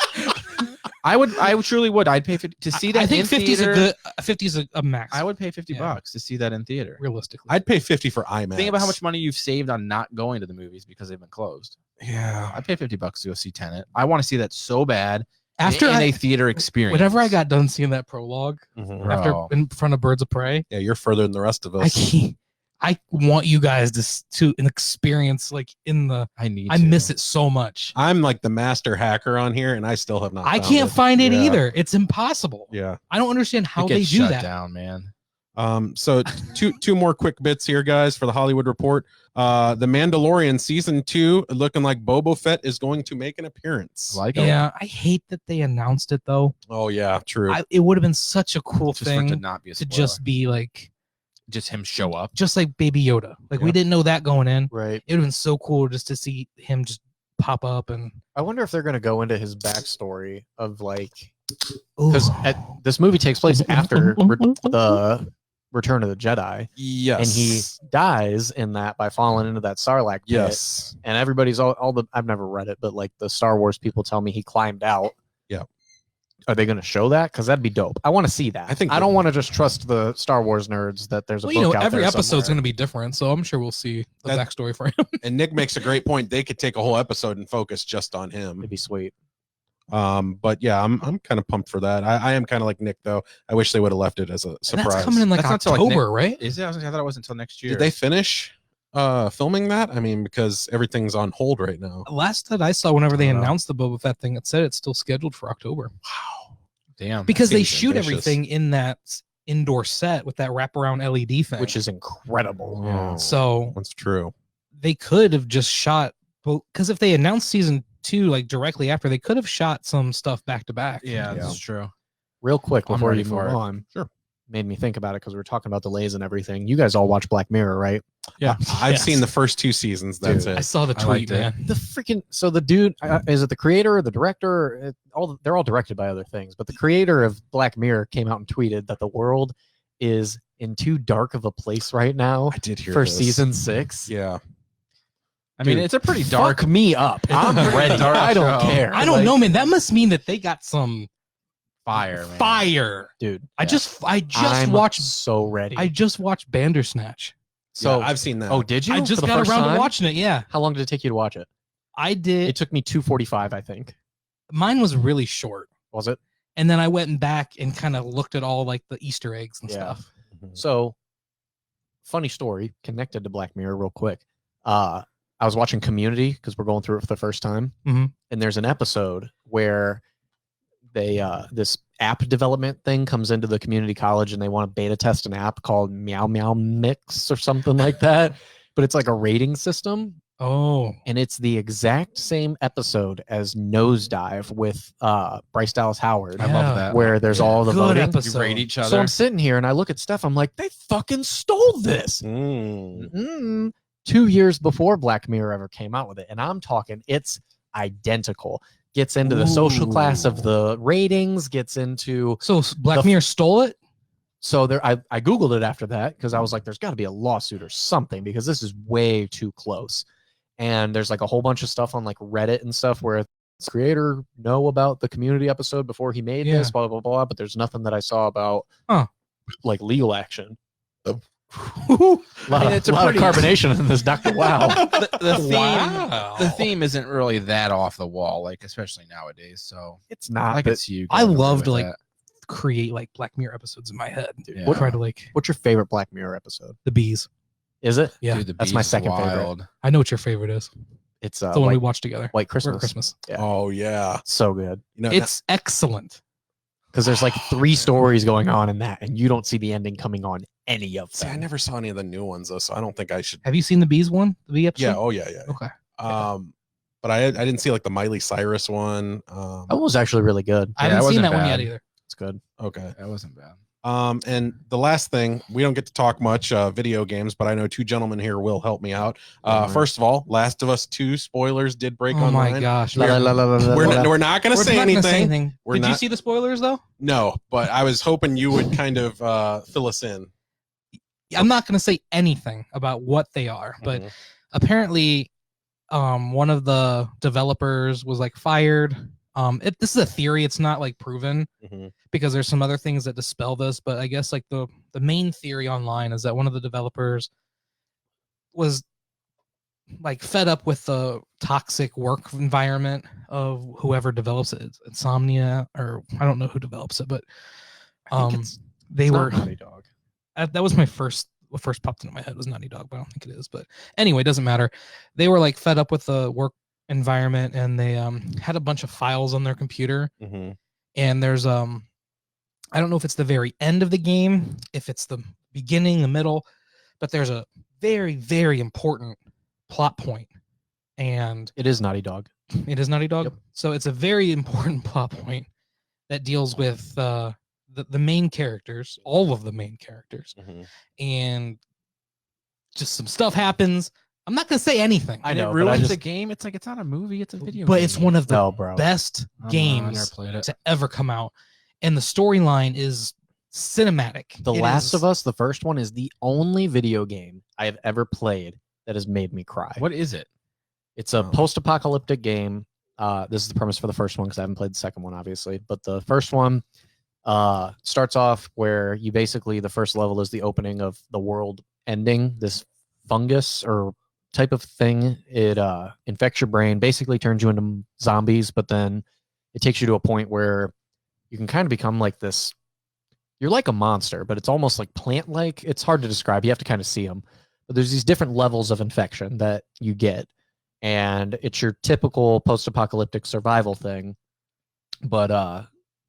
I truly would. I'd pay 50 to see that. I think in 50 is a theater. good. 50 is a max. I would pay $50 Yeah. to see that in theater. realistically. I'd pay 50 for IMAX. Think about how much money you've saved on not going to the movies because they've been closed. Yeah. I'd pay $50 to go see Tenet. I want to see that so bad. After in I, a theater experience. whenever I got done seeing that prologue, Mhm. Bro. after in front of Birds of Prey, Yeah, you're further than the rest of I us. can't. I want you guys to an experience like in the. I need. I to. miss it so much. I'm like the master hacker on here, and I still have not. I found can't it. find it Yeah. either. It's impossible. Yeah. I don't understand how It they gets do shut that. down, man. So two more quick bits here, guys, for the Hollywood Report. The Mandalorian season 2, looking like Boba Fett is going to make an appearance. Like it. Yeah, I hate that they announced it though. Oh yeah, true. It would have been such a cool Just for it thing to not be a to spoiler. just be like, just him show up. just like Baby Yoda. Like we Yep. didn't know that going in. Right. It would have been so cool just to see him just pop up and. I wonder if they're going to go into his backstory of like, Ooh. because this movie takes place after the Return of the Jedi, yes. and he dies in that by falling into that Sarlacc pit. yes. And everybody's all the I've never read it, but like the Star Wars people tell me he climbed out. Yeah. Are they going to show that? Because that'd be dope. I want to see that. I think I they- don't want to just trust the Star Wars nerds that there's a Well, book you know, out every there episode's somewhere. going to be different, so I'm sure we'll see the That- backstory for him. And Nick makes a great point. They could take a whole episode and focus just on him. It'd be sweet. But yeah, I'm kind of pumped for that. I am kind of like Nick though. I wish they would have left it as a surprise. That's coming in like That's not till, October, right? Is it? I thought it wasn't until next year. Did they finish filming that? I mean, because everything's on hold right now. Last that I saw, whenever they I don't know. announced the Boba Fett thing, it said it's still scheduled for October. Wow. Damn. Because they seems shoot ambitious. everything in that indoor set with that wraparound LED thing, which is incredible. Yeah. so That's true. they could have just shot. Because if they announced season 2 like directly after, they could have shot some stuff back to back. Yeah, that's true. Real quick I'm before ready you for move it. on, Sure. made me think about it because we were talking about delays and everything. You guys all watch Black Mirror, right? Yeah. I've Yes. seen the first 2 seasons. That's I it. saw the I tweet, liked it. man. The freaking the dude is it the creator or the director? They're all directed by other things, but the creator of Black Mirror came out and tweeted that the world is in too dark of a place right now I did hear for this. season 6. Yeah. I mean, Dude, it's a pretty dark. Fuck me up. I'm pretty ready. dark I don't show. care. I don't Like, know, man. That must mean that they got some Fire, man. fire. dude. I just I'm watched. so ready. I just watched Bandersnatch. So so I've seen that. oh, did you? I For just the got first around time? to watching it. Yeah, How long did it take you to watch it? I did. It took me 2:45, I think. Mine was really short, Was it? and then I went back and kind of looked at all like the Easter eggs and Yeah. stuff. So, funny story connected to Black Mirror, real quick. I was watching Community because we're going through it for the first time, Mhm. and there's an episode where they this app development thing comes into the community college, and they want to beta test an app called Meow Meow Mix or something like that. But it's like a rating system, Oh, and it's the exact same episode as Nosedive with Bryce Dallas Howard. I love that. Where there's all the good voting. episode. You rate each other. So I'm sitting here and I look at Steph. I'm like, they fucking stole this. Mm. 2 years before Black Mirror ever came out with it, and I'm talking, it's identical. Gets into the social class of the ratings. Gets into So Black Mirror stole it. so there. I googled it after that because I was like, there's got to be a lawsuit or something because this is way too close. And there's like a whole bunch of stuff on like Reddit and stuff where the creator know about the Community episode before he made Yeah. this, blah blah blah. But there's nothing that I saw about like legal action. it's a lot pretty- of carbonation in this Dr. Wow. the theme, Wow. the theme isn't really that off the wall, like especially nowadays. So It's not. I but could see you. I going away love with to like that. create like Black Mirror episodes in my head. Yeah. What try to like What's your favorite Black Mirror episode? the bees? Is it? Yeah, Dude, the that's my Bees is second favorite. wild. I know what your favorite is. It's The one we White, watched together. White For Christmas. Christmas. Yeah. Oh yeah. So good. You know, It's excellent. Because there's like 3 stories going on in that, and you don't see the ending coming on any of see, I them. never saw any of the new ones though, so I don't think I should. Have you seen the bees one? The bee episode? Yeah. Oh yeah. Yeah. Okay. But I didn't see like the Miley Cyrus one. That one was actually really good. I Yeah, haven't it seen wasn't that one bad. yet either. It's good. Okay. That wasn't bad. And the last thing, we don't get to talk much video games, but I know 2 gentlemen here will help me out. First of all, Last of Us 2 spoilers did break Oh online. my gosh. We're not going to We're say not gonna anything. We're Did you not- see the spoilers though? No, but I was hoping you would kind of fill us in. I'm not going to say anything about what they are, but Mhm. apparently one of the developers was like fired. This is a theory, it's not like proven Mhm. because there's some other things that dispel this, but I guess like the main theory online is that one of the developers was like fed up with the toxic work environment of whoever develops it. It's Insomnia, or I don't know who develops it, but they were Naughty Dog. that was what first popped into my head was Naughty Dog, but I don't think it is. But anyway, it doesn't matter. They were like fed up with the work environment, and they had a bunch of files on their computer. Mhm. And there's I don't know if it's the very end of the game, if it's the beginning, the middle, but there's a very, very important plot point, and It is Naughty Dog. it is Naughty Dog. Yep. So it's a very important plot point that deals with the main characters, all of the main characters, Mhm. and just some stuff happens. I'm not gonna say anything, I And know, it but I ruins just- the game. It's like it's not a movie. It's a video. but game. it's one of the No, bro. best I never games played it. to ever come out, and the storyline is cinematic. The It Last is- of Us, the first one, is the only video game I have ever played that has made me cry. What is it? It's a post-apocalyptic game. This is the premise for the first one because I haven't played the second one, obviously. But the first one starts off where you basically, the first level is the opening of the world ending. This fungus or type of thing, it infects your brain, basically turns you into zombies, but then it takes you to a point where you can kind of become like this. You're like a monster, but it's almost like plant-like. It's hard to describe. You have to kind of see them. But there's these different levels of infection that you get, and it's your typical post-apocalyptic survival thing. But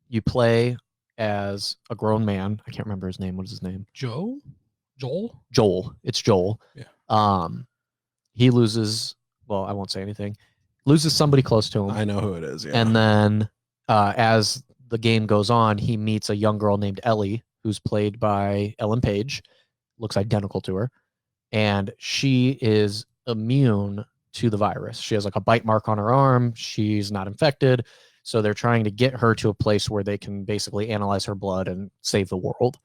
you play as a grown man. I can't remember his name. What is his name? Joel. It's Joel. Yeah. He loses. Well, I won't say anything. Loses somebody close to him. I know who it is. Yeah. And then as the game goes on, he meets a young girl named Ellie, who's played by Ellen Page. Looks identical to her. And she is immune to the virus. She has like a bite mark on her arm. She's not infected. So they're trying to get her to a place where they can basically analyze her blood and save the world.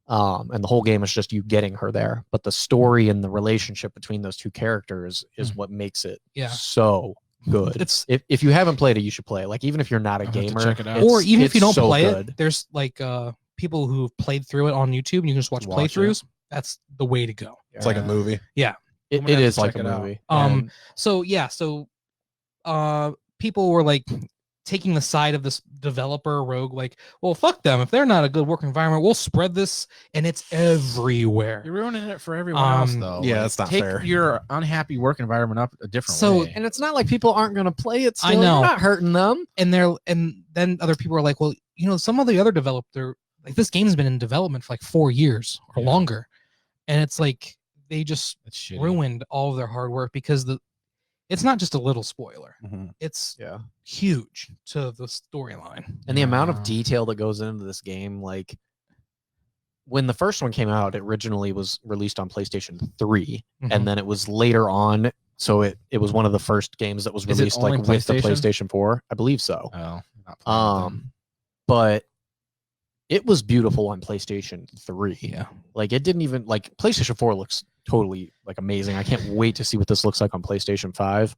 And the whole game is just you getting her there. But the story and the relationship between those two characters is what makes it so good. It's if you haven't played it, you should play it. Like even if you're not a gamer, check it out. Or even if you don't so play good. it, there's like people who've played through it on YouTube, and you can just watch playthroughs. That's the way to go. It's like a movie. Yeah, it is like a movie. So people were like taking the side of this developer rogue, like, well, fuck them. If they're not a good work environment, we'll spread this, and it's everywhere. You're ruining it for everyone else, though. Yeah, Like, that's not take fair. your unhappy work environment up a different way. And it's not like people aren't going to play it. Still. I know. You're not hurting them. And then other people are like, well, some of the other developer, like this game's been in development for like 4 years or longer, and it's like they just ruined all of their hard work because it's not just a little spoiler. It's huge to the storyline. And the amount of detail that goes into this game, like when the first one came out, it originally was released on PlayStation 3, and then it was later on. So it was one of the first games that was Is it released only like with the PlayStation? PlayStation 4. I believe so. Oh, not playing with them. But it was beautiful on PlayStation 3. Yeah. Like it didn't even like PlayStation 4 looks totally like amazing. I can't wait to see what this looks like on PlayStation 5.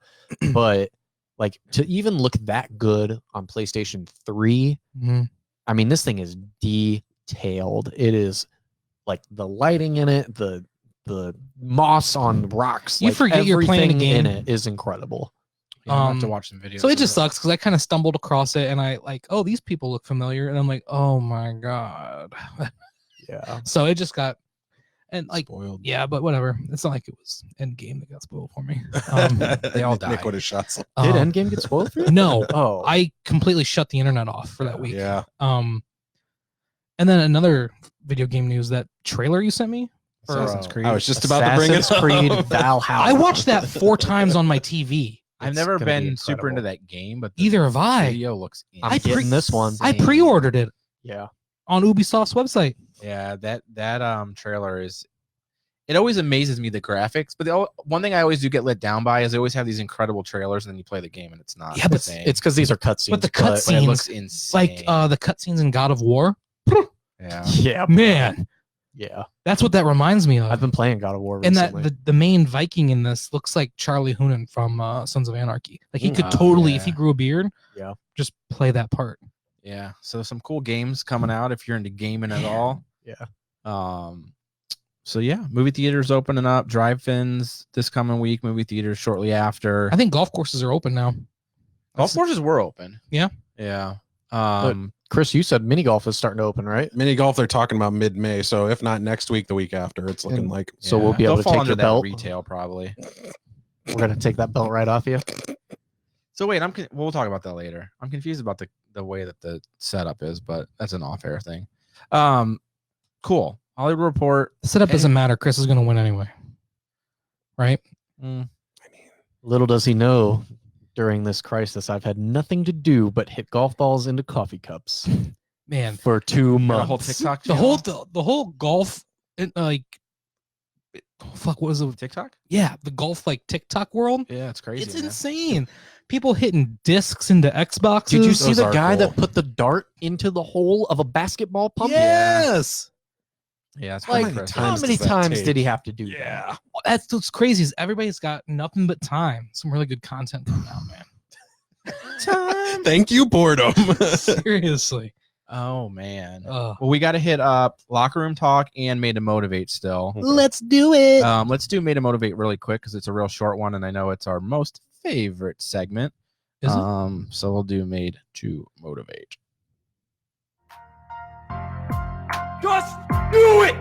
But like to even look that good on PlayStation 3, I mean, this thing is detailed. It is like the lighting in it, the moss on rocks. You like, forget you're playing a everything game. in it is incredible. Yeah, I'll have to watch some videos. So it of just sucks because I kind of stumbled across it, and I like, oh, these people look familiar, and I'm like, oh my god. Yeah. So it just got, and like, Spoiled. yeah, but whatever. It's not like it was Endgame that got spoiled for me. They all died. Nick would have shot some. Did Endgame get spoiled for you? No. Oh. I completely shut the internet off for that week. Yeah. And then another video game news, that trailer you sent me. Assassin's Creed. I was just about to bring it Assassin's Creed up. Valhalla. I watched that 4 times on my TV. I've It's never gonna be been super into incredible. that game, but the Either have I. video looks I'm getting this one. I insane. pre-ordered it Yeah. on Ubisoft's website. Yeah, that trailer is. It always amazes me, the graphics, but one thing I always do get let down by is they always have these incredible trailers, and then you play the game and it's not. Yeah, the but same. It's because these are cutscenes. But the But it cutscenes, looks insane. like the cutscenes in God of War, yeah. Yeah. man, Yeah. that's what that reminds me of. I've been playing God of War And that recently. the main Viking in this looks like Charlie Hunnam from Sons of Anarchy. Like he could totally, if he grew a beard, just play that part. Yeah. So some cool games coming out if you're into gaming at all. Yeah. So yeah, movie theaters opening up, drive-ins this coming week, movie theaters shortly after. I think golf courses are open now. Golf courses were open. Yeah. Yeah. Chris, you said mini golf is starting to open, right? Mini golf, they're talking about mid-May. So if not next week, the week after, it's looking like. So we'll be able They'll to fall take under your that belt. retail probably. We're gonna take that belt right off you. So wait, we'll talk about that later. I'm confused about the way that the setup is, but that's an off-air thing. Cool. Hollywood Report. The setup doesn't matter. Chris is going to win anyway. Right? Little does he know, during this crisis, I've had nothing to do but hit golf balls into coffee cups. Man, for 2 months. The whole TikTok. The whole golf, like, fuck, what was it? TikTok? Yeah, the golf like TikTok world. Yeah, it's crazy. It's man. insane. People hitting discs into Xboxes. Did you see Those the are guy cool. that put the dart into the hole of a basketball pump? Yes. Yeah, it's Like, impressive. how many times did he have to do that? Yeah. That's what's crazy is everybody's got nothing but time. Some really good content coming out, man. Thank you, boredom. Seriously. Oh man. Well, we got to hit up Locker Room Talk and Made to Motivate still. Let's do it. Let's do Made to Motivate really quick because it's a real short one, and I know it's our most favorite segment. Is it? So we'll do Made to Motivate. Just do it!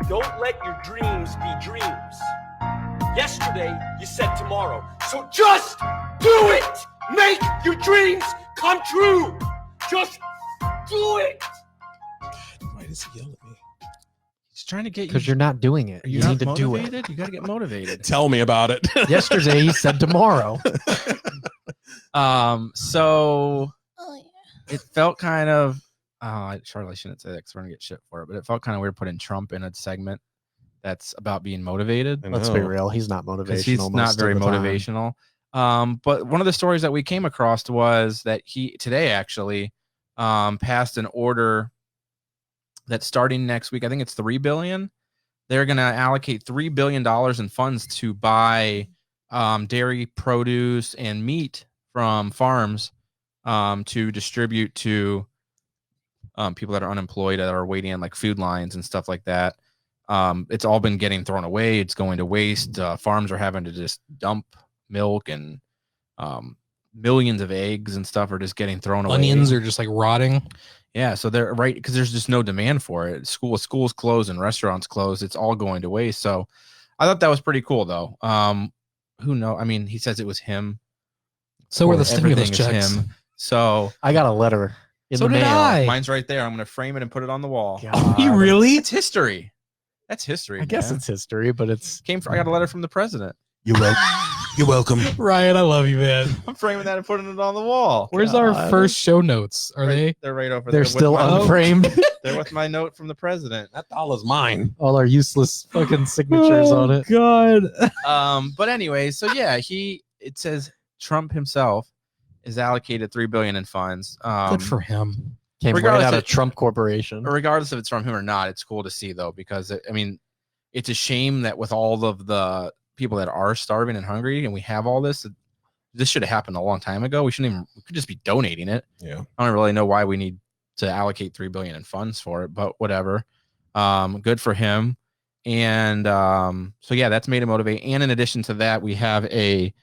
Don't let your dreams be dreams. Yesterday, you said tomorrow. So just do it! Make your dreams come true! Just do it! Why does he yell at me? He's trying to get you. Because you're not doing it. You need to do it. You got to get motivated. Tell me about it. Yesterday he said tomorrow. So it felt kind of. Charlie shouldn't say that because we're gonna get shit for it, but it felt kind of weird putting Trump in a segment that's about being motivated. Let's be real. He's not motivational. He's not very motivational. But one of the stories that we came across was that he today actually passed an order that starting next week, I think it's $3 billion. They're going to allocate $3 billion in funds to buy dairy, produce, and meat from farms to distribute to people that are unemployed that are waiting on like food lines and stuff like that. It's all been getting thrown away. It's going to waste. Farms are having to just dump milk and millions of eggs and stuff are just getting thrown away. Onions are just like rotting. Yeah, so they're right because there's just no demand for it. Schools closed and restaurants closed. It's all going to waste. So I thought that was pretty cool, though. Who knows? I mean, he says it was him. So were the stimulus Everything checks. is him. So I got a letter in So the did mail. I. mine's right there. I'm going to frame it and put it on the wall. God. You really? It's history. That's history. I guess man. it's history, but it's I got a letter from the president. You're welcome. Ryan, I love you, man. I'm framing that and putting it on the wall. Where's our first show notes? Are they? They're right over there. they're with still my- unframed. They're with my note from the president. That doll is mine. All our useless fucking signatures on it. God. But anyway, so yeah, it says Trump himself is allocated $3 billion in funds. Good for him. Came right Regardless out of of- Trump Corporation. Regardless if it's from him or not, it's cool to see though, because I mean, it's a shame that with all of the people that are starving and hungry, and we have all this should have happened a long time ago. We could just be donating it. Yeah. I don't really know why we need to allocate $3 billion in funds for it, but whatever. Good for him. And so yeah, that's Made to Motivate. And in addition to that, we have a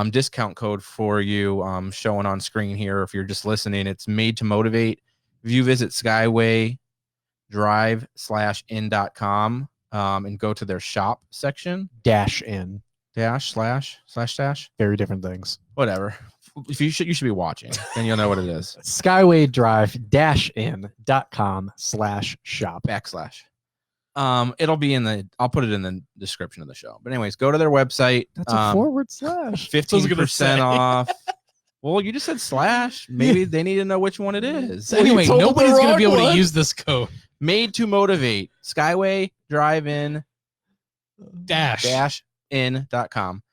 discount code for you showing on screen here. If you're just listening, it's Made to Motivate. If you visit skyway-drive/in.com and go to their shop section, -in. /// Very different things. whatever. If you should be watching, then you'll know what it is. Skyway Drive -in.com/shop. / it'll be I'll put it in the description of the show. But anyways, go to their website. That's a / 15% off. Well, you just said / Maybe they need to know which one it is. Anyway, told them nobody's the going to be wrong able one. to use this code. Made to Motivate. Skyway Drive-In -in.com.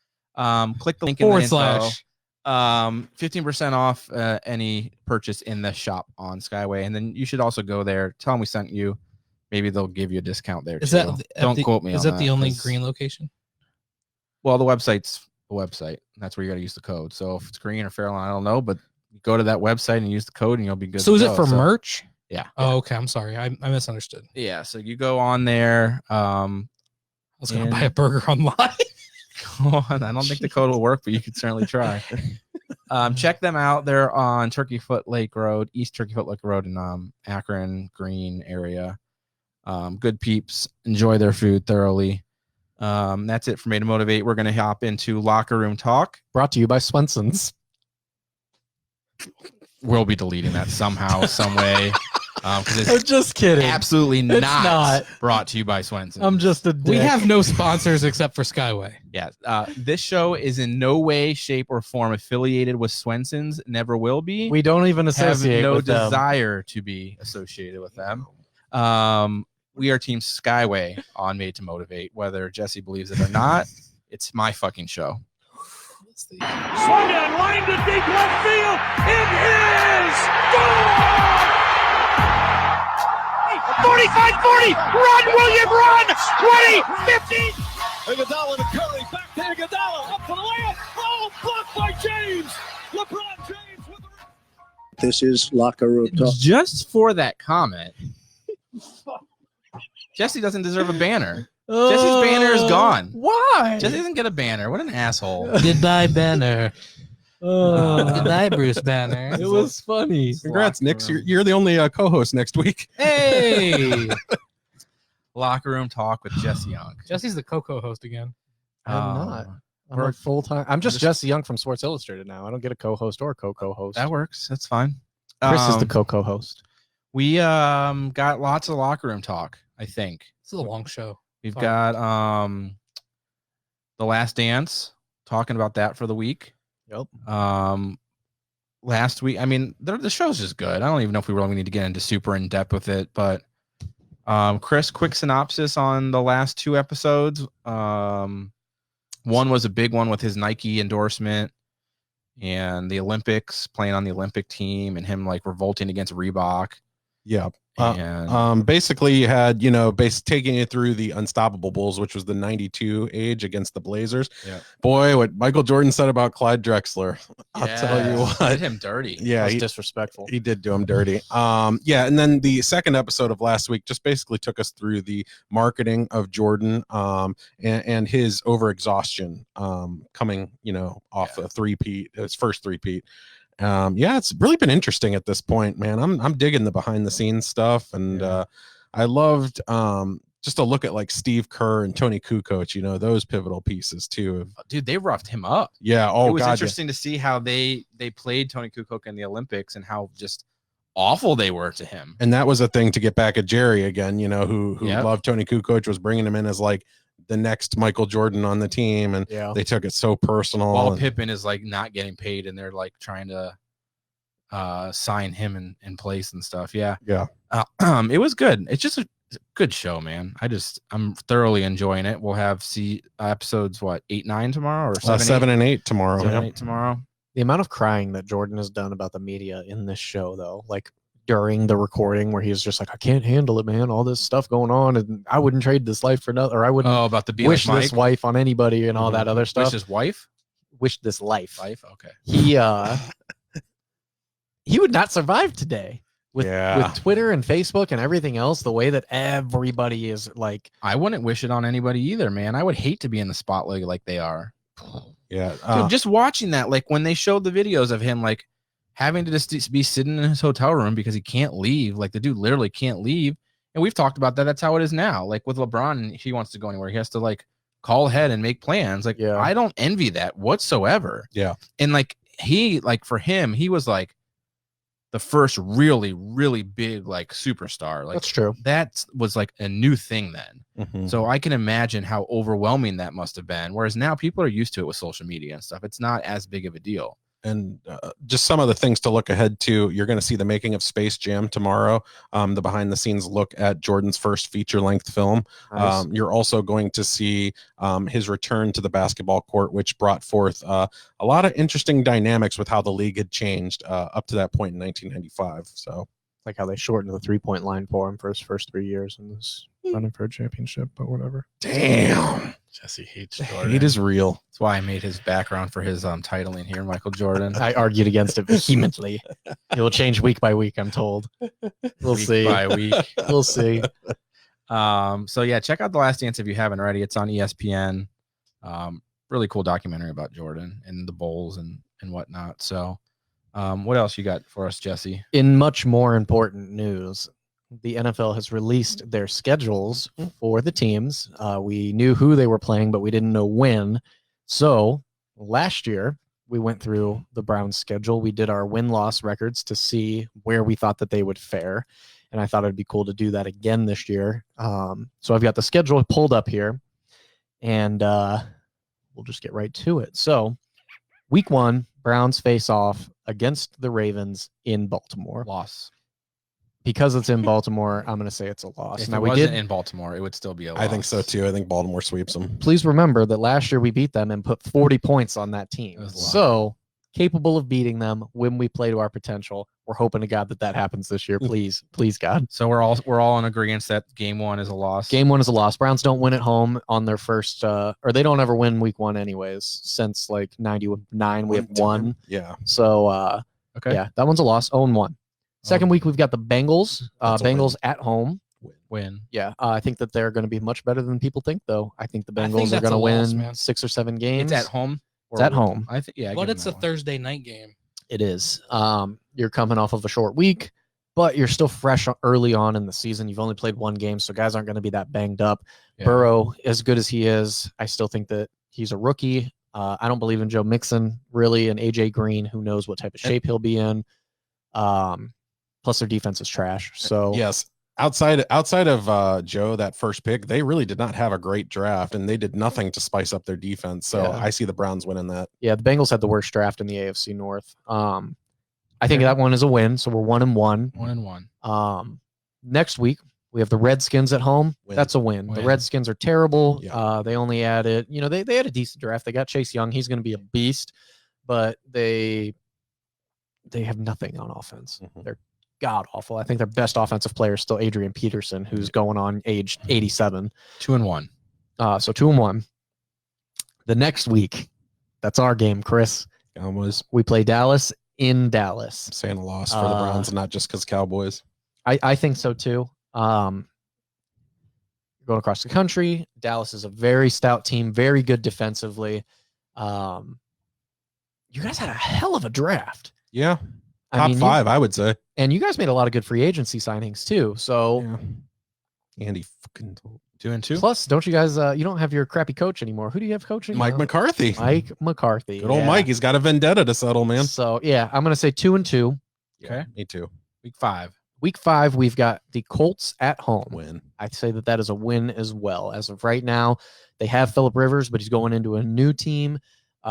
Click the link in the info. / 15% off any purchase in the shop on Skyway, and then you should also go there. Tell them we sent you. Maybe they'll give you a discount there. Is too. that Don't quote me? Is on that the only 'cause- green location? Well, the website's the website. That's where you got to use the code. So if it's green or Fairlawn, I don't know, but go to that website and use the code, and you'll be good. So to is go. it for merch? Yeah. Oh, okay. I'm sorry. I misunderstood. Yeah. So you go on there. I was going to And- buy a burger online. Go on. I don't think the code will work, but you can certainly try. Check them out. They're on Turkeyfoot Lake Road, East Turkeyfoot Lake Road in Akron Green area. Good peeps. Enjoy their food thoroughly. That's it for Made to Motivate. We're going to hop into Locker Room Talk. Brought to you by Swenson's. We'll be deleting that somehow, some way. Because I'm it's just kidding. absolutely It's not, not. brought to you by Swenson. I'm just a dick. We have no sponsors except for Skyway. Yeah. This show is in no way, shape, or form affiliated with Swenson's. Never will be. We don't even have associate no with them. desire to be associated with them. We are Team Skyway on Made to Motivate. Whether Jesse believes it or not, it's my fucking show. Swung on, line to deep left field. It is gone! 45-40, run, William, run! 20, 15. Iguodala to Curry, back to Iguodala, up to the layup. Oh, blocked by James. LeBron James with the... This is Locker Room Talk. Just for that comment, Jesse doesn't deserve a banner. Jesse's banner is gone. Why? Jesse doesn't get a banner. What an asshole. Goodbye, banner. Good night, Bruce Banner. It was funny. Congrats, Nick. You're the only co-host next week. Hey, Locker room talk with Jesse Unk. Jesse's the Coco host again. I'm not. I'm we're- a full-time. I'm just just- Jesse Unk from Sports Illustrated now. I don't get a co-host or co-host. That works. That's fine. Chris is the co-host. We got lots of locker room talk, I think. This is a long show. We've Fine. got The Last Dance, talking about that for the week. Yep. Last week, I mean, the show's just good. I don't even know if we really need to get into super in depth with it, but Chris, quick synopsis on the last 2 episodes. One was a big one with his Nike endorsement and the Olympics, playing on the Olympic team, and him like revolting against Reebok. Yeah. And Basically you had, taking it through the Unstoppable Bulls, which was the 92 age against the Blazers. Yeah. Boy, what Michael Jordan said about Clyde Drexler, I'll tell you did what. him dirty. Yeah, That's disrespectful. he did do him dirty. And then the second episode of last week just basically took us through the marketing of Jordan and his overexhaustion coming, off a three-peat, his first three-peat. It's really been interesting at this point, man. I'm digging the behind the scenes stuff, and I loved just to look at like Steve Kerr and Tony Kukoc, those pivotal pieces too. Dude, they roughed him up. Yeah. Oh, it was God, interesting to see how they played Tony Kukoc in the Olympics and how just awful they were to him. And that was a thing to get back at Jerry again, who Yep. loved Tony Kukoc, was bringing him in as like the next Michael Jordan on the team, and they took it so personal. While and- Pippen is like not getting paid, and they're like trying to sign him in place and stuff. Yeah. It was good. It's just a good show, man. I'm thoroughly enjoying it. We'll have episodes 8, 9 tomorrow, or 7 and 8 tomorrow. 7, Yep. 8 tomorrow. The amount of crying that Jordan has done about the media in this show, though, like during the recording where he's just like, I can't handle it, man. All this stuff going on, and I wouldn't trade this life for nothing, or I wouldn't about the be wish like this Mike? wife on anybody and all that other stuff. Wish his wife? Wish this life. Okay. He would not survive today with Yeah. Twitter and Facebook and everything else. The way that everybody is like, I wouldn't wish it on anybody either, man. I would hate to be in the spotlight like they are. Yeah. Dude, just watching that, like when they showed the videos of him, like having to just be sitting in his hotel room because he can't leave. Like the dude literally can't leave. And we've talked about that. That's how it is now. Like with LeBron, if he wants to go anywhere, he has to like call ahead and make plans. Like, I don't envy that whatsoever. Yeah. And like for him, he was like the first really, really big like superstar. Like that's true. That was like a new thing then. Mhm. So I can imagine how overwhelming that must have been. Whereas now people are used to it with social media and stuff. It's not as big of a deal. And just some of the things to look ahead to. You're going to see the making of Space Jam tomorrow. The behind the scenes look at Jordan's first feature length film. Nice. You're also going to see his return to the basketball court, which brought forth a lot of interesting dynamics with how the league had changed up to that point in 1995. So like how they shortened the 3-point line for him for his first 3 years in this running for a championship, but whatever. damn, Jesse hates hate is real. That's why I made his background for his titling here, Michael Jordan. I argued against it vehemently. It will change week by week, I'm told. We'll Week see. by week. We'll see. So yeah, check out The Last Dance if you haven't already. It's on ESPN. Really cool documentary about Jordan and the Bulls and whatnot. So what else you got for us, Jesse? In much more important news, the NFL has released their schedules for the teams. We knew who they were playing, but we didn't know when. So last year, we went through the Browns schedule. We did our win-loss records to see where we thought that they would fare. And I thought it'd be cool to do that again this year. So I've got the schedule pulled up here, and we'll just get right to it. So week 1, Browns face off against the Ravens in Baltimore. Loss. Because it's in Baltimore, I'm going to say it's a loss. If Now it we wasn't did. in Baltimore, it would still be a loss. I think so too. I think Baltimore sweeps them. Please remember that last year we beat them and put 40 points on that team. was a lot. So capable of beating them when we play to our potential. We're hoping to God that happens this year. Please, please, God. So we're all in agreement that game 1 is a loss. Game 1 is a loss. Browns don't win at home on their first, or they don't ever win week 1 anyways. Since like 99, we have won. Yeah. So Okay. yeah, that one's a loss. 0-1. Second week we've got the Bengals. That's a Bengals at home. Win. Yeah, I think that they're going to be much better than people think, though. I think the I think Bengals are that's going to a loss, win man. 6 or 7 games. It's at home. It's at home. I think, yeah. But it's a Thursday night game. It is. You're coming off of a short week, but you're still fresh early on in the season. You've only played one game, so guys aren't going to be that banged up. Yeah. Burrow, as good as he is, I still think that he's a rookie. I don't believe in Joe Mixon, really, and AJ Green, who knows what type of shape he'll be in. Plus, their defense is trash. So yes, outside of Joe, that first pick, they really did not have a great draft, and they did nothing to spice up their defense. So Yeah. I see the Browns winning that. yeah, the Bengals had the worst draft in the AFC North. I think that one is a win. So we're 1-1. 1-1. Next week we have the Redskins at home. Win. That's a win. The Win. Redskins are terrible. Yeah. They only added, they had a decent draft. They got Chase Young. He's going to be a beast, but they have nothing on offense. They're god awful. I think their best offensive player is still Adrian Peterson, who's going on age 87. 2-1. So 2-1. The next week, that's our game, Chris. Cowboys. We play Dallas in Dallas. Saying a loss for the Browns, not just because Cowboys. I think so too. You're going across the country. Dallas is a very stout team, very good defensively. You guys had a hell of a draft. Yeah. Top five, I would say. And you guys made a lot of good free agency signings too. So Andy fucking 2-2. plus, don't you guys you don't have your crappy coach anymore. Who do you have coaching? Mike now? McCarthy. Mike McCarthy. Good old Mike. He's got a vendetta to settle, man. So yeah, I'm gonna say 2-2. Okay. Me too. Week 5. Week 5, we've got the Colts at home. Win. I'd say that is a win as well. As of right now, they have Phillip Rivers, but he's going into a new team.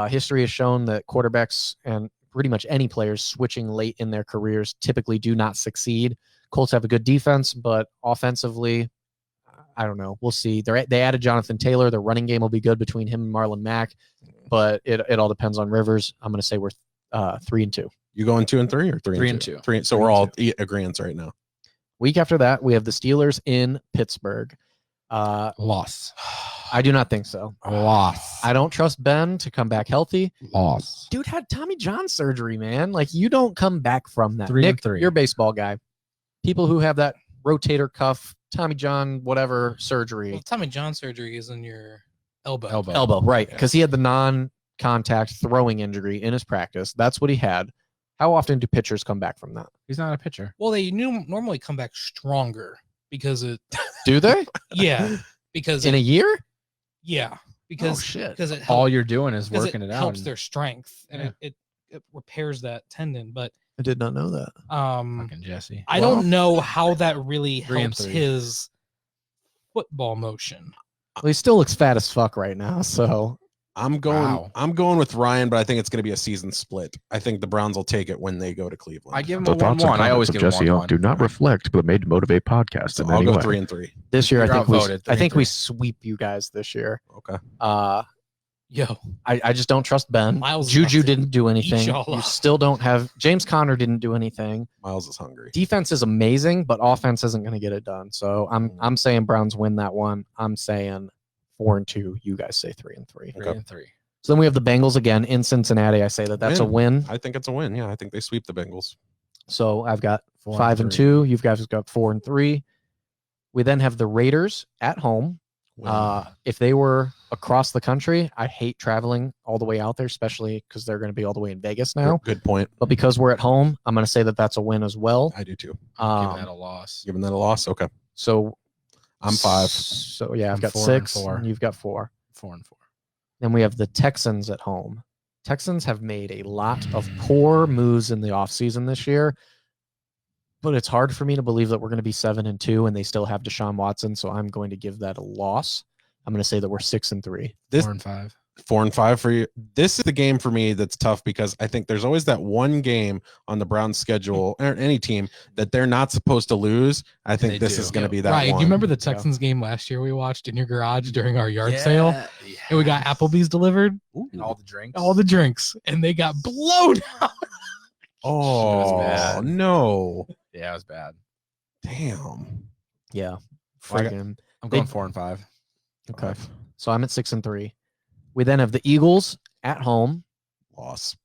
History has shown that quarterbacks and pretty much any players switching late in their careers typically do not succeed. Colts have a good defense, but offensively, I don't know. We'll see. They added Jonathan Taylor. Their running game will be good between him and Marlon Mack, but it all depends on Rivers. I'm going to say we're 3-2. You going 2-3 or 3-2? 3. So we're all agreeants right now. Week after that, we have the Steelers in Pittsburgh. Loss. I do not think so. Loss. I don't trust Ben to come back healthy. Loss. Dude had Tommy John surgery, man. Like, you don't come back from that. 3-3. Nick, you're a baseball guy. People who have that rotator cuff, Tommy John, whatever surgery. Well, Tommy John surgery is in your elbow. Elbow, right. Because he had the non-contact throwing injury in his practice. That's what he had. How often do pitchers come back from that? He's not a pitcher. Well, they normally come back stronger because it. Do they? Yeah, because in a year? Yeah, because shit. Because it All you're doing is working it out. Helps and- their strength and Yeah. it repairs that tendon. But I did not know that. Fucking Jesse. I don't know how that really 3-3. helps his football motion. Well, he still looks fat as fuck right now, so I'm going. Wow. I'm going with Ryan, but I think it's going to be a season split. I think the Browns will take it when they go to Cleveland. I give him The a thoughts and 1-1. I always comments give of him Jesse Unk 1-1. do not reflect the Made to Motivate podcast So in I'll any go way. 3-3. this year You're I think we outvoted, I think we 3-3. sweep you guys this year. Okay. Yo, I just don't trust Ben. Miles is Juju about to didn't do anything. y'all You up. still don't have James Conner didn't do anything. Miles is hungry. Defense is amazing, but offense isn't going to get it done. So I'm saying Browns win that one. I'm saying 4-2. You guys say 3-3. 3-3. So then we have the Bengals again in Cincinnati. I say that's a win. I think it's a win. Yeah, I think they sweep the Bengals. So I've got 4-3. 5-2. You guys have got 4-3. We then have the Raiders at home. Win. If they were across the country, I hate traveling all the way out there, especially because they're going to be all the way in Vegas now. Good point. But because we're at home, I'm going to say that that's a win as well. I do too. Give that a loss. Giving that a loss. Okay. So I'm 5. So yeah, I've I'm got 4 and 6. 4. And you've got 4. 4-4. Then we have the Texans at home. Texans have made a lot of poor moves in the offseason this year, but it's hard for me to believe that we're going to be 7-2 and they still have Deshaun Watson. So I'm going to give that a loss. I'm going to say that we're 6-3. This 4-5. 4-5 for you. This is the game for me that's tough because I think there's always that one game on the Browns schedule or any team that they're not supposed to lose. I think they this do. is going to be that Ryan, one. do you remember the Texans game last year we watched in your garage during our yard sale? And we got Applebee's delivered, And all the drinks. all the drinks, and they got blown out. Oh bad. no! Yeah, it was bad. Damn. Yeah. Well, I got- Freaking. I'm going 4-5. Okay. So I'm at 6-3. We then have the Eagles at home. Loss.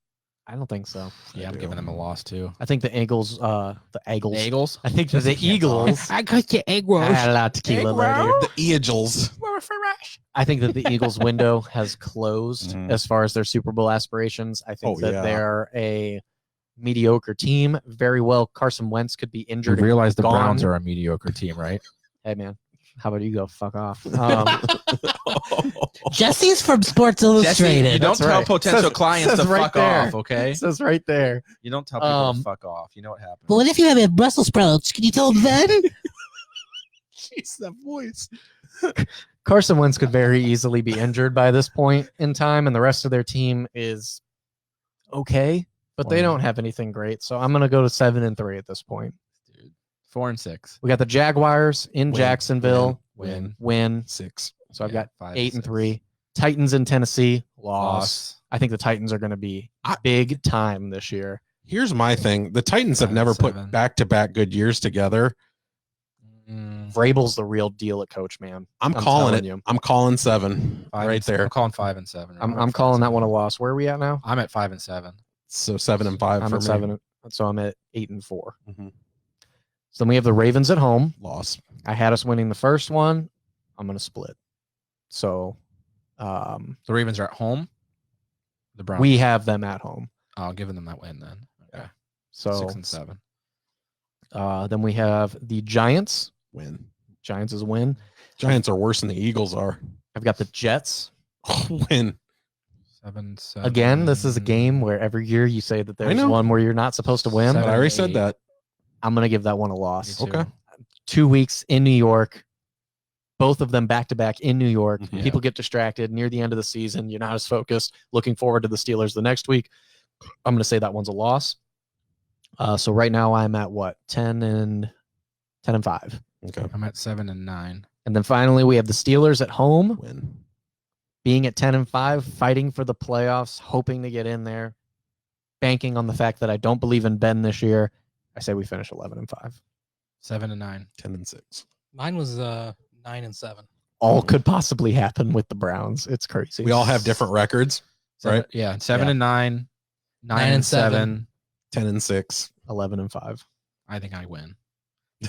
I don't think so. Yeah, I'm giving them a loss too. I think the Eagles, Eagles. I think the Eagles. I got your egg rolls. I had a lot of tequila later. The Eagles. I think that the Eagles window has closed as far as their Super Bowl aspirations. I think that they're a mediocre team. Very well, Carson Wentz could be You injured. realize the gone. Browns are a mediocre team, right? Hey, man. How about you go fuck off? Jesse's from Sports Illustrated. Jesse, you don't That's tell right. potential clients to right fuck there. off, okay? It says right there. You don't tell people to fuck off. You know what happens. But what if you have a Brussels sprouts? Can you tell them then? Jeez, that voice. Carson Wentz could very easily be injured by this point in time, and the rest of their team is okay, but they don't have anything great. So I'm going to go to 7-3 at this point. 4-6. We got the Jaguars in Jacksonville. Win. 6. So I've got 5-6. 8-3. Titans in Tennessee. Loss. I think the Titans are going to be big time this year. Here's my thing. The Titans have never put 7. back-to-back good years together. Vrabel's the real deal at coach, man. I'm calling telling it. you. I'm calling 7 right there. I'm calling 5 and 7. I'm calling that one a loss. Where are we at now? I'm at 5 and 7. So 7 and 5 I'm for at me. 7. So I'm at 8-4. Mhm. So then we have the Ravens at home. Loss. I had us winning the first one. I'm going to split. So The Ravens are at home. The Browns. we have them at home. I'll give them that win then. Okay. So 6 and 7. Then we have the Giants. Win. Giants is a win. Giants are worse than the Eagles are. I've got the Jets. Win. 7. Again, this is a game where every year you say that there's know. one where you're not supposed to win. But I already 7-8. said that. I'm going to give that one a loss. Me too. Okay. 2 weeks in New York. Both of them back to back in New York. Mhm. People get distracted near the end of the season. You're not as focused. Looking forward to the Steelers the next week. I'm going to say that one's a loss. So right now I'm at what? 10 and 5. Okay. I'm at 7 and 9. And then finally we have the Steelers at home, Win. being at 10 and 5, fighting for the playoffs, hoping to get in there, banking on the fact that I don't believe in Ben this year. I say we finish 11 and 5. 7 and 9. 10 and 6. Mine was 9 and 7. All could possibly happen with the Browns. It's crazy. We all have different records, right? Yeah. 7 Yeah. and 9. 9 and 7. 10 and 6. 11 and 5. I think I win.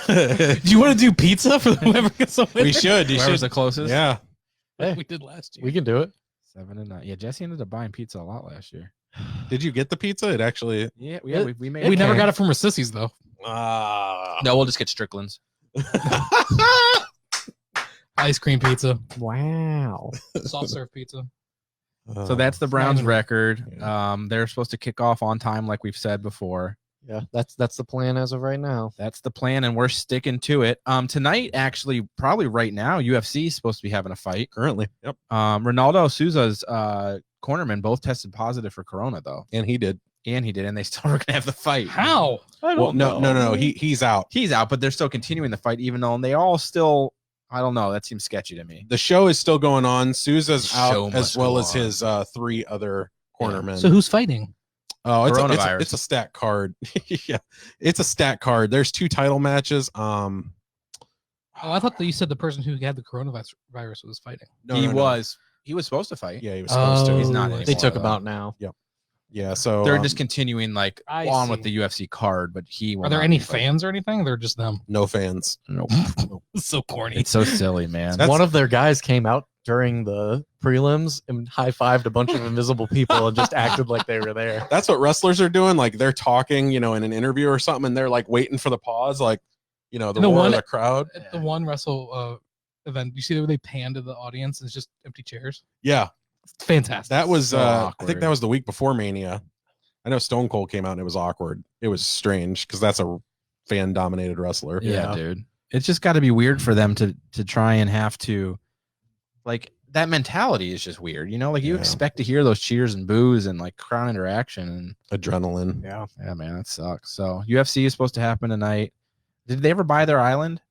Do you want to do pizza for whoever gets a winner? We should. You Whoever's should. the closest. Yeah. Hey, We did last year. we can do it. 7 and 9. Yeah, Jesse ended up buying pizza a lot last year. Did you get the pizza? It actually. Yeah, we made We never okay. got it from Rassisi's though. No, we'll just get Strickland's. Ice cream pizza, Wow. soft serve pizza. So that's the Browns Fine. record. Yeah. They're supposed to kick off on time, like we've said before. Yeah, that's the plan as of right now. That's the plan, and we're sticking to it. Tonight, actually, probably right now, UFC is supposed to be having a fight. Currently. Yep. Ronaldo Souza's cornermen both tested positive for corona, though, And he did. and they still are gonna have the fight. How? I Well, no. He's out. He's out, but they're still continuing the fight, even though they all still. I don't know. That seems sketchy to me. The show is still going on. Souza's Show out must as well go as his 3 other cornermen. So who's fighting? Oh, Coronavirus. it's a stat card. Yeah, it's a stat card. There's 2 title matches. Oh, I thought that you said the person who had the coronavirus was fighting. No, he no. was supposed to fight. Yeah, he was supposed to. He's not Oh, anymore. They took though. him out now. Yeah, so They're just continuing like I on see. with the UFC card, but he. will Are there not any be fighting. fans or anything? They're just them. no fans. Nope. So corny. It's so silly, man. That's- One of their guys came out during the prelims and high-fived a bunch of invisible people and just acted like they were there. That's what wrestlers are doing. Like they're talking, in an interview or something, and they're like waiting for the pause, like the No roar one- of the crowd. At the one wrestle event, you see that they pan to the audience and it's just empty chairs. Yeah, It's fantastic. that was. So I awkward. think that was the week before Mania. I know Stone Cold came out and it was awkward. It was strange because that's a fan-dominated wrestler. Yeah, dude. It's just got to be weird for them to try and have to, like, that mentality is just weird. Like you Yeah. expect to hear those cheers and boos and like crowd interaction, and Adrenaline. Yeah. man, that sucks. So UFC is supposed to happen tonight. Did they ever buy their island?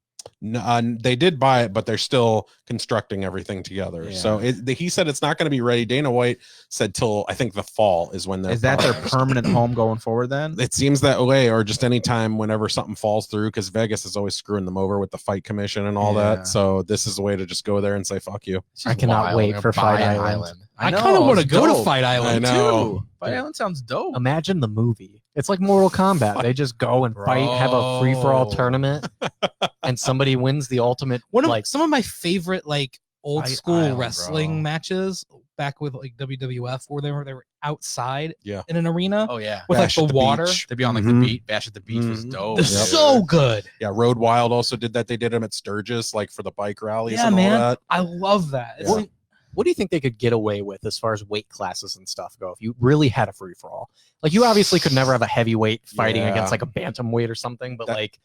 No, they did buy it, but they're still constructing everything together. Yeah. So he said it's not going to be ready. Dana White said till I think the fall is when they're. Is that their probably- permanent home going forward then? It seems that way, or just anytime whenever something falls through, because Vegas is always screwing them over with the fight commission and all Yeah. that. So this is a way to just go there and say fuck you. It's I just cannot wild. wait They're for gonna buy Fight an Island. I kind of want to go to Fight I Island know. too. Fight Island sounds dope. Imagine the movie. It's like Mortal Kombat. They just go and fight, have a free for all Bro. tournament, and somebody wins the ultimate. Some of my favorite like old Fight school Island, wrestling bro. matches back with like WWF, where they were outside Yeah. in an arena Oh yeah. with Bash like at the the water. beach. They'd be on like Mhm. the beat. Bash at the beach was Mhm. dope. They're Yep. so good. Yeah, Road Wild also did that. They did them at Sturgis, like for the bike rallies Yeah, and man. all that. I love that. It's Yeah. like- What do you think they could get away with as far as weight classes and stuff go if you really had a free for all? Like, you obviously could never have a heavyweight fighting Yeah. against like a bantamweight or something, but That- like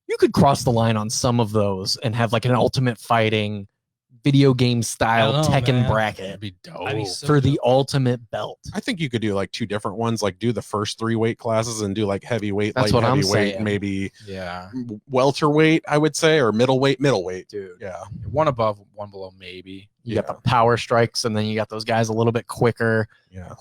you could cross the line on some of those and have like an ultimate fighting video game style I don't know, Tekken man. bracket That'd be dope. That'd be so for the dope. ultimate belt. I think you could do like 2 different ones, like do the first 3 weight classes and do like heavyweight, That's light what I'm heavyweight, saying. maybe Yeah. welterweight, I would say, or middleweight. Dude. Yeah. One above, one below, maybe. You got the power strikes, and then you got those guys a little bit quicker. Yeah.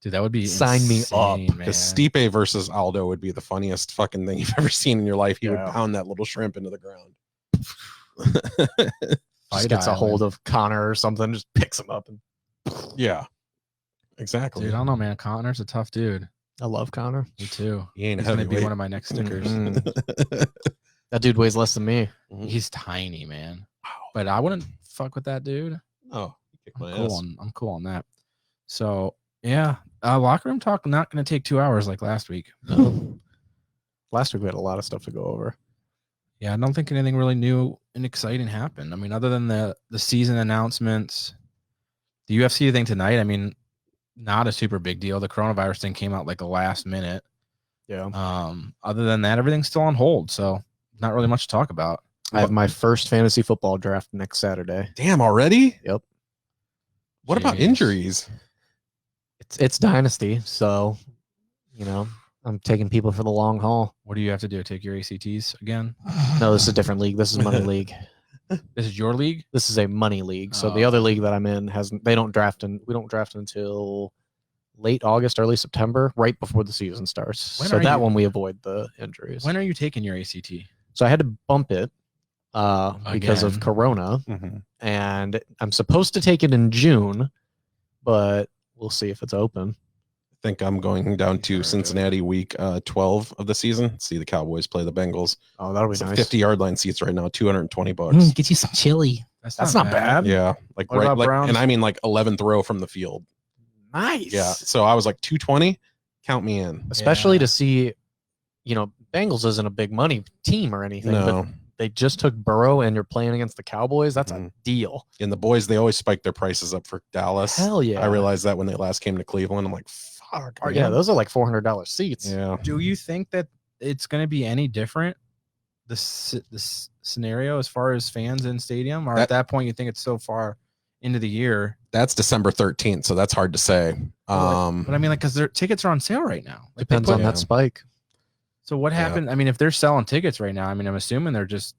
Dude, that would be Sign me up, insane, man. Because Stipe versus Aldo would be the funniest fucking thing you've ever seen in your life. He Yeah. would pound that little shrimp into the ground. Just gets a hold of Connor or something, just picks him up. And Yeah. Exactly. Dude, I don't know, man. Connor's a tough dude. I love Connor. Me too. He ain't He's gonna be heavyweight. one of my next stickers. That dude weighs less than me. He's tiny, man. But I wouldn't fuck with that dude. Oh, kick my I'm ass. cool on I'm cool on that. So yeah. Locker room talk not gonna take 2 hours like last week. Last week we had a lot of stuff to go over. Yeah, I don't think anything really new and exciting happened. I mean, other than the season announcements, the UFC thing tonight, I mean, not a super big deal. The coronavirus thing came out like the last minute. Yeah. Other than that, everything's still on hold, so not really much to talk about. I have my first fantasy football draft next Saturday. Damn, already? Yep. What about Jeez. injuries? It's Dynasty, so you know I'm taking people for the long haul. What do you have to do? Take your ACTs again? No, this is a different league. This is money league. This is your league? This is a money league. So the Oh. other league that I'm in hasn't. They don't draft, and we don't draft until late August, early September, right before the season starts. When So are that you- one we avoid the injuries. When are you taking your ACT? So I had to bump it because of Again. Corona, Mm-hmm. and I'm supposed to take it in June, but we'll see if it's open. I think I'm going down to Cincinnati week 12 of the season. See the Cowboys play the Bengals. Oh, that'll be It's nice. 50-yard line seats right now, $220. Get you some chili. That's not bad. Yeah, like What right, about like, Browns? and I mean like 11th row from the field. Nice. Yeah, so I was like 220. Count me in. Especially Yeah. to see, Bengals isn't a big money team or anything, No, but they just took Burrow and you're playing against the Cowboys. That's a Mhm. deal. and the boys they always spike their prices up for Dallas. Hell yeah. I realized that when they last came to Cleveland. I'm like, fuck. Yeah, those are like $400 seats. Yeah. Do you think that it's going to be any different, the scenario as far as fans in stadium? Or at that point, you think it's so far into the year? That's December 13th, so that's hard to say. But I mean, like, because their tickets are on sale right now. Like, they Depends put- on that spike. So what happened? I mean, if they're selling tickets right now, I mean, I'm assuming they're just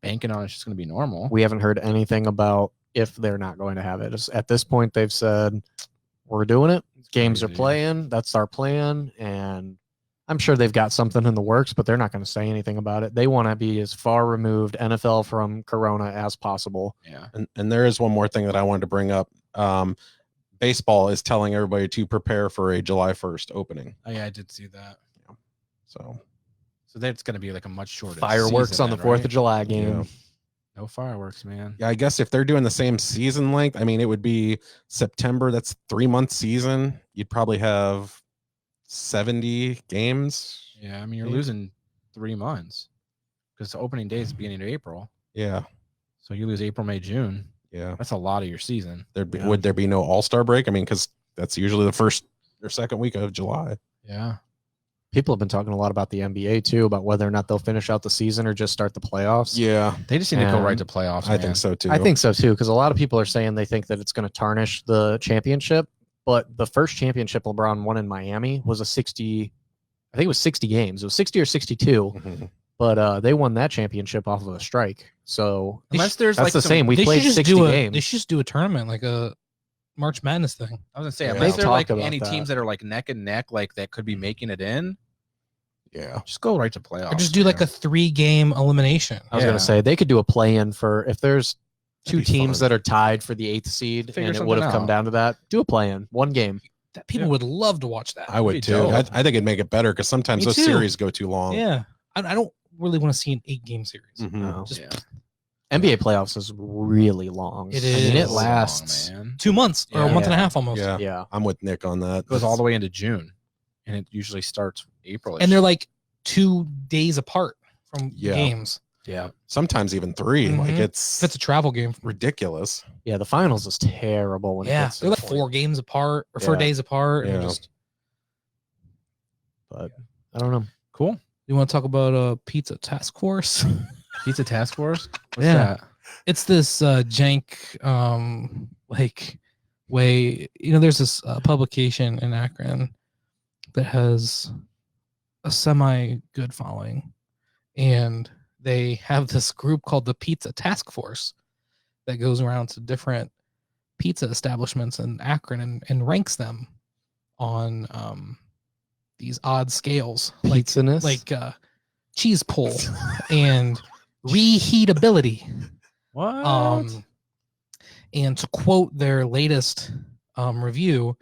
banking on it's just going to be normal. We haven't heard anything about if they're not going to have it. Just at this point, they've said, we're doing it. Games are crazy. playing. That's our plan. And I'm sure they've got something in the works, but they're not going to say anything about it. They want to be as far removed, NFL, from Corona as possible. Yeah. And there is one more thing that I wanted to bring up. Baseball is telling everybody to prepare for a July 1st opening. Oh, yeah, I did see that. So So that's going to be like a much shorter Fireworks season on the then, 4th right? of July game. Yeah. No fireworks, man. Yeah, I guess if they're doing the same season length, I mean, it would be September. That's 3-month season. You'd probably have 70 games. Yeah, I mean, you're Maybe. losing 3 months because the opening day is the beginning of April. Yeah, So you lose April, May, June. yeah. That's a lot of your season. Would there be no All-Star break? I mean, because that's usually the first or second week of July. Yeah. People have been talking a lot about the NBA too, about whether or not they'll finish out the season or just start the playoffs. Yeah, They just need to go right And to playoffs. I think so too. I think so too, because a lot of people are saying they think that it's going to tarnish the championship. But the first championship LeBron won in Miami was a 60, I think it was 60 games. It was 60 or 62. Mhm. But they won that championship off of a strike. So Unless there's that's like the some- same. We They played should just 60 do a. games. They should just do a tournament like a March Madness thing. I was gonna say, Yeah. unless They've there are like talked about any that. teams that are like neck and neck, like that could be making it in, Yeah, just go right to playoffs. Or just do like a 3-game elimination. I was Yeah. going to say they could do a play-in for if there's two teams that are tied for the 8th seed, Figure and it would have something come out. down to that. Do a play-in, one game. That people would love to watch that. I would too. dope. I think it'd make it better because sometimes Me those too. series go too long. Yeah, I don't really want to see an 8-game series. Mhm. No. Just NBA playoffs is really long. It I mean, it is. lasts. man. 2 months or a Yeah. month and a half almost. Yeah. Yeah. I'm with Nick on that. It goes all the way into June, and it usually starts April. And they're like 2 days apart from Yeah. games. Yeah. Sometimes even 3. Like Mhm. it's If it's a travel game. ridiculous. Yeah. The finals is terrible when it Yeah, gets to they're the like point. 4 games apart or 4 Yeah. days apart. And Yeah. just, But I don't know. cool. you want to talk about Pizza Task Force? Pizza Task Force. What's Yeah. that? It's this jank like way. There's this publication in Akron that has a semi good following, and they have this group called the Pizza Task Force that goes around to different pizza establishments in Akron and ranks them on these odd scales, Pizza-ness? like cheese pull and reheatability. What? And to quote their latest review,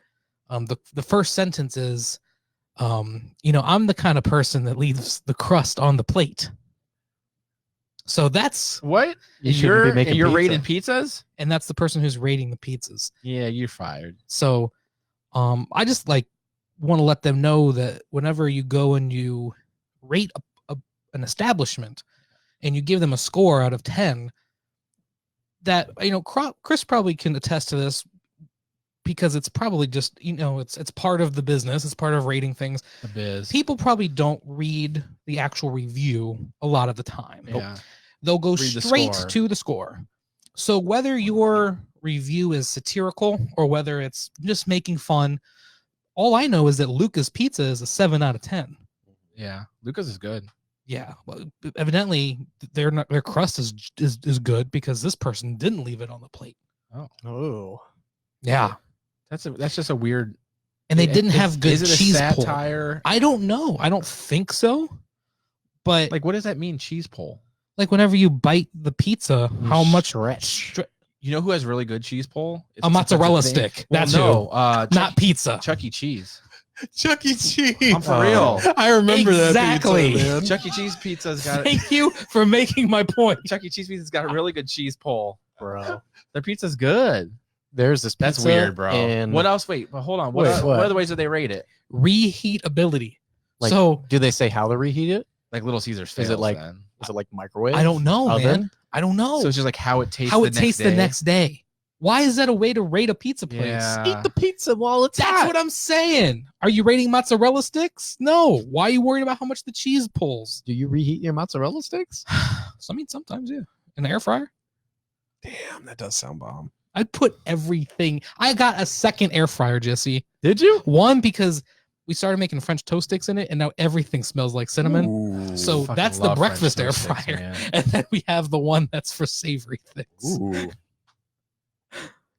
the first sentence is, I'm the kind of person that leaves the crust on the plate. So that's What? You shouldn't be making you're pizza. rating pizzas? and that's the person who's rating the pizzas. Yeah, you're fired. So I just want to let them know that whenever you go and you rate an establishment and you give them a score out of 10, that Chris probably can attest to this because it's probably just it's part of the business, it's part of rating things. The biz. People probably don't read the actual review a lot of the time. Yeah. They'll go Read the straight score. to the score. So whether your review is satirical or whether it's just making fun, all I know is that Luca's Pizza is a 7 out of 10. Yeah. Lucas is good. Yeah, well, evidently their crust is good because this person didn't leave it on the plate. Oh. Yeah, That's just a weird. and they didn't have good Is it cheese a pull. satire? I don't know. I don't think so. But Like, what does that mean? Cheese pull. like whenever you bite the pizza, how much stretch? You know who has really good cheese pull? A mozzarella thing. stick. Well, That's no. not pizza. Chuck E. Cheese. Chuck E. Cheese. I'm for real. I remember Exactly. that pizza, man. Chuck E. Cheese pizza's got. Thank you for making my point. Chuck E. Cheese pizza's got a really good cheese pull. Bro. Their pizza's good. There's this pizza. That's weird, bro. And What else? Wait, but hold on. What, Wait, what what? other ways do they rate it? Reheatability. Like, So do they say how to reheat it? Like Little Caesars. Is it fails like- then. Is it like microwave? I don't know, Oven? man. I don't know. So it's just like how it tastes. how the it tastes next the day? next day. Why is that a way to rate a pizza place? Yeah. Eat the pizza while it's That's hot. what I'm saying. Are you rating mozzarella sticks? No. Why are you worried about how much the cheese pulls? Do you reheat your mozzarella sticks? Sometimes, yeah. In the air fryer. Damn, that does sound bomb. I'd put everything. I got a second air fryer, Jesse. Did you? One, because we started making French toast sticks in it, and now everything smells like cinnamon. Ooh. So Fucking that's the love French breakfast air toast sticks, fryer. man. And then we have the one that's for savory things. Ooh.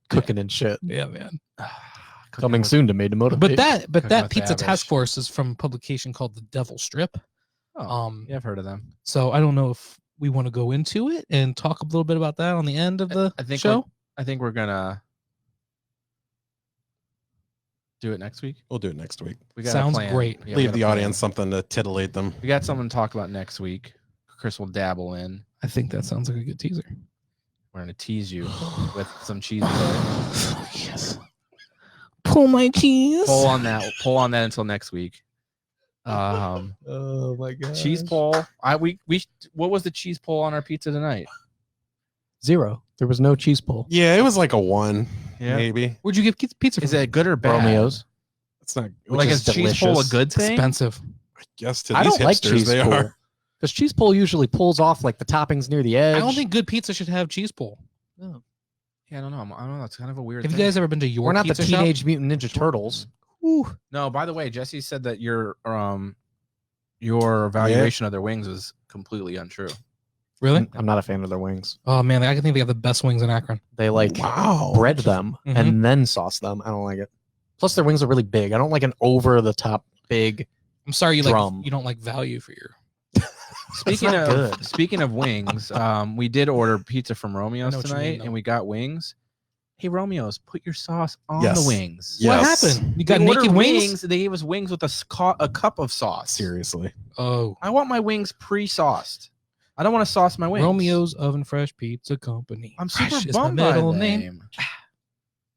Cooking and shit. Yeah, man. Coming soon to Made to Motivate. But that Cooking with Pizza Babish. Task Force is from a publication called The Devil Strip. Oh, yeah, I've heard of them. So I don't know if we want to go into it and talk a little bit about that on the end of the I think show. I think we're gonna do it next week. We'll do it next week. We got Sounds a plan. great. Yeah, we Leave got a the plan. audience something to titillate them. We got something to talk about next week. Chris will dabble in. I think that sounds like a good teaser. We're gonna tease you with some cheese. Yes. Pull my cheese. Pull on that. Pull on that until next week. oh my god. Cheese pull. We what was the cheese pull on our pizza tonight? 0. There was no cheese pull. Yeah, it was like a 1, Yeah. maybe. Where'd you get pizza from? Is it good or bad? Romeo's. It's not Like, is is cheese pull a delicious. good thing? expensive? I guess to I these don't like hipsters, cheese they pull. are. Because cheese pull usually pulls off like the toppings near the edge. I don't think good pizza should have cheese pull. Yeah, I don't know. I don't know. It's kind of a weird. Have you thing. guys ever been to your we're not the pizza shop? Teenage Mutant Ninja Turtles. No. By the way, Jesse said that your evaluation of their wings is completely untrue. Really? I'm not a fan of their wings. Oh man, I can think they have the best wings in Akron. They like Wow. bread them Mhm. and then sauce them. I don't like it. Plus their wings are really big. I don't like an over the top big. I'm sorry you Drum. you don't like value for your Speaking of wings, we did order pizza from Romeo's know what you mean, tonight, though. and we got wings. Hey, Romeo's, put your sauce on Yes. the wings. What Yes. happened? You got We naked ordered wings? They gave us wings with a cup of sauce. Seriously. Oh, I want my wings pre-sauced. I don't want to sauce my wings. Romeo's Oven Fresh Pizza Company. I'm super Fresh is my bummed by middle the name. name.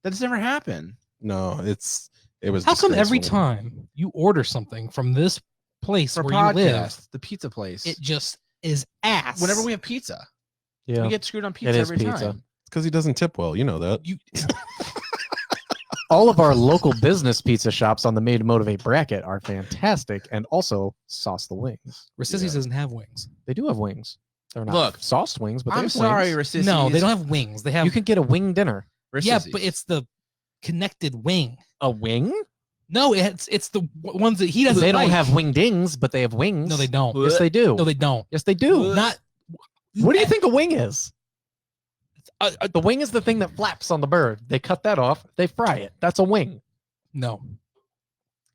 That's never happened. No, it was. How come every disgraceful. time you order something from this place For where podcast, you live, the pizza place. it just is ass? Whenever we have pizza, Yeah. we get screwed on pizza It is every pizza. time. It's because he doesn't tip well. You know that. you All of our local business pizza shops on the Made to Motivate bracket are fantastic and also sauce the wings. Rississy's doesn't have wings. They do have wings. They're not Look, sauced wings, but they I'm have sorry, wings. Rississy's. No, they don't have wings. They have You can get a wing dinner. yeah, but it's the connected wing. A wing? No, it's the ones that he doesn't. They don't like. have wingdings, but they have wings. No, they don't. Yes, they do. No, they don't. Yes, they do. Not. What do you think a wing is? The wing is the thing that flaps on the bird. They cut that off. They fry it. That's a wing. No.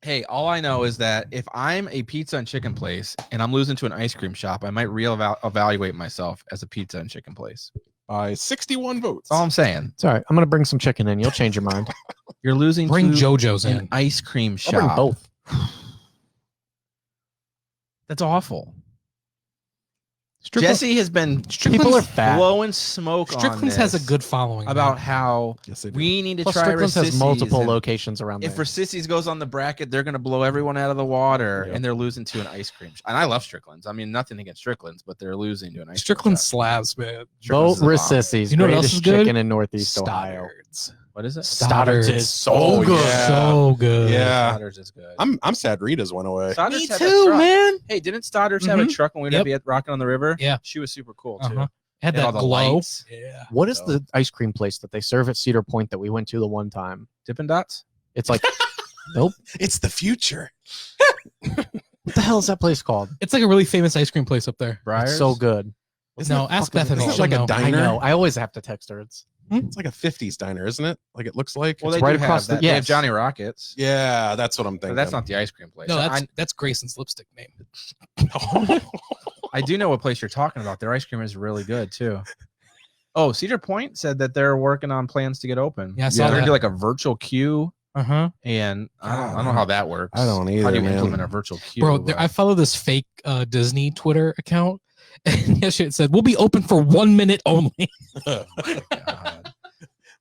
Hey, all I know is that if I'm a pizza and chicken place and I'm losing to an ice cream shop, I might evaluate myself as a pizza and chicken place. By 61 votes. That's all I'm saying. It's all right. I'm gonna bring some chicken in. You'll change your mind. You're losing Bring to JoJo's an in. ice cream I'll shop. bring both. That's awful. Strickland- Jesse has been People are fat. blowing smoke on Strickland's this has a good following about man. how Yes, they do. we need to Plus, try Strickland's has Rississy's, multiple and locations around If there. Rississy's goes on the bracket, they're going to blow everyone out of the water, Yep. and they're losing to an ice cream. And I love Strickland's. I mean, nothing against Strickland's, but they're losing to an ice Strickland cream shop. slabs, man. Strickland's Vote is the bomb. Rississy's. You know what else Greatest is good? chicken in Northeast Ohio. Stoddards. What is it? Stoddards is so Oh, good. yeah. So good. Yeah. Stoddards is good. I'm sad Rita's went away. Stoddards Me had that too, truck. man. Hey, didn't Stoddards have a truck when we were Yep. at Rockin' on the River? Yeah. She was super cool, too. Uh-huh. Had Had that all the glow. lights. Yeah. What is So- the ice cream place that they serve at Cedar Point that we went to the one time? Dippin' Dots? It's like, nope. It's the future. What the hell is that place called? It's like a really famous ice cream place up there. Briars? It's so good. No, ask Bethany. Isn't it She'll like a know. diner? I know. I always have to text her. It's It's like a 50s diner, isn't it? Like it looks like. Well, It's they right do across have the- that. They have yes. Johnny Rockets. Yeah, that's what I'm But thinking. that's not the ice cream place. No, I, that's Grayson's lipstick name. I do know what place you're talking about. Their ice cream is really good, too. Oh, Cedar Point said that they're working on plans to get open. Yeah, I saw They're going that. to do like a virtual queue, Uh-huh. and I don't know how that works. I don't either, How do you man. implement a virtual queue? Bro, I follow this fake Disney Twitter account, and yesterday it said, we'll be open for 1 minute only. God.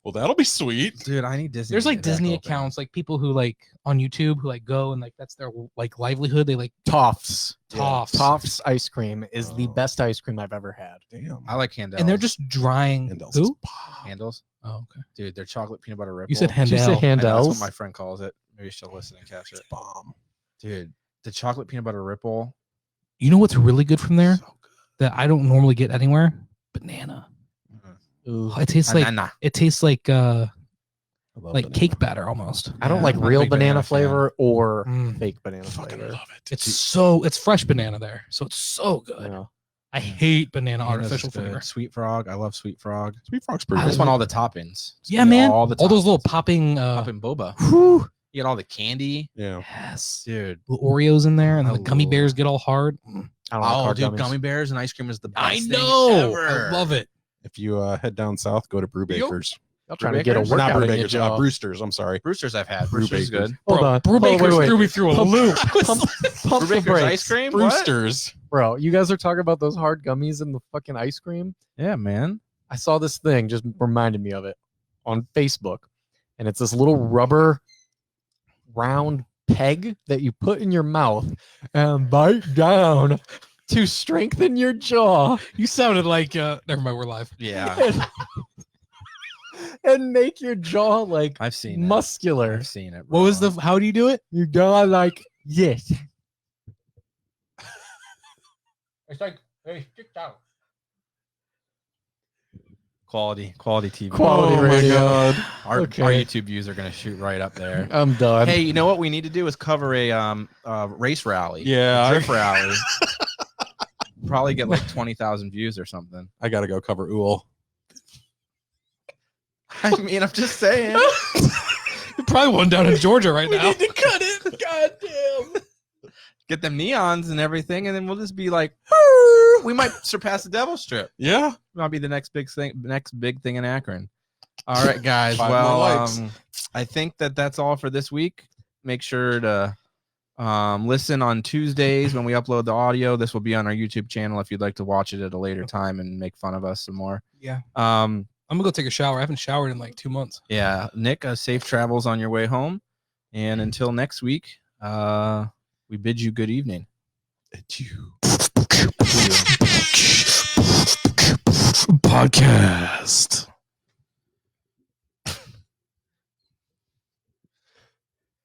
Well, that'll be sweet. Dude, I need Disney. There's to like get back Disney open. accounts, like people who like on YouTube who like go and like that's their like livelihood. They like Toffs. Toffs. Toffs ice cream is the Oh. best ice cream I've ever had. Damn. I like Handels. and they're just drying. Handels Who? is bomb. Handles. Oh, okay. Dude, they're chocolate peanut butter ripple. You said Did you say Handel. I know, that's Handels? what my friend calls it. Maybe she'll listen and catch it. Bomb. Dude, the chocolate peanut butter ripple. You know what's really good from there So good. that I don't normally get anywhere? Banana. Ooh. Oh, it tastes like Banana. I love like banana. cake batter almost. I don't Yeah, like I'm a real big banana, banana fan. flavor or Mm. fake banana Fucking flavor. love it. It's fresh banana there, so it's so good. Yeah. I hate banana Handles is artificial good. flavor. Sweet frog. I love sweet frog. Sweet Frog's I pretty just good. want all the toppings. Just Yeah, give me man. All, the All those little toppings. popping. popping boba. Whew. You get all the candy. Yeah. Yes. Dude. Little Oreos in there, and then the gummy Oh. bears get all hard. I don't like Oh, hard dude, gummies. gummy bears and ice cream is the best I thing know. ever. I love it. If you head down south, go to Brewbakers. I'm trying to get a Brewbakers? Not workout in your Brewbakers, jaw. Brewsters. I'm sorry. Brewster's I've had. Brew Brewster's Bakers. good. Hold on. Brew Hold on, Bakers wait, threw wait. me through a Pump- loop. Pump the Brewbaker's brakes. ice cream? What? Brewsters. Bro, you guys are talking about those hard gummies and the fucking ice cream. Yeah, man. I saw this thing, just reminded me of it on Facebook. And it's this little rubber round peg that you put in your mouth and bite down to strengthen your jaw You sounded like never mind, we're live. Yeah. and make your jaw like I've seen it. muscular. I've seen it. What was bro. the how do you do it? Your jaw like yes. It's like hey, stick out. quality TV? Quality Oh my radio. God. Our Okay. YouTube views are gonna shoot right up there. I'm done. Hey, you know what we need to do is cover a race rally. Yeah, A drift rally. Probably get like 20,000 views or something. I got to go cover Ool. I mean, I'm just saying. Probably one down in Georgia right now. to cut it. God damn. get them neons and everything, and then we'll just be like, we might surpass the Devil Strip. Yeah, might be the next big thing in Akron. All right, guys. 5 more Well, likes. I think that's all for this week. Make sure to listen on Tuesdays when we upload the audio. This will be on our YouTube channel if you'd like to watch it at a later time and make fun of us some more. Yeah. I'm gonna go take a shower. I haven't showered in like 2 months. Yeah, Nick, safe travels on your way home. And until next week, we bid you good evening. Podcast.